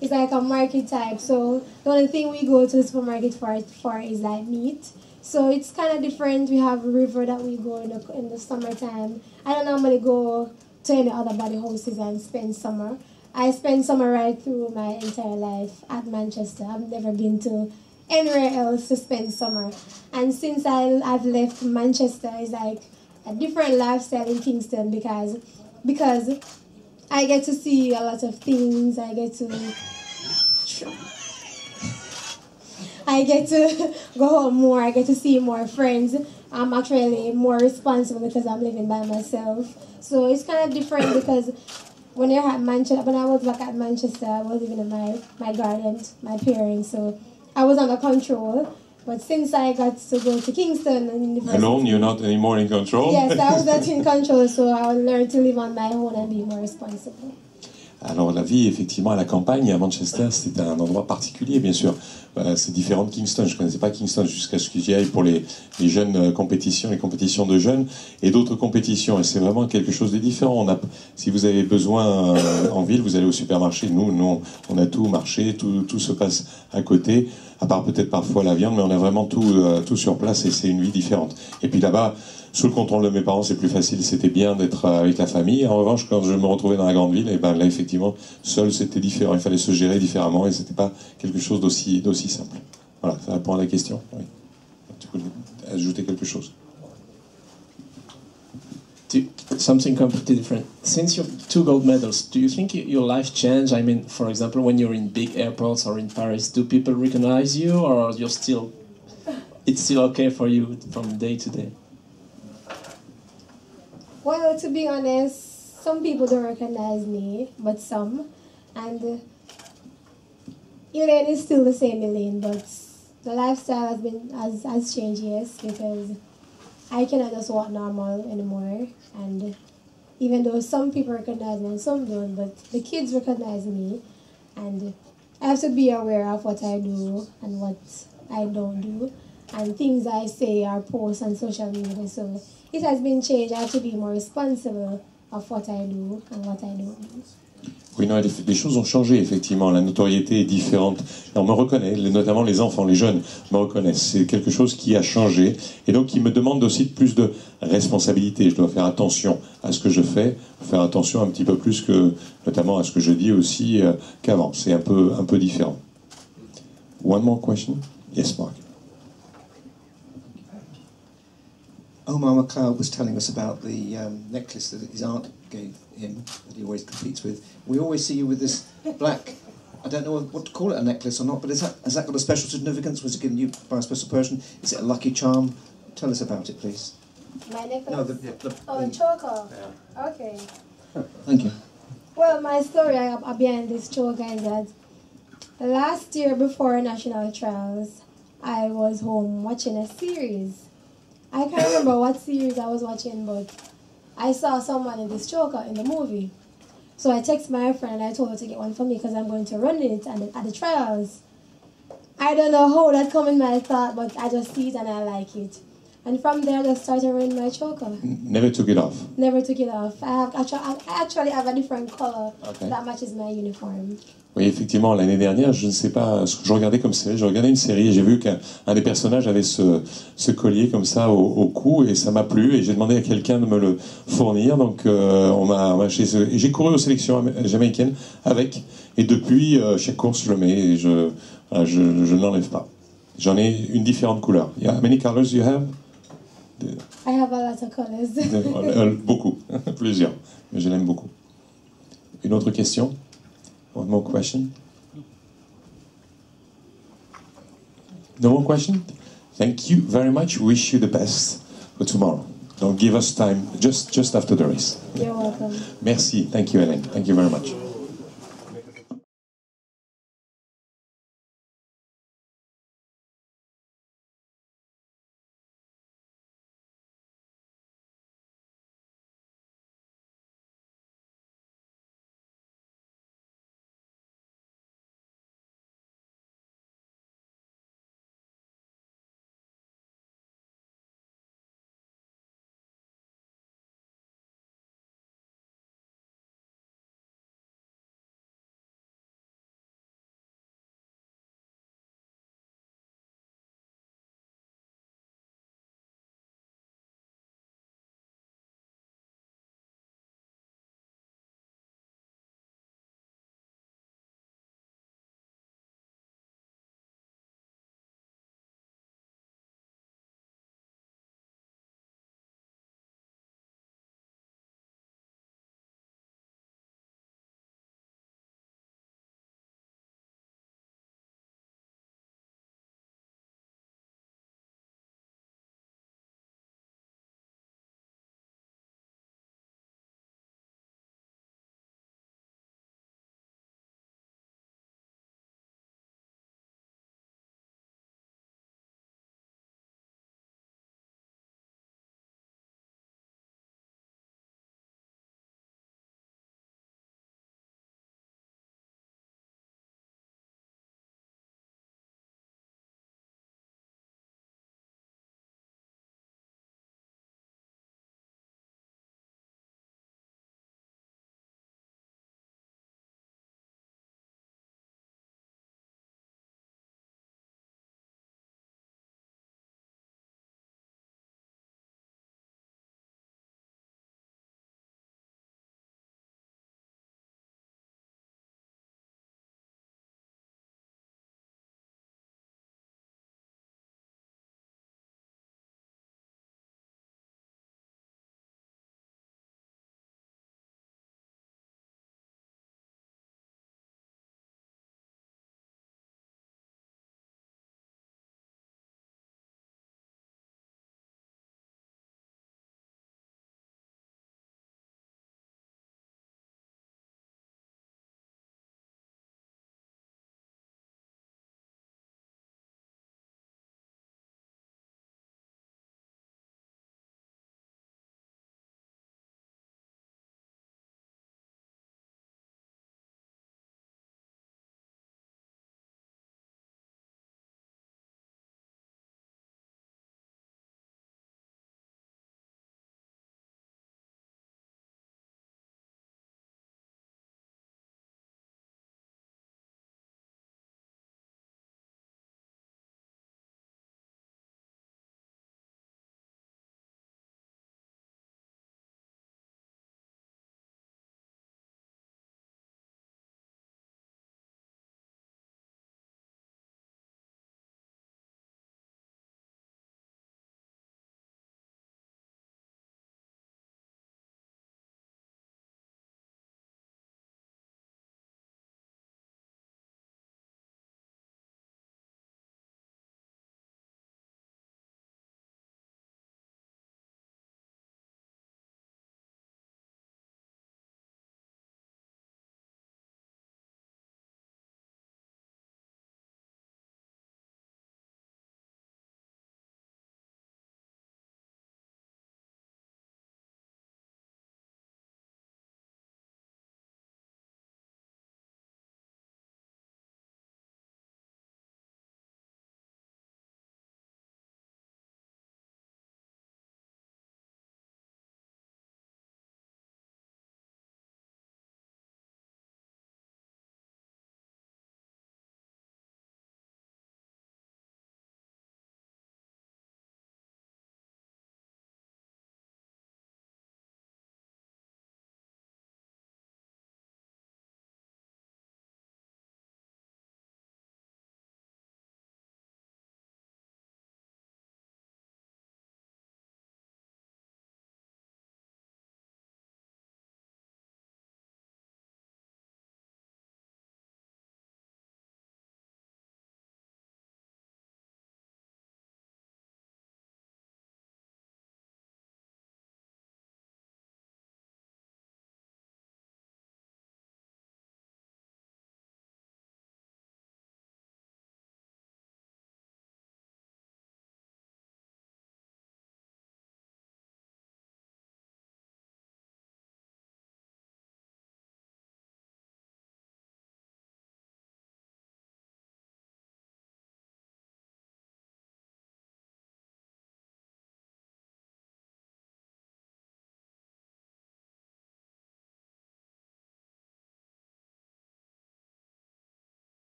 It's like a market type, so the only thing we go to the supermarket for is like meat. So it's kind of different. We have a river that we go in the summertime. I don't normally go to any other body houses and spend summer. I spend summer right through my entire life at Manchester. I've never been to anywhere else to spend summer. And since I've left Manchester, it's like a different lifestyle in Kingston because I get to see a lot of things. I get to go home more. I get to see more friends. I'm actually more responsible because I'm living by myself. So it's kind of different because when you're at Manchester, when I was back at Manchester, I was living in my garden, my parents. So I was under control. But since I got to go to Kingston and university, Alone, you're not anymore in control? Yes, I was not in control, so I learned to live on my own and be more responsible. Alors la vie, effectivement, à la campagne, à Manchester, c'était un endroit particulier, bien sûr. C'est différent de Kingston. Je ne connaissais pas Kingston jusqu'à ce que j'y aille pour les jeunes compétitions, les compétitions de jeunes et d'autres compétitions. Et c'est vraiment quelque chose de différent. Si vous avez besoin en ville, vous allez au supermarché. Nous, on a tout, marché, tout se passe à côté, à part peut-être parfois la viande, mais on a vraiment tout sur place et c'est une vie différente. Et puis là-bas, sous le contrôle de mes parents, c'est plus facile, c'était bien d'être avec la famille. En revanche, quand je me retrouvais dans la grande ville, et ben là, effectivement, seul, c'était différent. Il fallait se gérer différemment et c'était pas quelque chose d'aussi simple. Voilà, ça répond à la question. Oui. Tu peux ajouter quelque chose? Something completely different. Since you have 2 gold medals, do you think your life changed? I mean, for example, when you're in big airports or in Paris, do people recognize you, or it's still okay for you from day to day? Well, to be honest, some people don't recognize me, but some. And Elaine is still the same Elaine, but the lifestyle has changed, yes, because I cannot just walk normal anymore. And even though some people recognize me and some don't, but the kids recognize me. And I have to be aware of what I do and what I don't do. And things I say or post on social media. So it has been changed. I have to be more responsible of what I do and what I don't do. Oui, non, les choses ont changé, effectivement. La notoriété est différente. Et on me reconnaît, notamment les enfants, les jeunes me reconnaissent. C'est quelque chose qui a changé et donc qui me demande aussi plus de responsabilité. Je dois faire attention à ce que je fais, faire attention un petit peu plus que, notamment à ce que je dis aussi qu'avant. C'est un peu différent. One more question? Yes, Mark. Omar McLeod was telling us about the necklace that his aunt gave him, that he always competes with. We always see you with this black, I don't know what to call it, a necklace or not, but has that got a special significance? Was it given you by a special person? Is it a lucky charm? Tell us about it, please. My necklace? No, the choker. Yeah. Okay. Thank you. Well, my story behind this choker is that last year before national trials, I was home watching a series. I can't remember what series I was watching, but I saw someone in this choker in the movie. So I texted my friend and I told her to get one for me because I'm going to run it at the trials. I don't know how that came in my thought, but I just see it and I like it. And from there, I just started running my choker. Never took it off? Never took it off. I actually have a different color that matches my uniform. Oui, effectivement, l'année dernière, je ne sais pas ce que je regardais comme série. Je regardais une série et j'ai vu qu'un des personnages avait ce collier comme ça au cou et ça m'a plu et j'ai demandé à quelqu'un de me le fournir. Donc, et j'ai couru aux sélections jamaïcaines avec. Et depuis, chaque course, je le mets et je ne l'enlève pas. J'en ai une différente couleur. How many colors you have? I have a lot of colors. Beaucoup, plusieurs. Mais je l'aime beaucoup. Une autre question? One more question? No more question? Thank you very much. Wish you the best for tomorrow. Don't give us time just after the race. You're welcome. Merci. Thank you, Elaine. Thank you very much.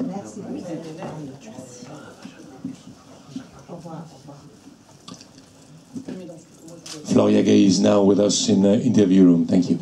Merci. Au revoir. Floria Gueï is now with us in the interview room. Thank you.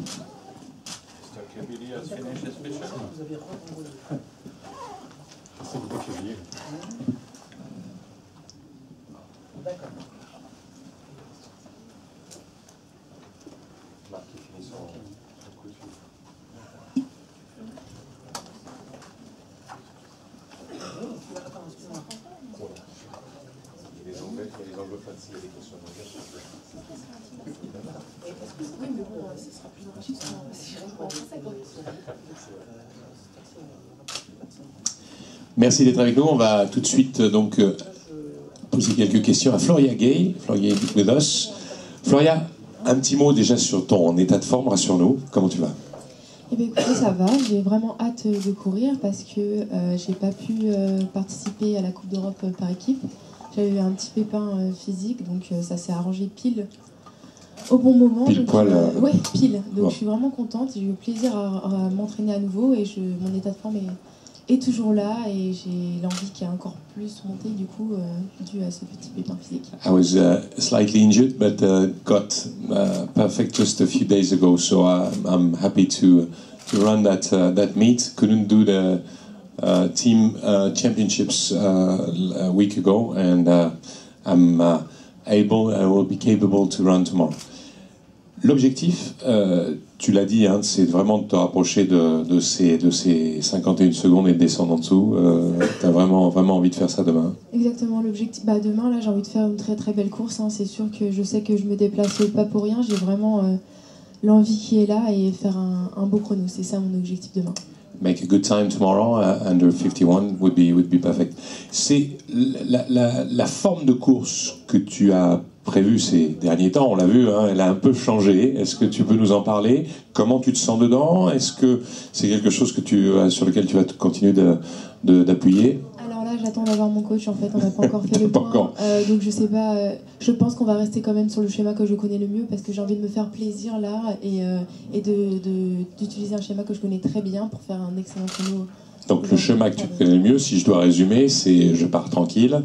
Merci d'être avec nous. On va tout de suite donc poser quelques questions à Floria Gueï. Floria est with us. Floria, un petit mot déjà sur ton état de forme, rassure-nous. Comment tu vas? Eh bien, écoutez, ça va. J'ai vraiment hâte de courir parce que j'ai pas pu participer à la Coupe d'Europe par équipe. J'avais eu un petit pépin physique, donc ça s'est arrangé pile au bon moment. Pile poil. Ouais, pile. Donc bon. Je suis vraiment contente. J'ai eu plaisir à m'entraîner à nouveau et mon état de forme est toujours là et j'ai l'envie qui a encore plus monté du coup dû à ce petit pépin physique. I was slightly injured, but got perfect just a few days ago, so I'm happy to run that meet. Couldn't do the team championships a week ago, and I'm I will be capable to run tomorrow. L'objectif, tu l'as dit, hein, c'est vraiment de te rapprocher de ces 51 secondes et de descendre en dessous. Tu as vraiment envie de faire ça demain. Exactement, l'objectif. Demain, là, j'ai envie de faire une très très belle course. Hein. C'est sûr que je sais que je me déplace pas pour rien. J'ai vraiment l'envie qui est là et faire un beau chrono. C'est ça mon objectif demain. Make a good time tomorrow, under 51 would be perfect. C'est la forme de course que tu as prévue ces derniers temps, on l'a vu, hein, elle a un peu changé. Est-ce que tu peux nous en parler? Comment tu te sens dedans? Est-ce que c'est quelque chose sur lequel tu vas continuer d'appuyer? Alors là, j'attends d'avoir mon coach, en fait, on n'a pas encore fait le point. Donc je sais pas, je pense qu'on va rester quand même sur le schéma que je connais le mieux parce que j'ai envie de me faire plaisir là et d'utiliser un schéma que je connais très bien pour faire un excellent chrono. Donc le schéma que tu connais le mieux, si je dois résumer, c'est je pars tranquille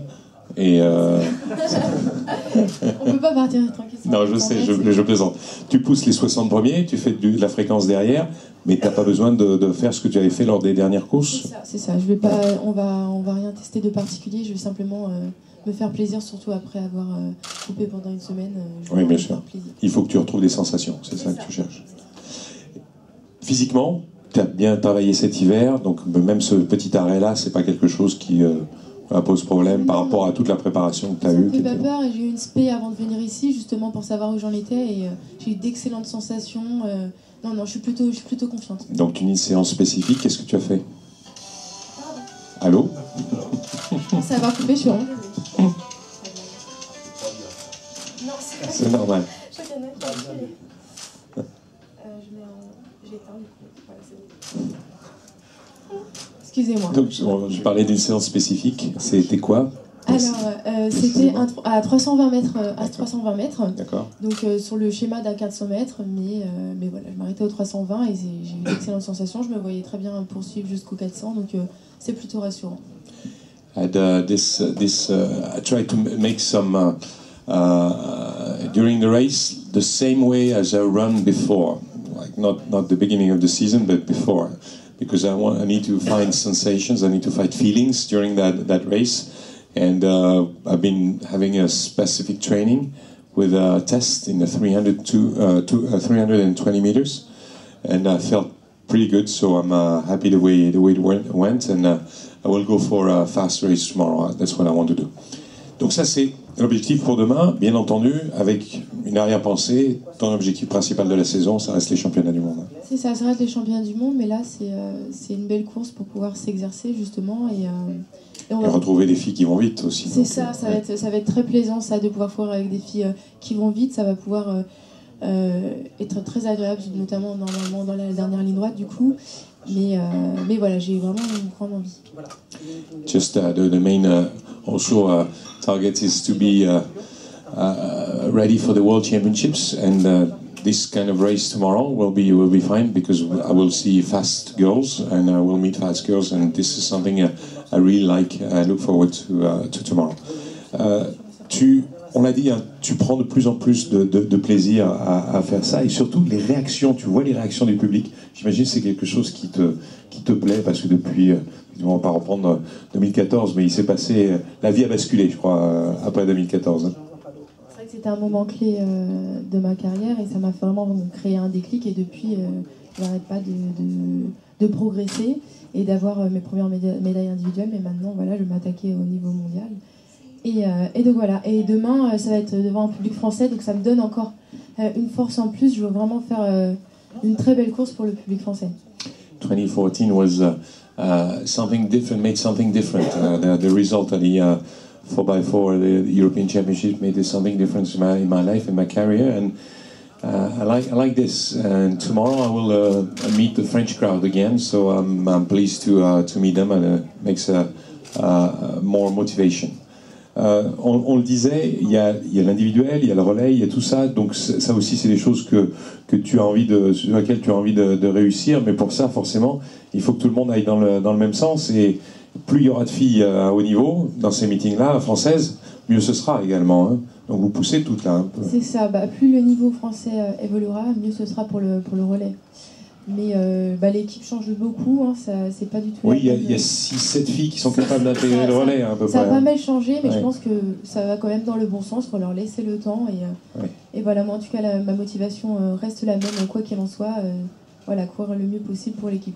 et... On peut pas partir tranquille. Non, je sais, je plaisante. Tu pousses les 60 premiers, tu fais de la fréquence derrière, mais tu n'as pas besoin de faire ce que tu avais fait lors des dernières courses. C'est ça. Je vais pas, on va rien tester de particulier. Je vais simplement me faire plaisir, surtout après avoir coupé pendant une semaine. Oui, bien sûr. Il faut que tu retrouves des sensations, c'est ça que tu cherches. Physiquement, tu as bien travaillé cet hiver, donc même ce petit arrêt-là, c'est pas quelque chose qui pose problème par rapport à toute la préparation que tu as eue. Ça me fait pas peur et j'ai eu une spé avant de venir ici, justement pour savoir où j'en étais et j'ai eu d'excellentes sensations. Non, je suis plutôt confiante. Donc une séance spécifique, qu'est-ce que tu as fait? Allô? Ça va couper, je suis vraiment désolée. Non, c'est normal. Je connais pas. J'éteins du coup. Voilà, c'est bon. Excusez-moi. Donc, je parlais d'une séance spécifique. C'était quoi? Alors, c'était à 320 mètres. D'accord. Donc, sur le schéma d'un 400 mètres. Mais voilà, je m'arrêtais au 320 et j'ai eu d'excellentes sensations. Je me voyais très bien poursuivre jusqu'au 400. Donc, c'est plutôt rassurant. I tried to make some during the race the same way as I run before, like not the beginning of the season, but before, because I need to find sensations, I need to find feelings during that race, and I've been having a specific training with a test in the 320 meters, and I felt pretty good. So I'm happy the way it went, and I will go for a fast race tomorrow. That's what I want to do. Donc ça c'est l'objectif pour demain, bien entendu, avec une arrière-pensée. Ton objectif principal de la saison, ça reste les championnats du monde. C'est ça reste les championnats du monde, mais là c'est une belle course pour pouvoir s'exercer justement et on va retrouver des filles qui vont vite aussi. C'est ça, ça va être très plaisant ça de pouvoir courir avec des filles qui vont vite, ça va pouvoir être très agréable, notamment normalement dans la dernière ligne droite du coup. Mais voilà, j'ai vraiment une grande envie. Just the main target is to be ready for the World Championships, and this kind of race tomorrow will be fine because I will see fast girls and I will meet fast girls, and this is something I really like. I look forward to tomorrow. On l'a dit, hein, tu prends de plus en plus de plaisir à faire ça, et surtout les réactions, tu vois les réactions du public. J'imagine que c'est quelque chose qui te plaît, parce que depuis, on va pas reprendre 2014, mais il s'est passé, la vie a basculé, je crois, après 2014. Hein. C'est vrai que c'était un moment clé de ma carrière, et ça m'a vraiment créé un déclic, et depuis, je n'arrête pas de progresser et d'avoir mes premières médailles individuelles, mais maintenant, voilà, je vais m'attaquer au niveau mondial. Et donc voilà, et demain ça va être devant un public français, donc ça me donne encore une force en plus. Je veux vraiment faire une très belle course pour le public français. 2014 was something different, made something different. The result of the 4x4, the European Championship, made something different in my life, in my career, and I like this. And tomorrow I will meet the French crowd again, so I'm pleased to meet them, and it makes more motivation. On le disait, il y a l'individuel, il y a le relais, il y a tout ça, donc ça aussi c'est des choses que tu as envie sur lesquelles tu as envie de réussir, mais pour ça forcément il faut que tout le monde aille dans le même sens, et plus il y aura de filles à haut niveau dans ces meetings-là françaises, mieux ce sera également, hein. Donc vous poussez toutes là un peu. C'est ça, plus le niveau français évoluera, mieux ce sera pour le relais. Mais l'équipe change beaucoup, hein, c'est pas du tout. Oui, il y a 6-7 filles qui sont capables d'intégrer le relais, hein, à peu près. Ça a pas mal changé, mais je pense que ça va quand même dans le bon sens, faut leur laisser le temps. Et voilà, moi en tout cas, ma motivation reste la même, quoi qu'il en soit, voilà, courir le mieux possible pour l'équipe.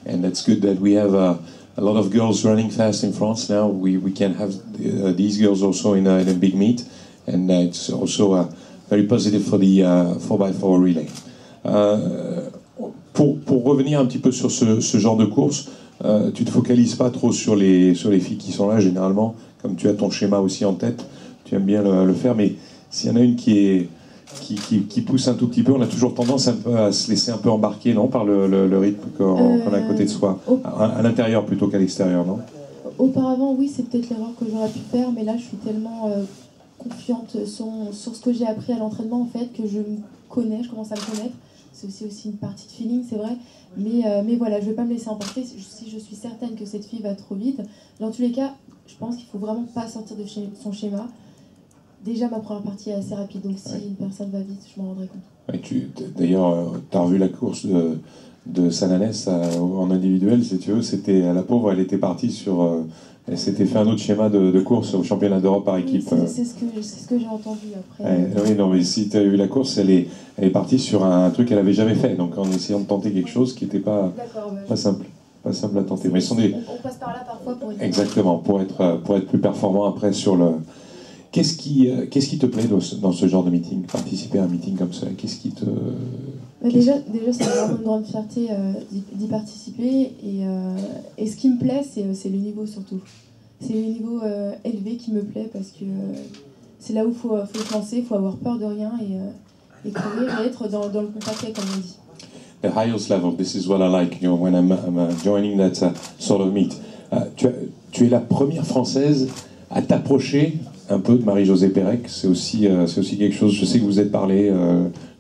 And that's good that we have a lot of girls running fast in France now. We can have these girls also in a big meet, and it's also very positive for the 4x4 relay. Pour revenir un petit peu sur ce genre de course, tu te focalises pas trop sur les filles qui sont là généralement, comme tu as ton schéma aussi en tête, tu aimes bien le faire, mais s'il y en a une qui pousse un tout petit peu, on a toujours tendance un peu à se laisser un peu embarquer, non, par le rythme qu'on a à côté de soi, à l'intérieur plutôt qu'à l'extérieur, non? Auparavant, oui, c'est peut-être l'erreur que j'aurais pu faire, mais là je suis tellement confiante sur ce que j'ai appris à l'entraînement en fait, que je commence à me connaître. C'est aussi une partie de feeling, c'est vrai, mais voilà, je vais pas me laisser emporter si je suis certaine que cette fille va trop vite. Dans tous les cas, je pense qu'il faut vraiment pas sortir de son schéma. Déjà, ma première partie est assez rapide, donc si une personne va vite, je m'en rendrai compte. D'ailleurs, tu as revu la course de Sananès en individuel, si tu veux, c'était la pauvre, elle était partie sur... Elle s'était fait un autre schéma de course au championnat d'Europe par équipe. Oui, c'est ce que j'ai entendu après. Oui, non, mais si tu as vu la course, elle est partie sur un truc qu'elle n'avait jamais fait, donc en essayant de tenter quelque chose qui n'était pas simple. Pas simple à tenter. Mais on passe par là parfois pour... Exactement, pour être plus performant après sur le... Qu'est-ce qui te plaît dans ce genre de meeting, participer à un meeting comme ça? Qu'est-ce qui te... Déjà c'est vraiment une grande fierté d'y participer, et ce qui me plaît, c'est le niveau surtout. C'est le niveau élevé qui me plaît, parce que c'est là où il faut se lancer, il faut avoir peur de rien, et courir et être dans le contact, comme on dit. The highest level, this is what I like, when I'm joining that sort of meet. Tu es la première Française à t'approcher un peu de Marie-Josée Pérec, c'est aussi quelque chose, je sais que vous êtes parlé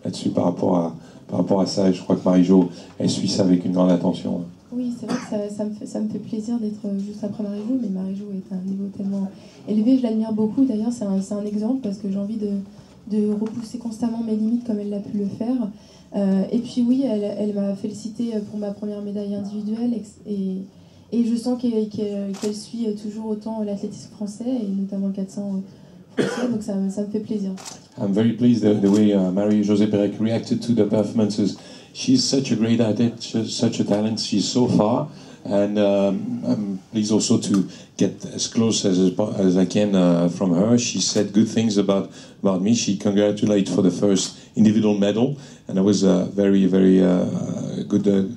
là-dessus par rapport à ça, et je crois que Marie-Jo, elle suit ça avec une grande attention. Oui, c'est vrai que ça me fait plaisir d'être juste après Marie-Jo, mais Marie-Jo est à un niveau tellement élevé, je l'admire beaucoup, d'ailleurs c'est un exemple, parce que j'ai envie de repousser constamment mes limites comme elle l'a pu le faire. Et puis oui, elle m'a félicité pour ma première médaille individuelle, et je sens qu'elle suit toujours autant l'athlétisme français, et notamment le 400 français, donc ça me fait plaisir. I'm very pleased the way Marie-Josée Pérec reacted to the performances. She's such a great athlete, such a talent, she's so far, and I'm pleased also to get as close as I can from her. She said good things about me. She congratulated for the first individual medal, and it was a very, very good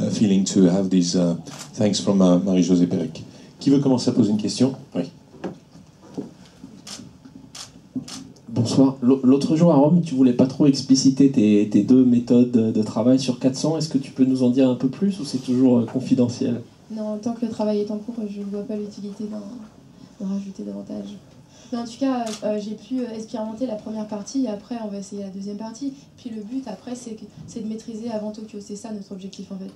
feeling to have these thanks from Marie-Josée Pérec. Qui veut commencer à poser une question? Oui. Bonsoir. L'autre jour à Rome, tu voulais pas trop expliciter tes deux méthodes de travail sur 400. Est-ce que tu peux nous en dire un peu plus, ou c'est toujours confidentiel? Non, tant que le travail est en cours, je ne vois pas l'utilité d'en rajouter davantage. Mais en tout cas, j'ai pu expérimenter la première partie et après on va essayer la deuxième partie. Puis le but après c'est de maîtriser avant Tokyo, c'est ça notre objectif en fait.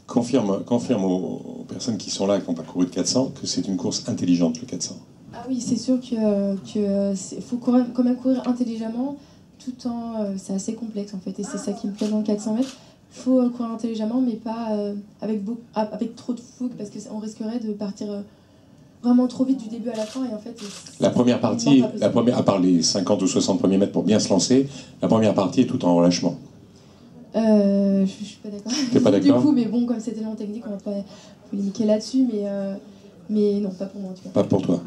Confirme aux personnes qui sont là et qui n'ont pas couru de 400 que c'est une course intelligente le 400. Ah oui, c'est sûr que faut quand même courir intelligemment tout en... c'est assez complexe en fait et c'est ça qui me plaît dans le 400 mètres. Il faut courir intelligemment mais pas avec trop de fougue parce qu'on risquerait de partir vraiment trop vite du début à la fin et en fait... La première partie, à part les 50 ou 60 premiers mètres pour bien se lancer, la première partie est tout en relâchement. Je suis pas d'accord. T'es pas d'accord? Du coup, mais bon, comme c'est tellement technique, on va pas polémiquer là-dessus, mais non, pas pour moi en tout cas. Pas pour toi.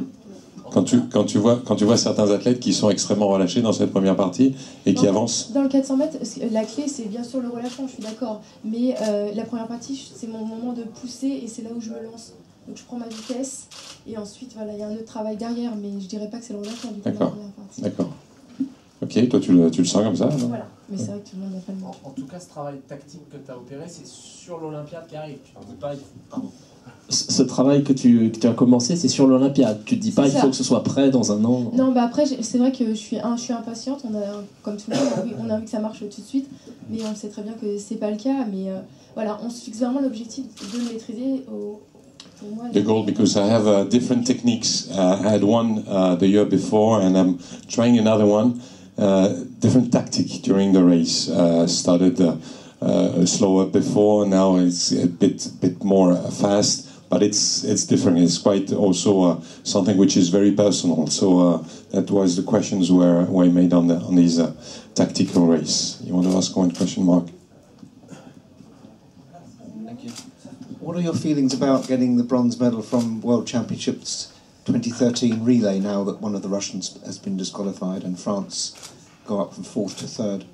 Quand tu vois certains athlètes qui sont extrêmement relâchés dans cette première partie et qui avancent. Dans le 400 mètres, la clé c'est bien sûr le relâchement, je suis d'accord, mais la première partie c'est mon moment de pousser et c'est là où je me lance. Donc je prends ma vitesse et ensuite voilà, il y a un autre travail derrière, mais je dirais pas que c'est le relâchement du coup. D'accord. D'accord. Ok, toi tu le sens comme ça, non? Voilà, mais c'est vrai que tout le monde n'a pas le même. En tout cas, ce travail tactique que tu as opéré, c'est sur l'Olympiade qui arrive. Tu ne dis pas, pardon. Ce travail que tu as commencé, c'est sur l'Olympiade. Tu ne dis pas, il faut que ce soit prêt dans un an. Non, bah après, c'est vrai que je suis impatiente. Comme tout le monde, on a envie que ça marche tout de suite, mais on sait très bien que c'est pas le cas. Mais voilà, on se fixe vraiment l'objectif de le maîtriser The goal, because I have different techniques. I had one the year before, and I'm trying another one. Different tactic during the race. Started slower before, now it's a bit more fast, but it's different. It's quite also something which is very personal. So that was the questions were made on these tactical race. You want to ask one question, Mark? Thank you. What are your feelings about getting the bronze medal from World Championships 2013 relay now that one of the Russians has been disqualified and France go up from 4th to 3rd?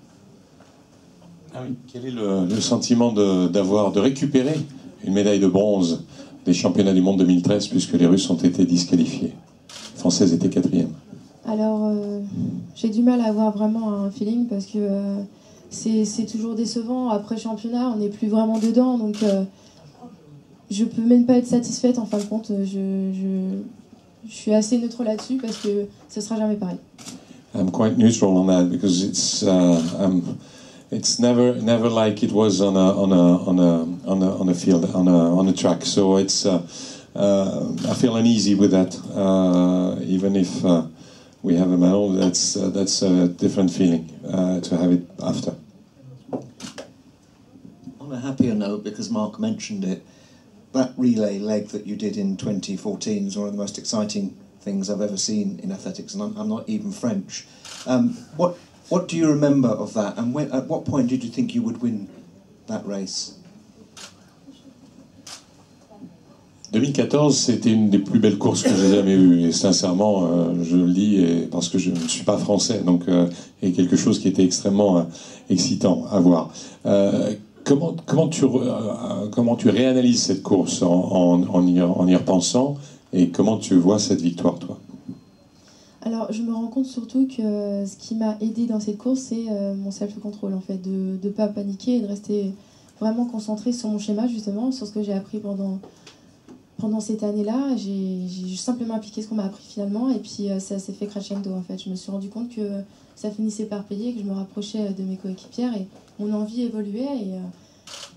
Ah oui. Quel est le sentiment de récupérer une médaille de bronze des championnats du monde 2013 puisque les Russes ont été disqualifiés? Les Françaises étaient 4e. Alors, j'ai du mal à avoir vraiment un feeling parce que c'est toujours décevant. Après championnat, on n'est plus vraiment dedans, donc je peux même pas être satisfaite. En fin de compte, je suis assez neutre là-dessus parce que ce sera jamais pareil. I'm quite neutral on that because it's never like it was on a field on a track. So it's I feel uneasy with that. Even if we have a medal, that's a different feeling to have it after. On a happier note, because Mark mentioned it, that relay leg that you did in 2014 is one of the most exciting things I've ever seen in athletics, and I'm not even French. What do you remember of that, and at what point did you think you would win that race? 2014, c'était une des plus belles courses que j'ai jamais eues, et sincèrement, je le dis parce que je ne suis pas français, donc c'est quelque chose qui était extrêmement excitant à voir. Comment tu réanalyses cette course en y repensant, et comment tu vois cette victoire, toi? Alors, je me rends compte surtout que ce qui m'a aidé dans cette course, c'est mon self-control, en fait, de ne pas paniquer et de rester vraiment concentré sur mon schéma, justement, sur ce que j'ai appris pendant cette année-là. J'ai simplement appliqué ce qu'on m'a appris finalement, et puis ça s'est fait crescendo, en fait. Je me suis rendu compte que ça finissait par payer, que je me rapprochais de mes coéquipières, et mon envie évoluait,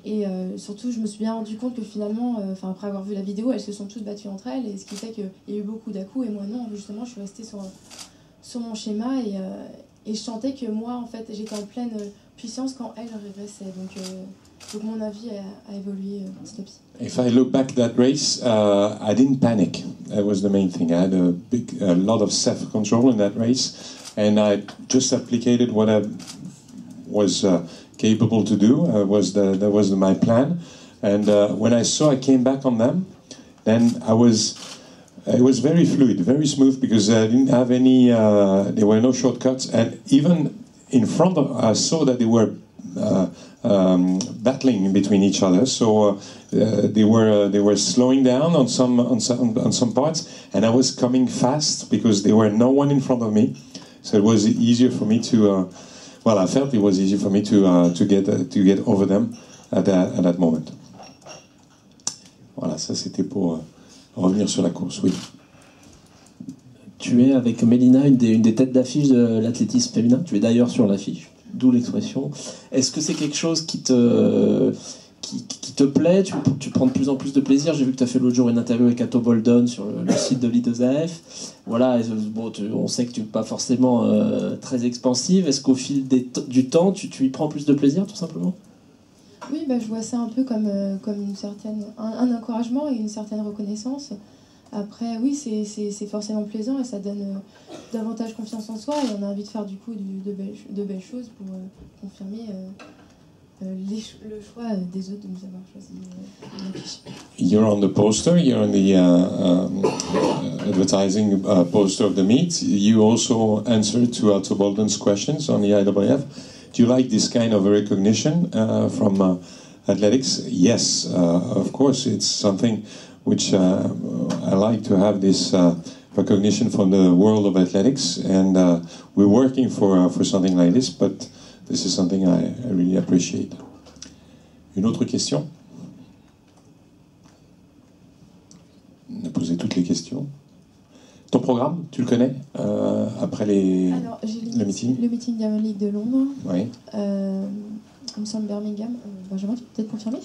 et surtout, je me suis bien rendu compte que finalement, après avoir vu la vidéo, elles se sont toutes battues entre elles, et ce qui fait qu'il y a eu beaucoup d'à-coups, et moi non, justement, je suis restée sur mon schéma, et je sentais que moi, en fait, j'étais en pleine puissance quand elles régressaient. Donc mon avis a évolué petit à petit. If I look back at that race, I didn't panic. That was the main thing. I had a lot of self-control in that race, and I just applied what I was capable to do. That was my plan. And when I saw I came back on them, then it was very fluid, very smooth, because I didn't have any, there were no shortcuts, and even in front of, I saw that they were battling between each other, so they were slowing down on some parts, and I was coming fast because there were no one in front of me, so it was easier for me to. Well, I felt it was easy for me to get over them at that moment. Voilà, ça c'était pour revenir sur la course, oui. Tu es avec Mélina une des têtes d'affiche de l'athlétisme féminin. Tu es d'ailleurs sur l'affiche, d'où l'expression. Est-ce que c'est quelque chose qui te plaît? Tu prends de plus en plus de plaisir? J'ai vu que tu as fait l'autre jour une interview avec Atto Boldon sur le site de l'IAAF. Voilà, bon, on sait que tu n'es pas forcément très expansive. Est-ce qu'au fil du temps, tu y prends plus de plaisir, tout simplement? Oui, bah, je vois ça un peu comme un encouragement et une certaine reconnaissance. Après, oui, c'est forcément plaisant et ça donne davantage confiance en soi et on a envie de faire du coup de belles choses pour confirmer le choix des autres de nous avoir choisi l'affiche. You're on the poster, you're on the advertising poster of the meet. You also answered to Atto Boldon's questions on the IAAF. Do you like this kind of recognition from athletics? Yes, of course, it's something which I like to have this recognition from the world of athletics, and we're working for something like this, but this is something I really appreciate. Une autre question? On a posé toutes les questions. Ton programme, tu le connais après Alors, le meeting? Le meeting Diamond League de Londres. Oui. Il me semble Birmingham. Benjamin, tu peux peut-être confirmer?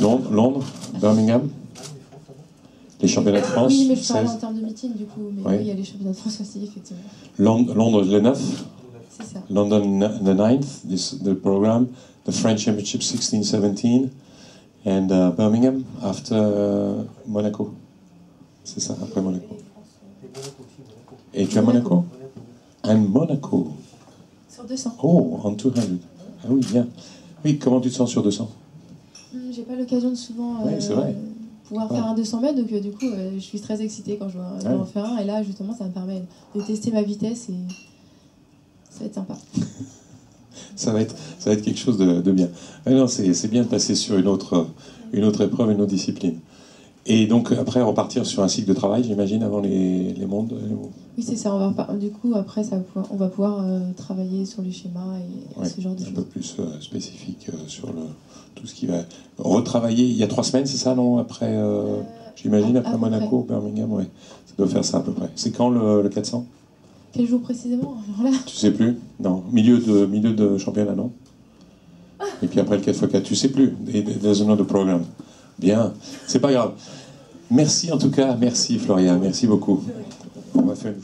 Londres, Birmingham. Les championnats de France. Oui, mais je parle en termes de meeting du coup. Mais oui, il y a les championnats de France aussi, effectivement. Londres le 9. C'est ça. London the 9th, the program. The French Championship 16-17. And Birmingham after Monaco. C'est ça, après Monaco. Et tu as Monaco? And Monaco. Sur 200. Oh, en 200. Ah oui, bien. Oui, comment tu te sens sur 200? J'ai pas l'occasion de souvent pouvoir faire un 200 mètres, donc du coup, je suis très excitée quand je dois en faire un. Et là, justement, ça me permet de tester ma vitesse et ça va être sympa. ça va être quelque chose de bien. Mais non, c'est bien de passer sur une autre épreuve, une autre discipline. Et donc après repartir sur un cycle de travail, j'imagine, avant les mondes. Oui, c'est ça. Du coup, après, on va pouvoir travailler sur les schémas et ce genre de choses. Un peu plus spécifique sur tout ce qui va retravailler. Il y a 3 semaines, c'est ça, non? Après, j'imagine, après Monaco, Birmingham, ouais. Ça doit faire ça à peu près. C'est quand le 400? Quel jour précisément? Alors là... Tu sais plus? Non. Milieu de championnat, non? Et puis après le 4x4, tu sais plus. There's another program. Bien, c'est pas grave. Merci en tout cas, merci Floria, merci beaucoup. On va faire une